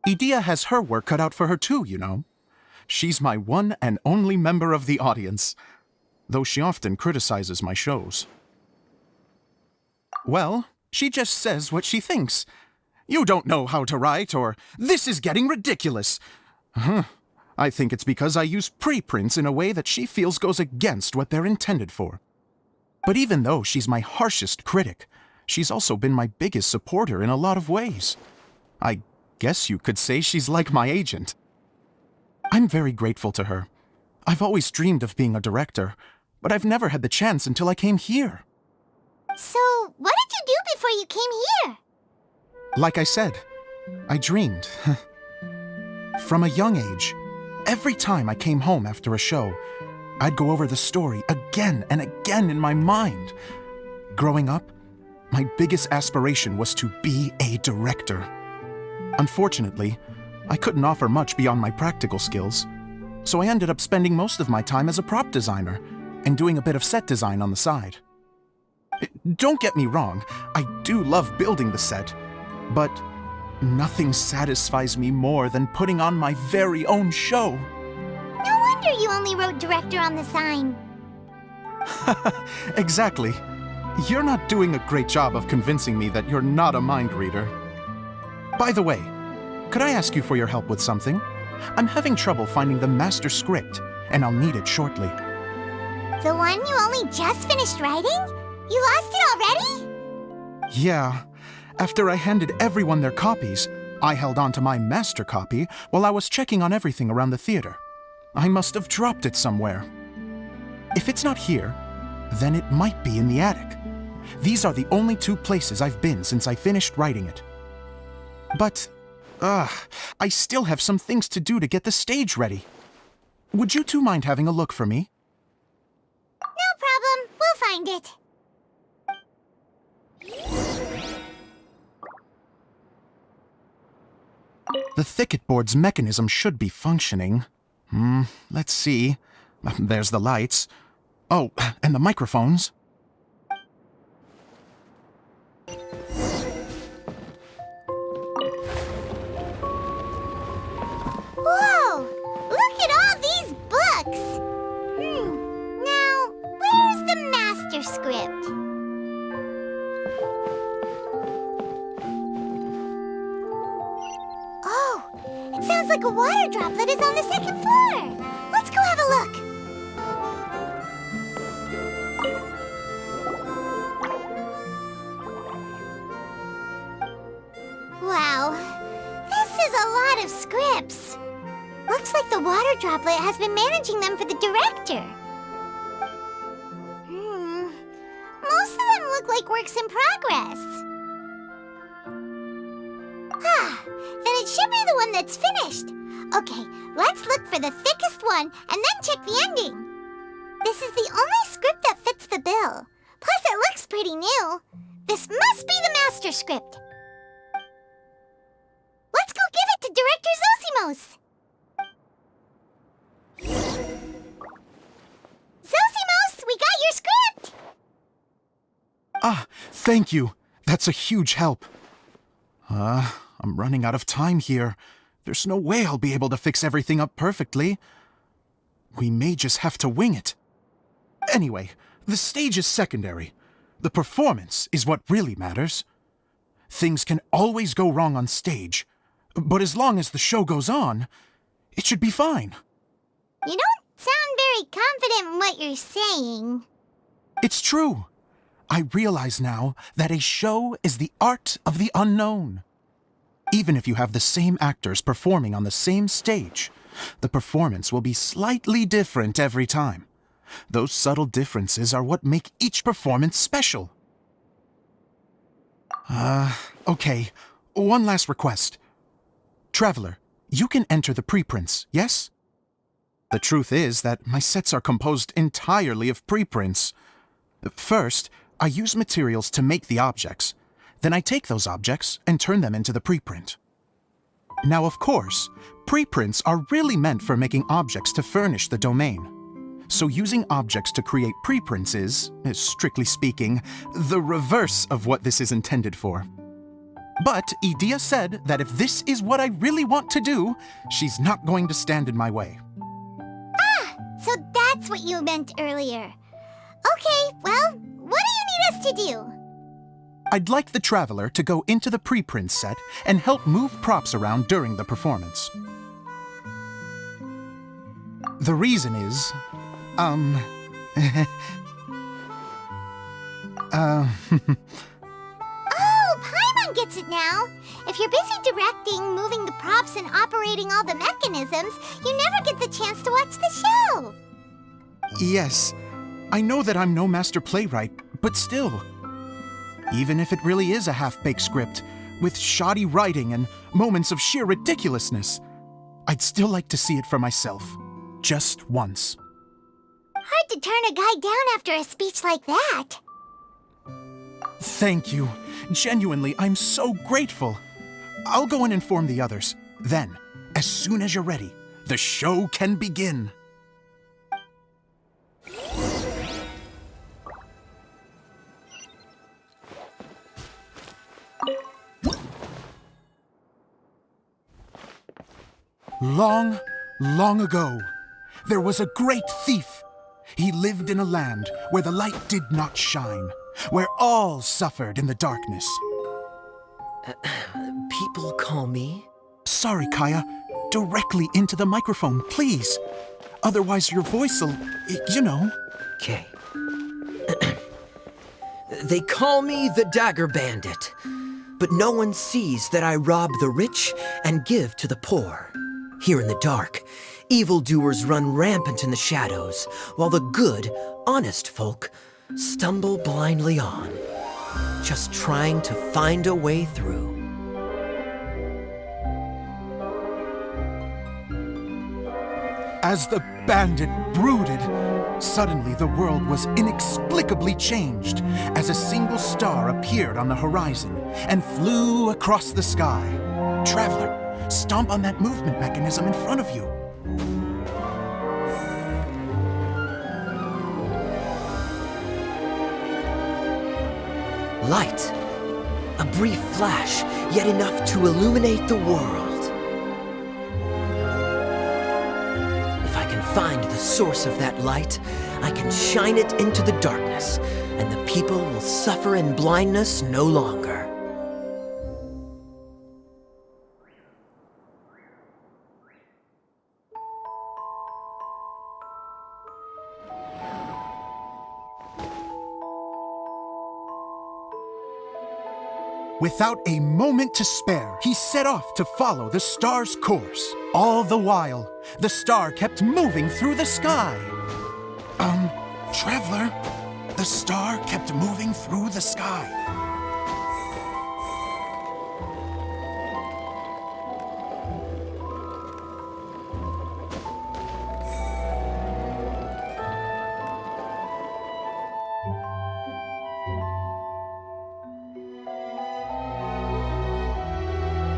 Idyia has her work cut out for her too, you know. She's my one and only member of the audience, though she often criticizes my shows. Well, she just says what she thinks. You don't know how to write, or this is getting ridiculous. I think it's because I use preprints in a way that she feels goes against what they're intended for. But even though she's my harshest critic, she's also been my biggest supporter in a lot of ways. I guess you could say she's like my agent. I'm very grateful to her. I've always dreamed of being a director, but I've never had the chance until I came here. So, what did you do before you came here? Like I said, I dreamed. From a young age, every time I came home after a show, I'd go over the story again and again in my mind. Growing up, my biggest aspiration was to be a director. Unfortunately, I couldn't offer much beyond my practical skills, so I ended up spending most of my time as a prop designer and doing a bit of set design on the side. Don't get me wrong, I do love building the set, but nothing satisfies me more than putting on my very own show. No wonder you only wrote director on the sign. Exactly. You're not doing a great job of convincing me that you're not a mind reader. By the way, could I ask you for your help with something? I'm having trouble finding the master script, and I'll need it shortly. The one you only just finished writing? You lost it already? Yeah. After I handed everyone their copies, I held on to my master copy while I was checking on everything around the theater. I must have dropped it somewhere. If it's not here, then it might be in the attic. These are the only two places I've been since I finished writing it. But, I still have some things to do to get the stage ready. Would you two mind having a look for me? No problem. We'll find it. The thicket board's mechanism should be functioning. Let's see. There's the lights. Oh, and the microphones. Whoa! Look at all these books! Now, where's the master script? Oh, it sounds like a water droplet is on the second floor! Let's go have a look! Wow, this is a lot of scripts. Looks like the water droplet has been managing them for the director. Most of them look like works in progress. Then it should be the one that's finished. Okay, let's look for the thickest one and then check the ending. This is the only script that fits the bill. Plus, it looks pretty new. This must be the master script. Let's go give it to Director Zosimos. Zosimos, we got your script! Thank you. That's a huge help. I'm running out of time here. There's no way I'll be able to fix everything up perfectly. We may just have to wing it. Anyway, the stage is secondary. The performance is what really matters. Things can always go wrong on stage, but as long as the show goes on, it should be fine. You don't sound very confident in what you're saying. It's true. I realize now that a show is the art of the unknown. Even if you have the same actors performing on the same stage, the performance will be slightly different every time. Those subtle differences are what make each performance special. Okay. One last request. Traveler, you can enter the preprints, yes? The truth is that my sets are composed entirely of preprints. First, I use materials to make the objects. Then I take those objects and turn them into the preprint. Now, of course, preprints are really meant for making objects to furnish the domain. So using objects to create preprints is, strictly speaking, the reverse of what this is intended for. But Idyia said that if this is what I really want to do, she's not going to stand in my way. So that's what you meant earlier. Okay, well, what do you need us to do? I'd like the Traveler to go into the preprint set and help move props around during the performance. The reason is, Oh, Paimon gets it now. If you're busy directing, moving the props, and operating all the mechanisms, you never get the chance to watch the show. Yes, I know that I'm no master playwright, but still. Even if it really is a half-baked script, with shoddy writing and moments of sheer ridiculousness, I'd still like to see it for myself, just once. Hard to turn a guy down after a speech like that. Thank you. Genuinely, I'm so grateful. I'll go and inform the others. Then, as soon as you're ready, the show can begin. Long, long ago, there was a great thief. He lived in a land where the light did not shine, where all suffered in the darkness. People call me? Sorry, Kaya. Directly into the microphone, please. Otherwise your voice'll, you know. Okay. They call me the Dagger Bandit, but no one sees that I rob the rich and give to the poor. Here in the dark, evildoers run rampant in the shadows, while the good, honest folk stumble blindly on, just trying to find a way through. As the bandit brooded, suddenly the world was inexplicably changed as a single star appeared on the horizon and flew across the sky. Traveler, stomp on that movement mechanism in front of you. Light. A brief flash, yet enough to illuminate the world. If I can find the source of that light, I can shine it into the darkness, and the people will suffer in blindness no longer. Without a moment to spare, he set off to follow the star's course. All the while, the star kept moving through the sky. Traveler, the star kept moving through the sky.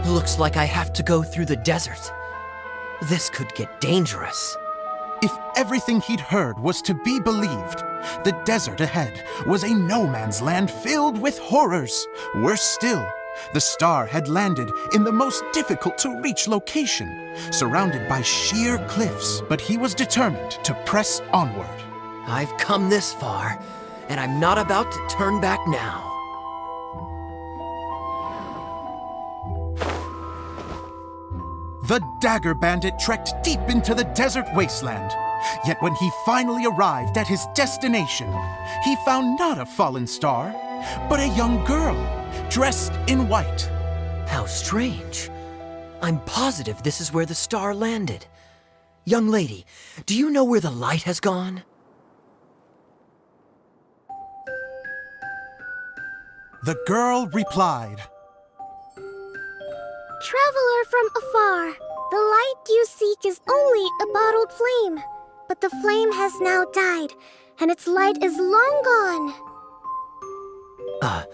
Looks like I have to go through the desert. This could get dangerous. If everything he'd heard was to be believed, the desert ahead was a no-man's land filled with horrors. Worse still, the star had landed in the most difficult-to-reach location, surrounded by sheer cliffs, but he was determined to press onward. I've come this far, and I'm not about to turn back now. The Dagger Bandit trekked deep into the desert wasteland. Yet when he finally arrived at his destination, he found not a fallen star, but a young girl, dressed in white. How strange. I'm positive this is where the star landed. Young lady, do you know where the light has gone? The girl replied, Traveler from afar, the light you seek is only a bottled flame. But the flame has now died, and its light is long gone. A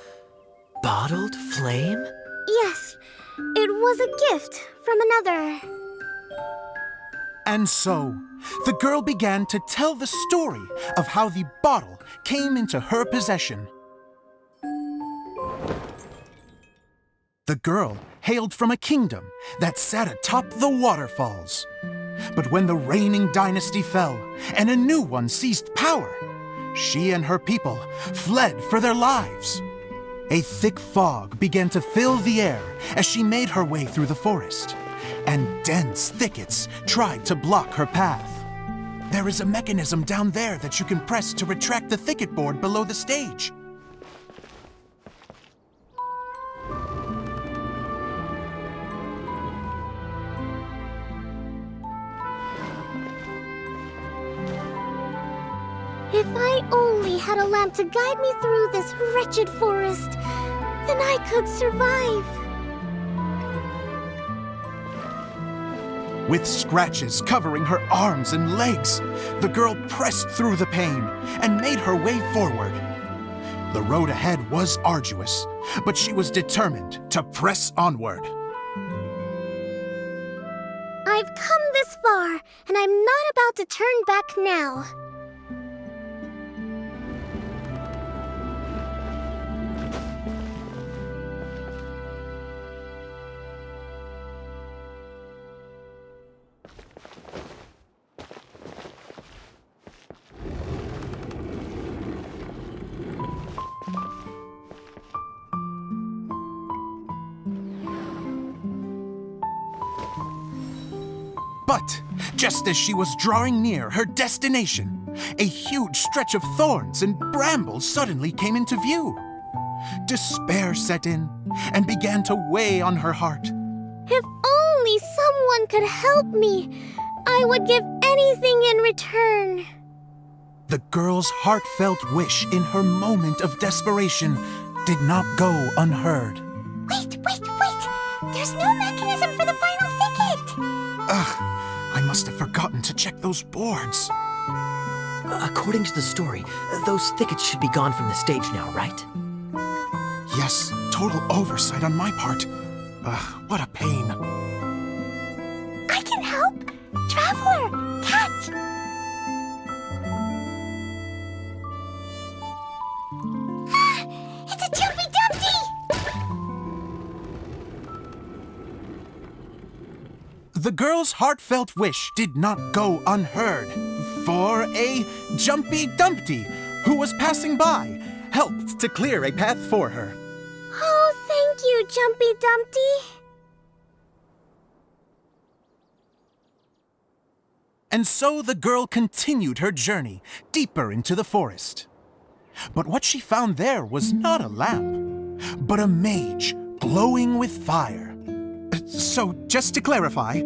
bottled flame? Yes, it was a gift from another. And so, the girl began to tell the story of how the bottle came into her possession. The girl hailed from a kingdom that sat atop the waterfalls. But when the reigning dynasty fell and a new one seized power, she and her people fled for their lives. A thick fog began to fill the air as she made her way through the forest, and dense thickets tried to block her path. There is a mechanism down there that you can press to retract the thicket board below the stage. If I only had a lamp to guide me through this wretched forest, then I could survive. With scratches covering her arms and legs, the girl pressed through the pain and made her way forward. The road ahead was arduous, but she was determined to press onward. I've come this far, and I'm not about to turn back now. But just as she was drawing near her destination, a huge stretch of thorns and brambles suddenly came into view. Despair set in and began to weigh on her heart. If only someone could help me, I would give anything in return. The girl's heartfelt wish in her moment of desperation did not go unheard. Wait! There's no mechanism for the final thicket! Ugh, I must have forgotten to check those boards. According to the story, those thickets should be gone from the stage now, right? Yes, total oversight on my part. Ugh, what a pain. I can help! Traveler, catch! It's a Jumpy Dumpty! The girl's heartfelt wish did not go unheard, for a Jumpy Dumpty, who was passing by, helped to clear a path for her. Oh, thank you, Jumpy Dumpty. And so the girl continued her journey deeper into the forest. But what she found there was not a lamp, but a mage glowing with fire. So, just to clarify,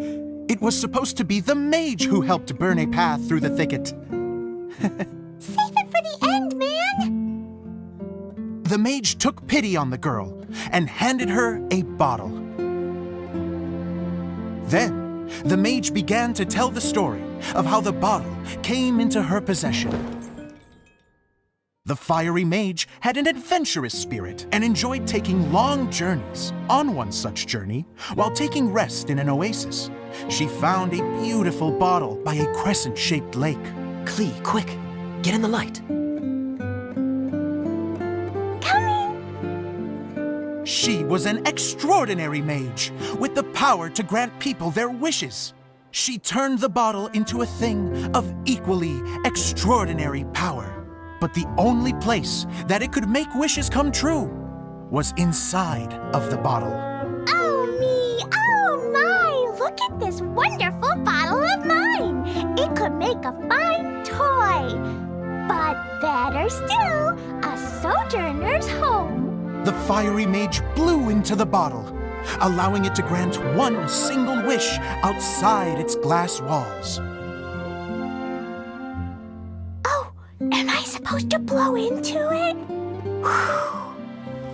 it was supposed to be the mage who helped burn a path through the thicket. Save it for the end, man! The mage took pity on the girl and handed her a bottle. Then, the mage began to tell the story of how the bottle came into her possession. The fiery mage had an adventurous spirit and enjoyed taking long journeys. On one such journey, while taking rest in an oasis, she found a beautiful bottle by a crescent-shaped lake. Klee, quick, get in the light. She was an extraordinary mage with the power to grant people their wishes. She turned the bottle into a thing of equally extraordinary power. But the only place that it could make wishes come true was inside of the bottle. Oh me, oh my, look at this wonderful bottle of mine. It could make a fine toy. But better still, a sojourner's home. The fiery mage blew into the bottle, allowing it to grant one single wish outside its glass walls. Am I supposed to blow into it?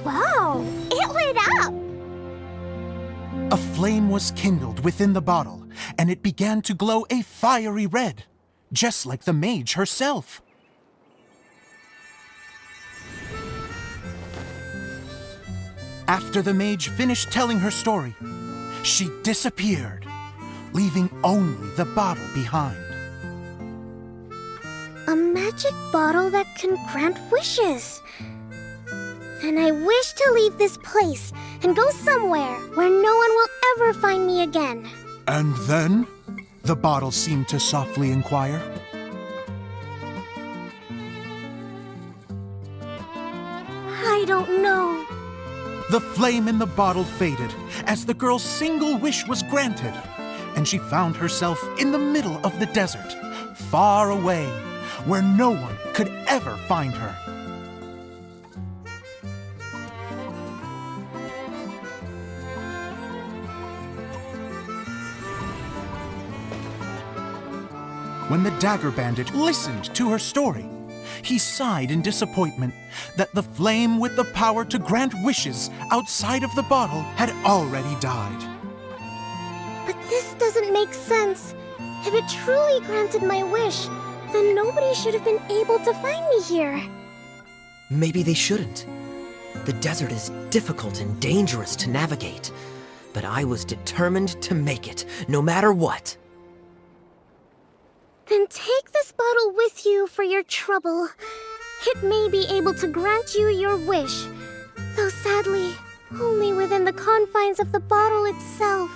Wow, it lit up! A flame was kindled within the bottle, and it began to glow a fiery red, just like the mage herself. After the mage finished telling her story, she disappeared, leaving only the bottle behind. A magic bottle that can grant wishes. Then I wish to leave this place and go somewhere where no one will ever find me again. And then? The bottle seemed to softly inquire. I don't know. The flame in the bottle faded as the girl's single wish was granted, and she found herself in the middle of the desert, far away, where no one could ever find her. When the Dagger Bandit listened to her story, he sighed in disappointment that the flame with the power to grant wishes outside of the bottle had already died. But this doesn't make sense. If it truly granted my wish, then nobody should have been able to find me here. Maybe they shouldn't. The desert is difficult and dangerous to navigate, but I was determined to make it, no matter what. Then take this bottle with you for your trouble. It may be able to grant you your wish, though sadly, only within the confines of the bottle itself.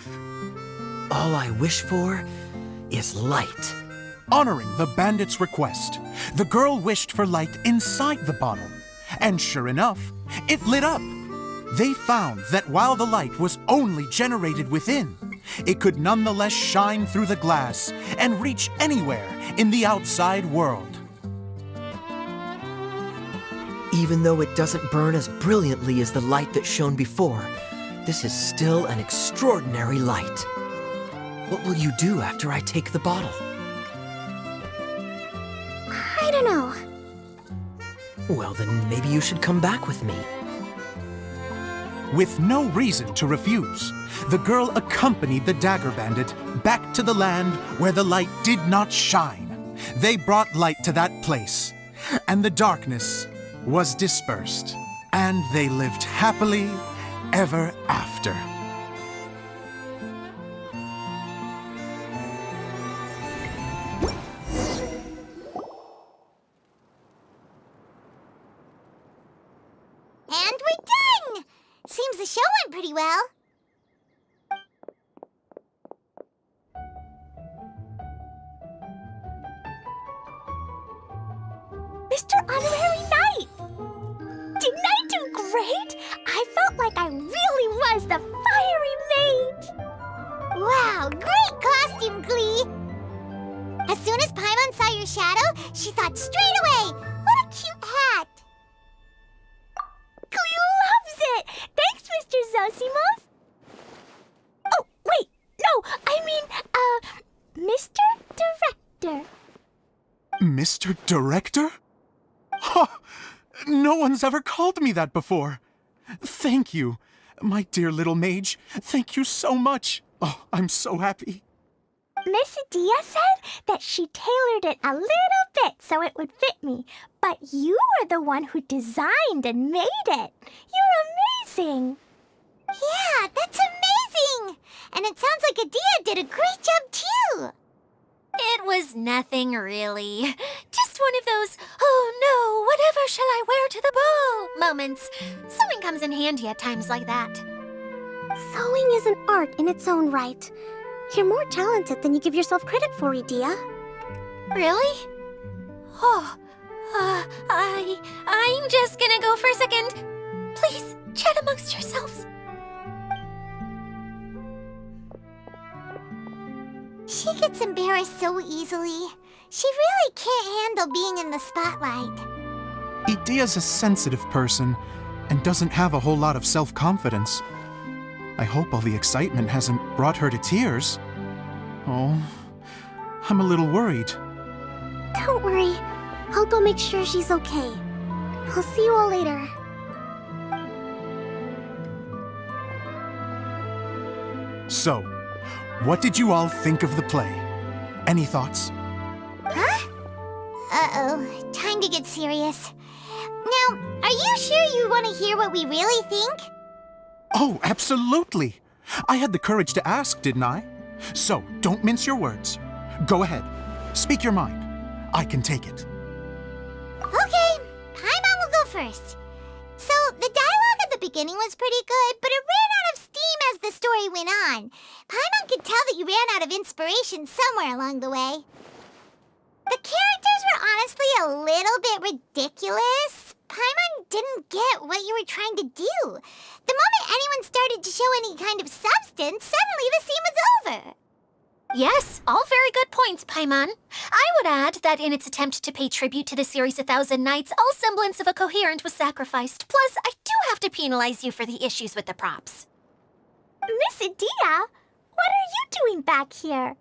All I wish for is light. Honoring the bandit's request, the girl wished for light inside the bottle, and sure enough, it lit up. They found that while the light was only generated within, it could nonetheless shine through the glass and reach anywhere in the outside world. Even though it doesn't burn as brilliantly as the light that shone before, this is still an extraordinary light. What will you do after I take the bottle? I don't know. Well, then maybe you should come back with me. With no reason to refuse, the girl accompanied the Dagger Bandit back to the land where the light did not shine. They brought light to that place, and the darkness was dispersed, and they lived happily ever after. And we're done! Seems the show went pretty well. Mr. Honorary Knight! Didn't I do great? I felt like I really was the fiery mage! Wow, great costume, Glee! As soon as Paimon saw your shadow, she thought straight away, what a cute hat! Cleo loves it! Thanks, Mr. Zosimos! Oh, wait, no, I mean, Mr. Director. Mr. Director? Huh! No one's ever called me that before. Thank you, my dear little mage. Thank you so much. Oh, I'm so happy. Miss Idyia said that she tailored it a little bit so it would fit me, but you were the one who designed and made it. You're amazing. Yeah, that's amazing! And it sounds like Idyia did a great job, too! It was nothing really. Just one of those, oh no, whatever shall I wear to the ball moments. Sewing comes in handy at times like that. Sewing is an art in its own right. You're more talented than you give yourself credit for, Idyia. Really? Oh, I'm just gonna go for a second. Please, chat amongst yourselves. She gets embarrassed so easily. She really can't handle being in the spotlight. Idyia's a sensitive person and doesn't have a whole lot of self-confidence. I hope all the excitement hasn't brought her to tears. Oh, I'm a little worried. Don't worry. I'll go make sure she's okay. I'll see you all later. So, what did you all think of the play? Any thoughts? Huh? Uh-oh, time to get serious. Now, are you sure you want to hear what we really think? Oh, absolutely. I had the courage to ask, didn't I? So, don't mince your words. Go ahead. Speak your mind. I can take it. Okay, Paimon will go first. So, the dialogue at the beginning was pretty good, but it ran out of steam as the story went on. Paimon could tell that you ran out of inspiration somewhere along the way. The characters were honestly a little bit ridiculous. Paimon didn't get what you were trying to do. The moment anyone started to show any kind of substance, suddenly the scene was over. Yes, all very good points, Paimon. I would add that in its attempt to pay tribute to the series 1,000 Nights, all semblance of a coherent was sacrificed. Plus, I do have to penalize you for the issues with the props. Miss Idyia, what are you doing back here?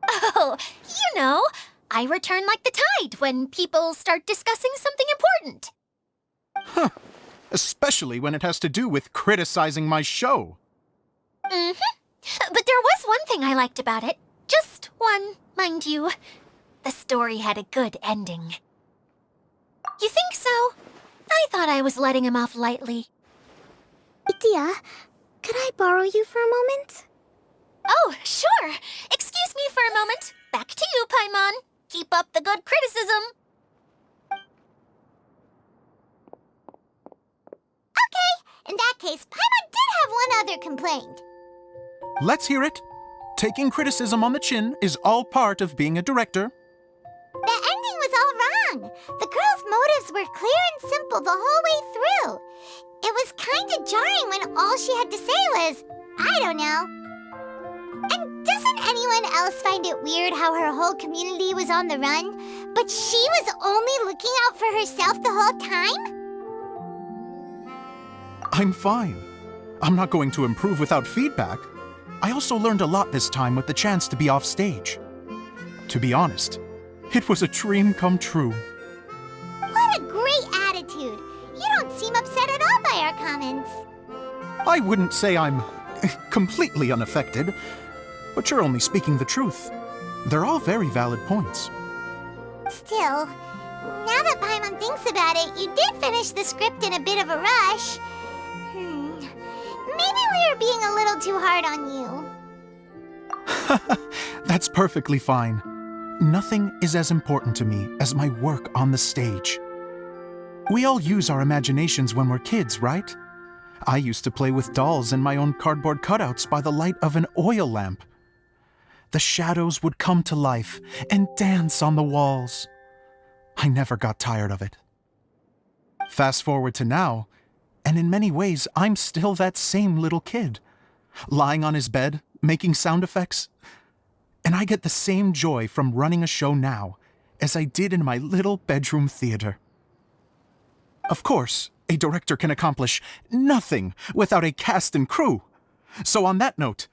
Oh, you know, I return like the tide when people start discussing something important. Huh. Especially when it has to do with criticizing my show. Mm-hmm. But there was one thing I liked about it. Just one, mind you. The story had a good ending. You think so? I thought I was letting him off lightly. Idyia, could I borrow you for a moment? Oh, sure. Excuse me for a moment. Back to you, Paimon. Keep up the good criticism. Okay, in that case, Paimon did have one other complaint. Let's hear it. Taking criticism on the chin is all part of being a director. The ending was all wrong. The girl's motives were clear and simple the whole way through. It was kind of jarring when all she had to say was, I don't know. And doesn't anyone else find it weird how her whole community was on the run, but she was only looking out for herself the whole time? I'm fine. I'm not going to improve without feedback. I also learned a lot this time with the chance to be off stage. To be honest, it was a dream come true. What a great attitude! You don't seem upset at all by our comments. I wouldn't say I'm completely unaffected, but you're only speaking the truth. They're all very valid points. Still, now that Paimon thinks about it, you did finish the script in a bit of a rush. Maybe we were being a little too hard on you. That's perfectly fine. Nothing is as important to me as my work on the stage. We all use our imaginations when we're kids, right? I used to play with dolls and my own cardboard cutouts by the light of an oil lamp. The shadows would come to life and dance on the walls. I never got tired of it. Fast forward to now, and in many ways, I'm still that same little kid, lying on his bed, making sound effects. And I get the same joy from running a show now as I did in my little bedroom theater. Of course, a director can accomplish nothing without a cast and crew. So on that note,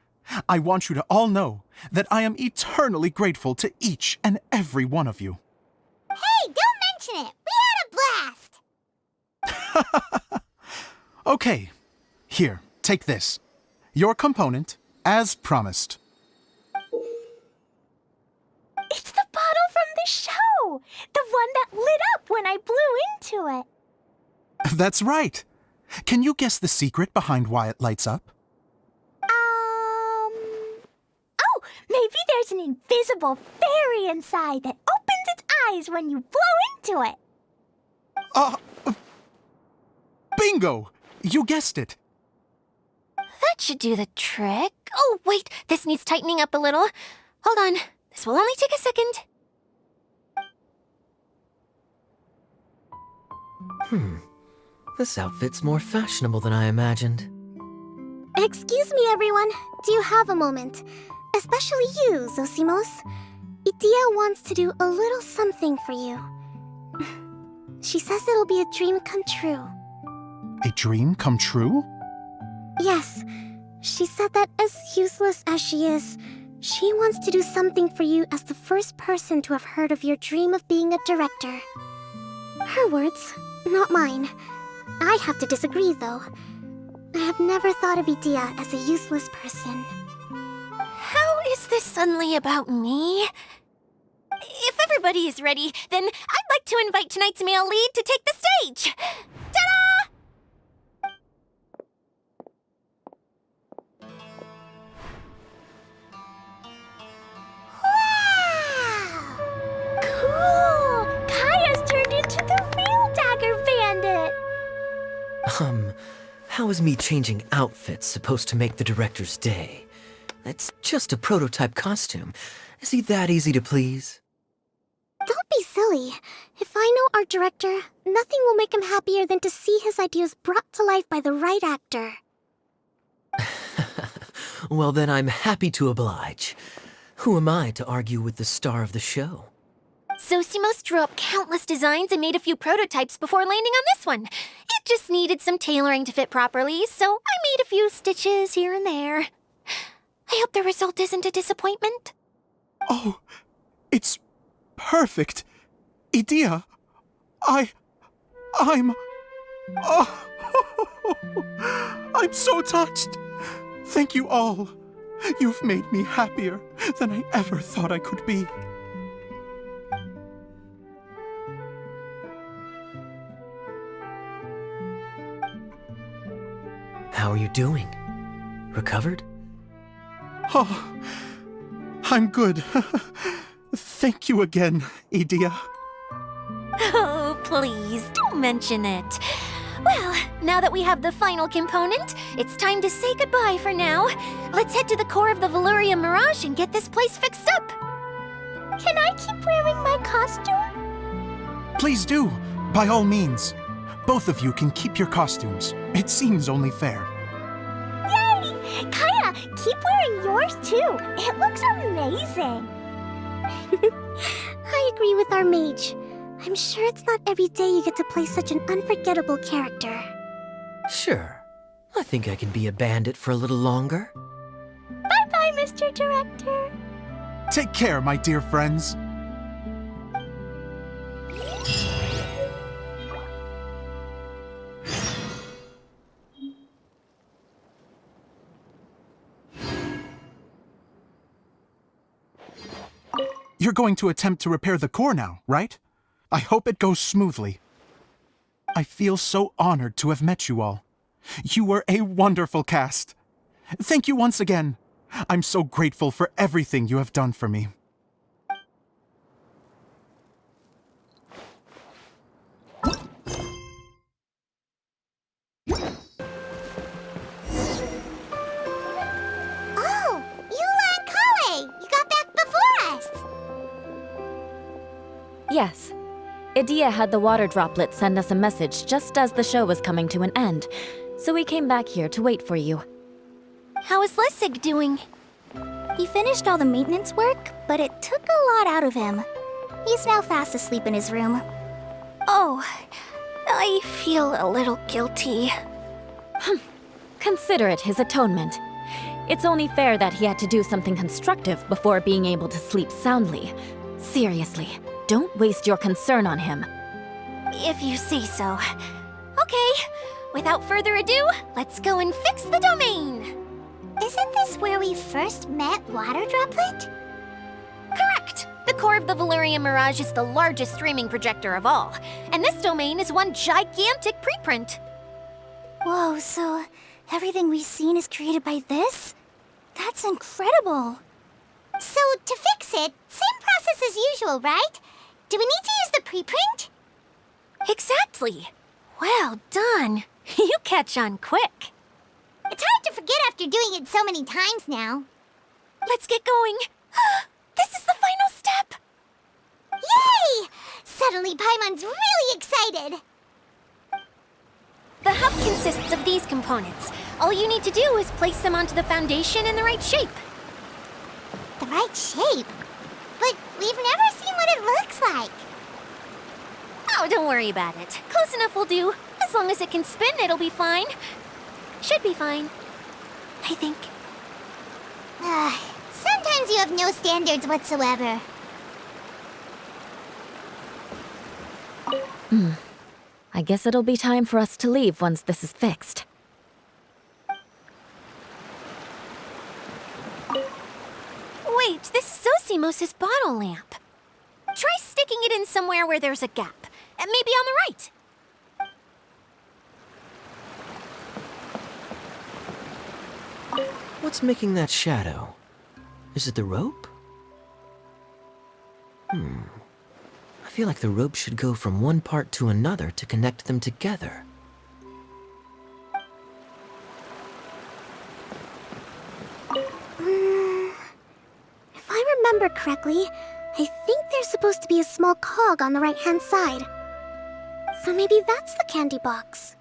I want you to all know that I am eternally grateful to each and every one of you. Hey, don't mention it! We had a blast! Okay, here, take this. Your component, as promised. It's the bottle from the show! The one that lit up when I blew into it. That's right. Can you guess the secret behind why it lights up? Oh, maybe there's an invisible fairy inside that opens its eyes when you blow into it. Bingo! You guessed it. That should do the trick. Oh, wait, this needs tightening up a little. Hold on, this will only take a second. This outfit's more fashionable than I imagined. Excuse me, everyone. Do you have a moment? Especially you, Zosimos. Idyia wants to do a little something for you. She says it'll be a dream come true. A dream come true? Yes. She said that as useless as she is, she wants to do something for you as the first person to have heard of your dream of being a director. Her words, not mine. I have to disagree, though. I have never thought of Idyia as a useless person. How is this suddenly about me? If everybody is ready, then I'd like to invite tonight's male lead to take the stage. Ta-da! Wow! Cool! Kaya's turned into the real Dagger Bandit! How is me changing outfits supposed to make the director's day? It's just a prototype costume. Is he that easy to please? Don't be silly. If I know our director, nothing will make him happier than to see his ideas brought to life by the right actor. Well, then I'm happy to oblige. Who am I to argue with the star of the show? Zosimos drew up countless designs and made a few prototypes before landing on this one. It just needed some tailoring to fit properly, so I made a few stitches here and there. I hope the result isn't a disappointment. Oh, it's perfect. Idyia, I'm... Oh, I'm so touched. Thank you all. You've made me happier than I ever thought I could be. How are you doing? Recovered? Oh, I'm good. Thank you again, Idyia. Oh, please, don't mention it. Well, now that we have the final component, it's time to say goodbye for now. Let's head to the core of the Veluriyam Mirage and get this place fixed up. Can I keep wearing my costume? Please do, by all means. Both of you can keep your costumes. It seems only fair. Yay! Kaya, keep wearing yours too. It looks amazing. I agree with our mage. I'm sure it's not every day you get to play such an unforgettable character. Sure. I think I can be a bandit for a little longer. Bye-bye, Mr. Director. Take care, my dear friends. You're going to attempt to repair the core now, right? I hope it goes smoothly. I feel so honored to have met you all. You were a wonderful cast. Thank you once again. I'm so grateful for everything you have done for me. Oh, Eula and Kale! You got back before us! Yes. Idyia had the water droplet send us a message just as the show was coming to an end, so we came back here to wait for you. How is Lissig doing? He finished all the maintenance work, but it took a lot out of him. He's now fast asleep in his room. Oh, I feel a little guilty. Consider it his atonement. It's only fair that he had to do something constructive before being able to sleep soundly. Seriously, don't waste your concern on him. If you say so. Okay, without further ado, let's go and fix the domain! Isn't this where we first met Water Droplet? Correct! The core of the Veluriyam Mirage is the largest streaming projector of all, and this domain is one gigantic preprint. Whoa, so everything we've seen is created by this? That's incredible! So, to fix it, same process as usual, right? Do we need to use the preprint? Exactly! Well done! You catch on quick. It's hard to forget after doing it so many times now. Let's get going. This is the final step! Yay! Suddenly Paimon's really excited. The hub consists of these components. All you need to do is place them onto the foundation in the right shape. The right shape? But we've never seen what it looks like. Oh, don't worry about it. Close enough will do. As long as it can spin, it'll be fine. Should be fine. I think. Sometimes you have no standards whatsoever. I guess it'll be time for us to leave once this is fixed. Wait, this is Zosimos' bottle lamp. Try sticking it in somewhere where there's a gap. And maybe on the right. What's making that shadow? Is it the rope? I feel like the rope should go from one part to another to connect them together. If I remember correctly, I think there's supposed to be a small cog on the right-hand side. So maybe that's the candy box.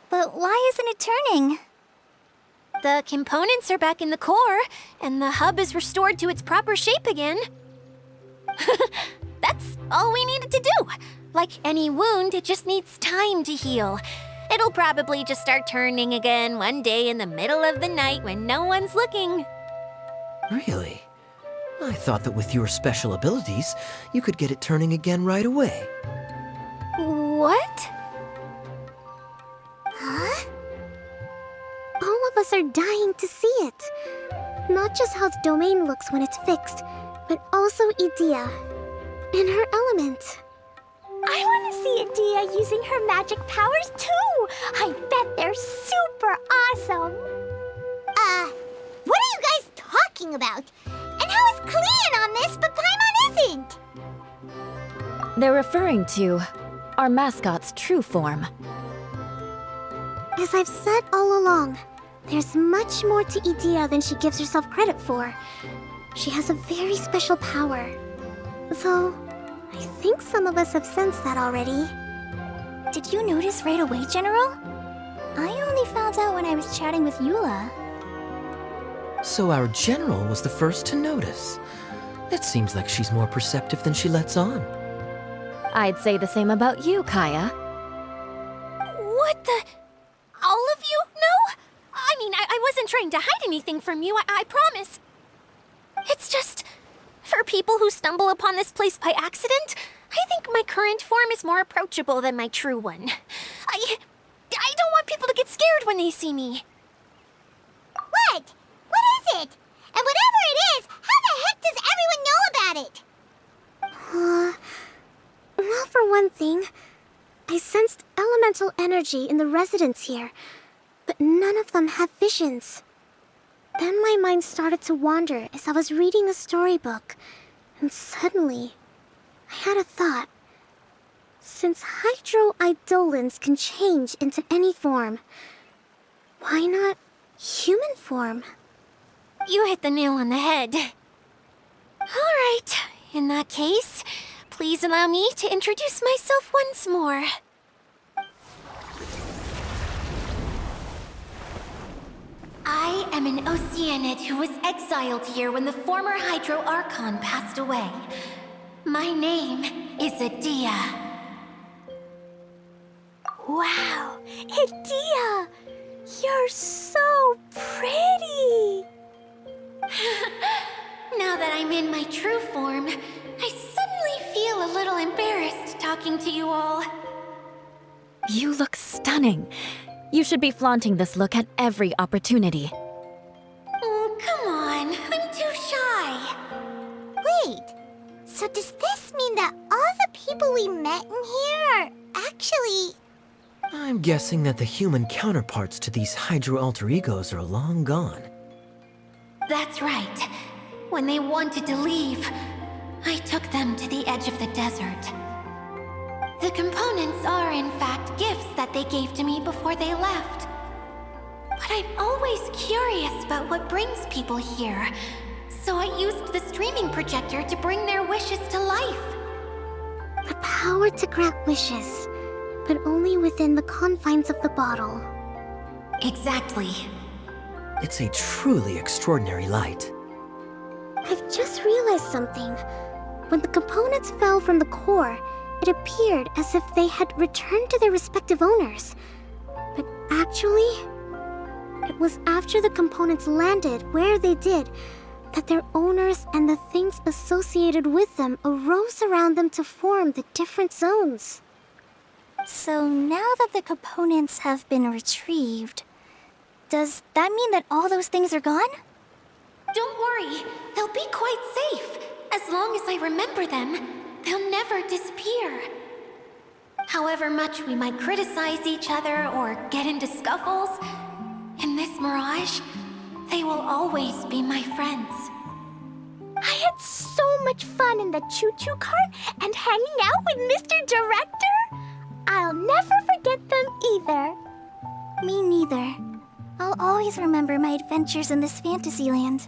But why isn't it turning? The components are back in the core, and the hub is restored to its proper shape again. That's all we needed to do. Like any wound, it just needs time to heal. It'll probably just start turning again one day in the middle of the night when no one's looking. Really? I thought that with your special abilities, you could get it turning again right away. What? Huh? All of us are dying to see it. Not just how the domain looks when it's fixed, but also Idyia. In her element. I want to see Idyia using her magic powers too! I bet they're super awesome! What are you guys talking about? And how Kao is clean on this, but Paimon isn't. They're referring to our mascot's true form. As I've said all along, there's much more to Idyia than she gives herself credit for. She has a very special power. Though, I think some of us have sensed that already. Did you notice right away, General? I only found out when I was chatting with Eula. So our general was the first to notice. It seems like she's more perceptive than she lets on. I'd say the same about you, Kaya. What the? All of you know? I mean, I wasn't trying to hide anything from you, I promise. It's just, for people who stumble upon this place by accident, I think my current form is more approachable than my true one. I don't want people to get scared when they see me. What? What is it? And whatever it is, how the heck does everyone know about it? Well, for one thing, I sensed elemental energy in the residents here, but none of them have visions. Then my mind started to wander as I was reading a storybook, and suddenly, I had a thought. Since hydro-eidolons can change into any form, why not human form? You hit the nail on the head. All right, in that case, please allow me to introduce myself once more. I am an Oceanid who was exiled here when the former Hydro Archon passed away. My name is Idyia. Wow, Idyia! You're so pretty! Now that I'm in my true form, I suddenly feel a little embarrassed talking to you all. You look stunning. You should be flaunting this look at every opportunity. Oh, come on. I'm too shy. Wait, so does this mean that all the people we met in here are actually... I'm guessing that the human counterparts to these hydro alter egos are long gone. That's right. When they wanted to leave, I took them to the edge of the desert. The components are, in fact, gifts that they gave to me before they left. But I'm always curious about what brings people here, so I used the streaming projector to bring their wishes to life. The power to grant wishes, but only within the confines of the bottle. Exactly. It's a truly extraordinary light. I've just realized something. When the components fell from the core, it appeared as if they had returned to their respective owners. But actually, it was after the components landed where they did that their owners and the things associated with them arose around them to form the different zones. So now that the components have been retrieved, does that mean that all those things are gone? Don't worry, they'll be quite safe. As long as I remember them, they'll never disappear. However much we might criticize each other or get into scuffles, in this mirage, they will always be my friends. I had so much fun in the choo-choo cart and hanging out with Mr. Director. I'll never forget them either. Me neither. I'll always remember my adventures in this fantasy land.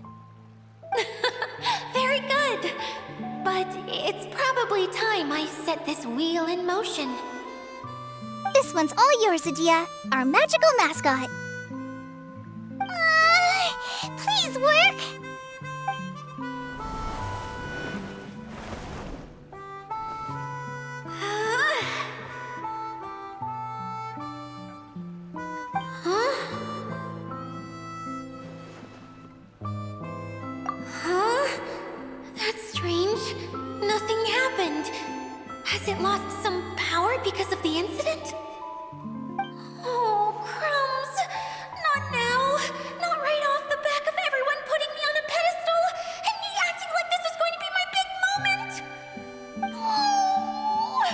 Very good. But it's probably time I set this wheel in motion. This one's all yours, Idyia, our magical mascot. Please work! That's strange. Nothing happened. Has it lost some power because of the incident? Oh, crumbs. Not now. Not right off the back of everyone putting me on a pedestal and me acting like this is going to be my big moment. Oh.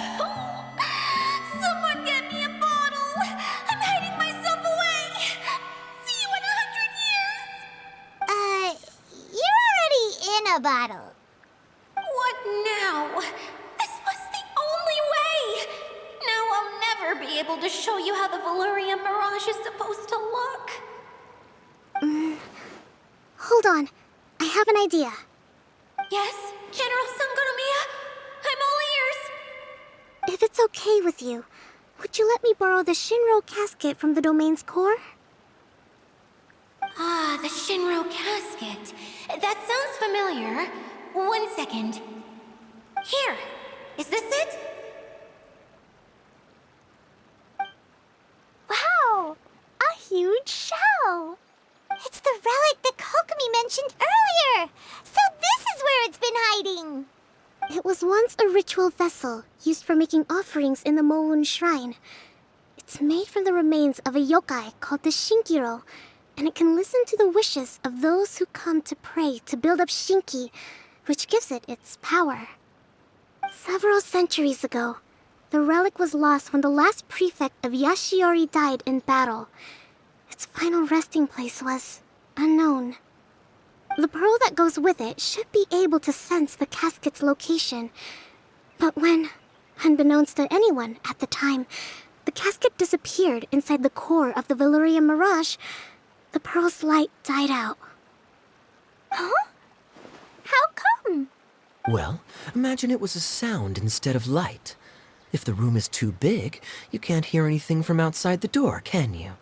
Someone get me a bottle. I'm hiding myself away. See you in 100 years. You're already in a never be able to show you how the Veluriyam Mirage is supposed to look. Hold on. I have an idea. Yes, General Sangonomiya? I'm all ears. If it's okay with you, would you let me borrow the Shinro casket from the domain's core? Ah, the Shinro casket. That sounds familiar. 1 second. Here. Is this it? Wow! A huge shell! It's the relic that Kokomi mentioned earlier! So this is where it's been hiding! It was once a ritual vessel used for making offerings in the Moon Shrine. It's made from the remains of a yokai called the Shinkiro, and it can listen to the wishes of those who come to pray to build up Shinki, which gives it its power. Several centuries ago, the relic was lost when the last prefect of Yashiori died in battle. Its final resting place was unknown. The pearl that goes with it should be able to sense the casket's location. But when, unbeknownst to anyone at the time, the casket disappeared inside the core of the Veluriyam Mirage, the pearl's light died out. Huh? How come? Well, imagine it was a sound instead of light. If the room is too big, you can't hear anything from outside the door, can you?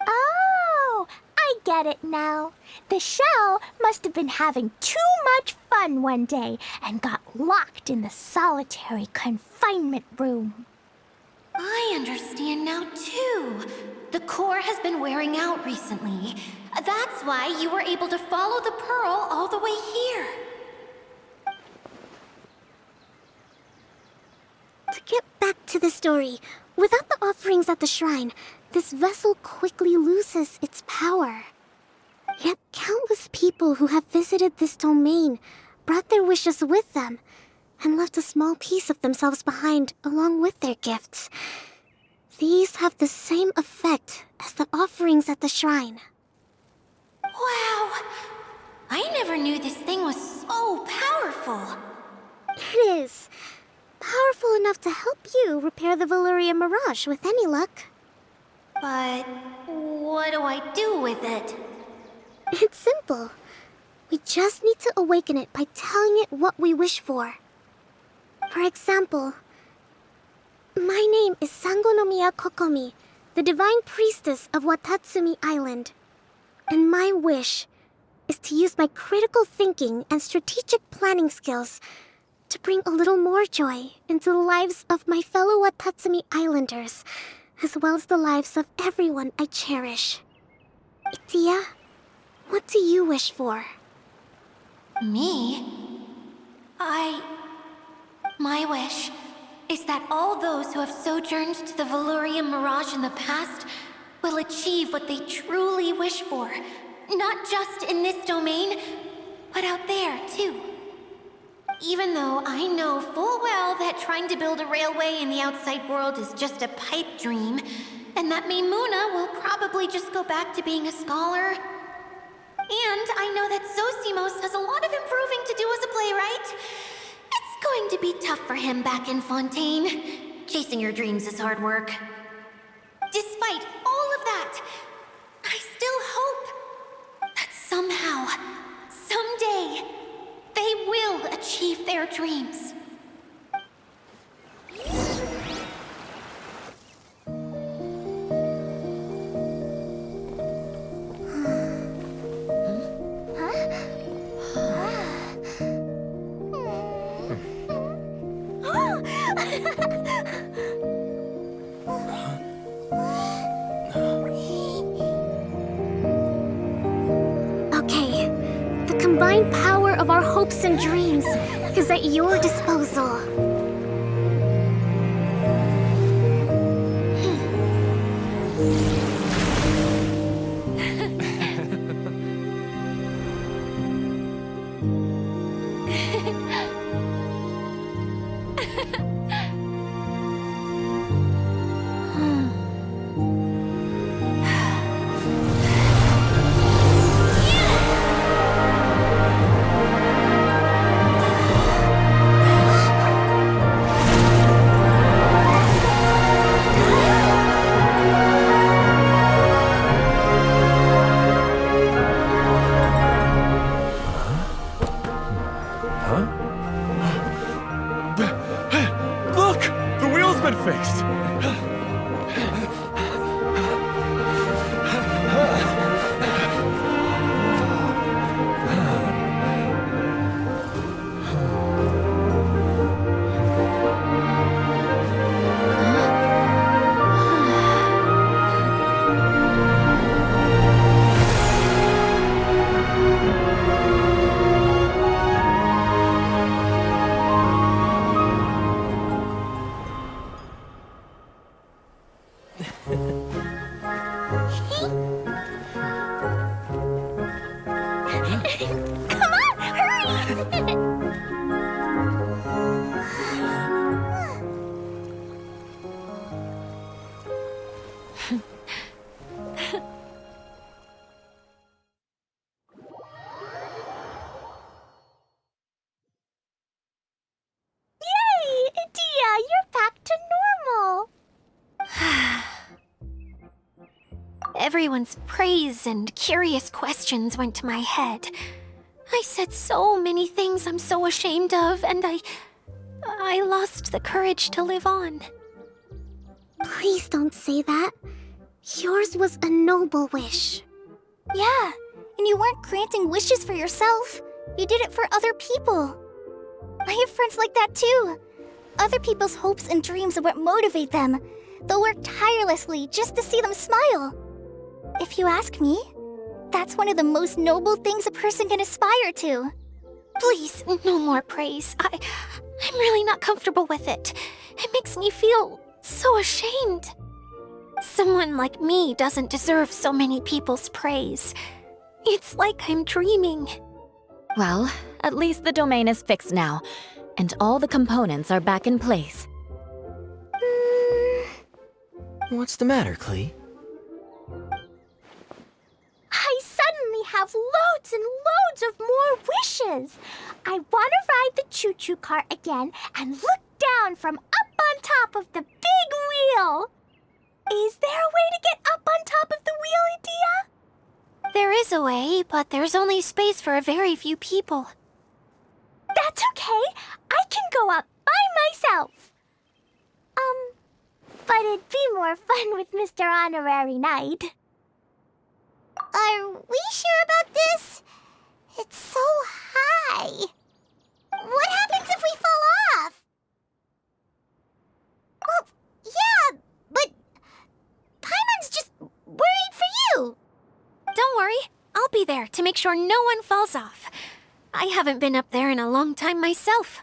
Oh, I get it now. The shell must have been having too much fun one day and got locked in the solitary confinement room. I understand now, too. The core has been wearing out recently. That's why you were able to follow the pearl all the way here. To get back to the story, without the offerings at the shrine, this vessel quickly loses its power. Yet countless people who have visited this domain brought their wishes with them and left a small piece of themselves behind along with their gifts. These have the same effect as the offerings at the shrine. Wow! I never knew this thing was so powerful. It is. Powerful enough to help you repair the Veluriyam Mirage with any luck. But what do I do with it? It's simple. We just need to awaken it by telling it what we wish for. For example, my name is Sangonomiya Kokomi, the divine priestess of Watatsumi Island. And my wish is to use my critical thinking and strategic planning skills to bring a little more joy into the lives of my fellow Watatsumi Islanders, as well as the lives of everyone I cherish. Idyia, what do you wish for? Me? My wish is that all those who have sojourned to the Veluriyam Mirage in the past will achieve what they truly wish for. Not just in this domain, but out there, too. Even though I know full well that trying to build a railway in the outside world is just a pipe dream, and that Maimuna will probably just go back to being a scholar. And I know that Zosimos has a lot of improving to do as a playwright. It's going to be tough for him back in Fontaine. Chasing your dreams is hard work. Despite all of that, I still hope that somehow, someday, they will achieve their dreams. Okay, the combined power of our hopes and dreams is at your disposal. Come on, hurry! Yay! Idyia, you're back to normal. Everyone's praise and curious questions went to my head. I said so many things I'm so ashamed of, and I lost the courage to live on. Please don't say that. Yours was a noble wish. Yeah, and you weren't granting wishes for yourself. You did it for other people. I have friends like that too. Other people's hopes and dreams are what motivate them. They'll work tirelessly just to see them smile. If you ask me, that's one of the most noble things a person can aspire to. Please, no more praise. I'm really not comfortable with it. It makes me feel so ashamed. Someone like me doesn't deserve so many people's praise. It's like I'm dreaming. Well, at least the domain is fixed now, and all the components are back in place. What's the matter, Klee? I suddenly have loads and loads of more wishes. I want to ride the choo-choo cart again and look down from up on top of the big wheel. Is there a way to get up on top of the wheel, Idyia? There is a way, but there's only space for a very few people. That's okay. I can go up by myself. But it'd be more fun with Mr. Honorary Knight. Are we sure about this? It's so high. What happens if we fall off? Well, yeah, but Paimon's just worried for you. Don't worry, I'll be there to make sure no one falls off. I haven't been up there in a long time myself.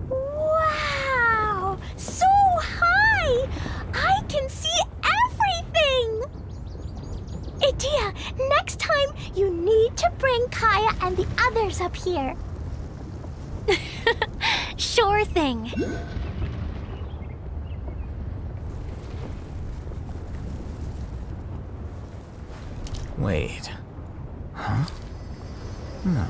Wow! So high! I can see everything! Idyia, next time you need to bring Kaya and the others up here. Sure thing. Wait. Huh? No.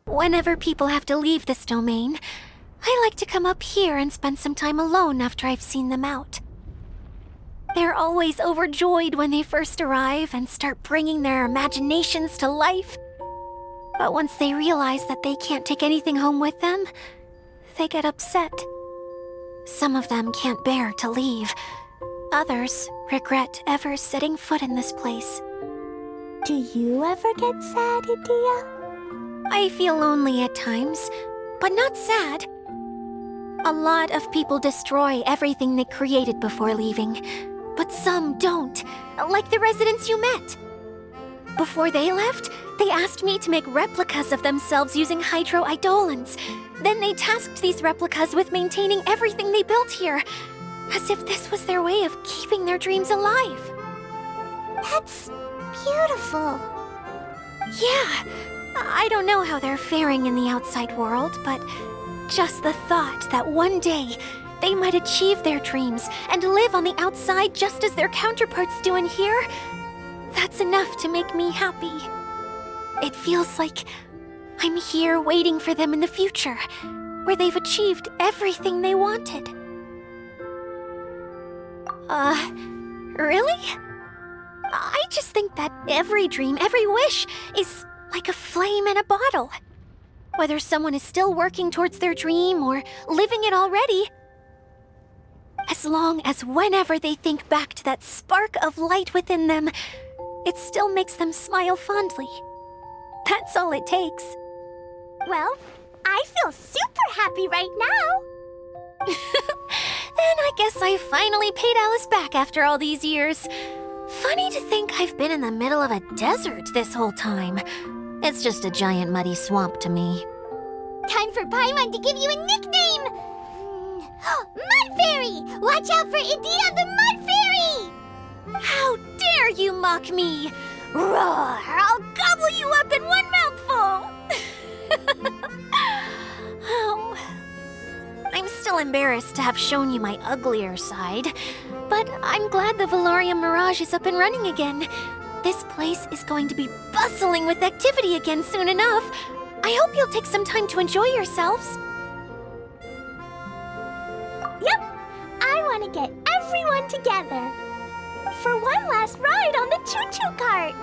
Whenever people have to leave this domain, I like to come up here and spend some time alone after I've seen them out. They're always overjoyed when they first arrive and start bringing their imaginations to life. But once they realize that they can't take anything home with them, they get upset. Some of them can't bear to leave. Others regret ever setting foot in this place. Do you ever get sad, Idyia? I feel lonely at times, but not sad. A lot of people destroy everything they created before leaving, but some don't, like the residents you met. Before they left, they asked me to make replicas of themselves using hydro-eidolons. Then they tasked these replicas with maintaining everything they built here, as if this was their way of keeping their dreams alive. That's beautiful. Yeah, I don't know how they're faring in the outside world, but just the thought that one day they might achieve their dreams and live on the outside just as their counterparts do in here, that's enough to make me happy. It feels like I'm here waiting for them in the future, where they've achieved everything they wanted. Really? I just think that every dream, every wish is like a flame in a bottle. Whether someone is still working towards their dream or living it already, as long as whenever they think back to that spark of light within them, it still makes them smile fondly. That's all it takes. Well, I feel super happy right now. Then I guess I finally paid Alice back after all these years. Funny to think I've been in the middle of a desert this whole time. It's just a giant muddy swamp to me. Time for Paimon to give you a nickname! Mud Fairy! Watch out for Idyia the Mud Fairy! How dare you mock me! Roar! I'll gobble you up in one mouthful! Oh. I'm still embarrassed to have shown you my uglier side, but I'm glad the Veluriyam Mirage is up and running again. This place is going to be bustling with activity again soon enough. I hope you'll take some time to enjoy yourselves. Yep, I want to get everyone together for one last ride on the choo-choo cart.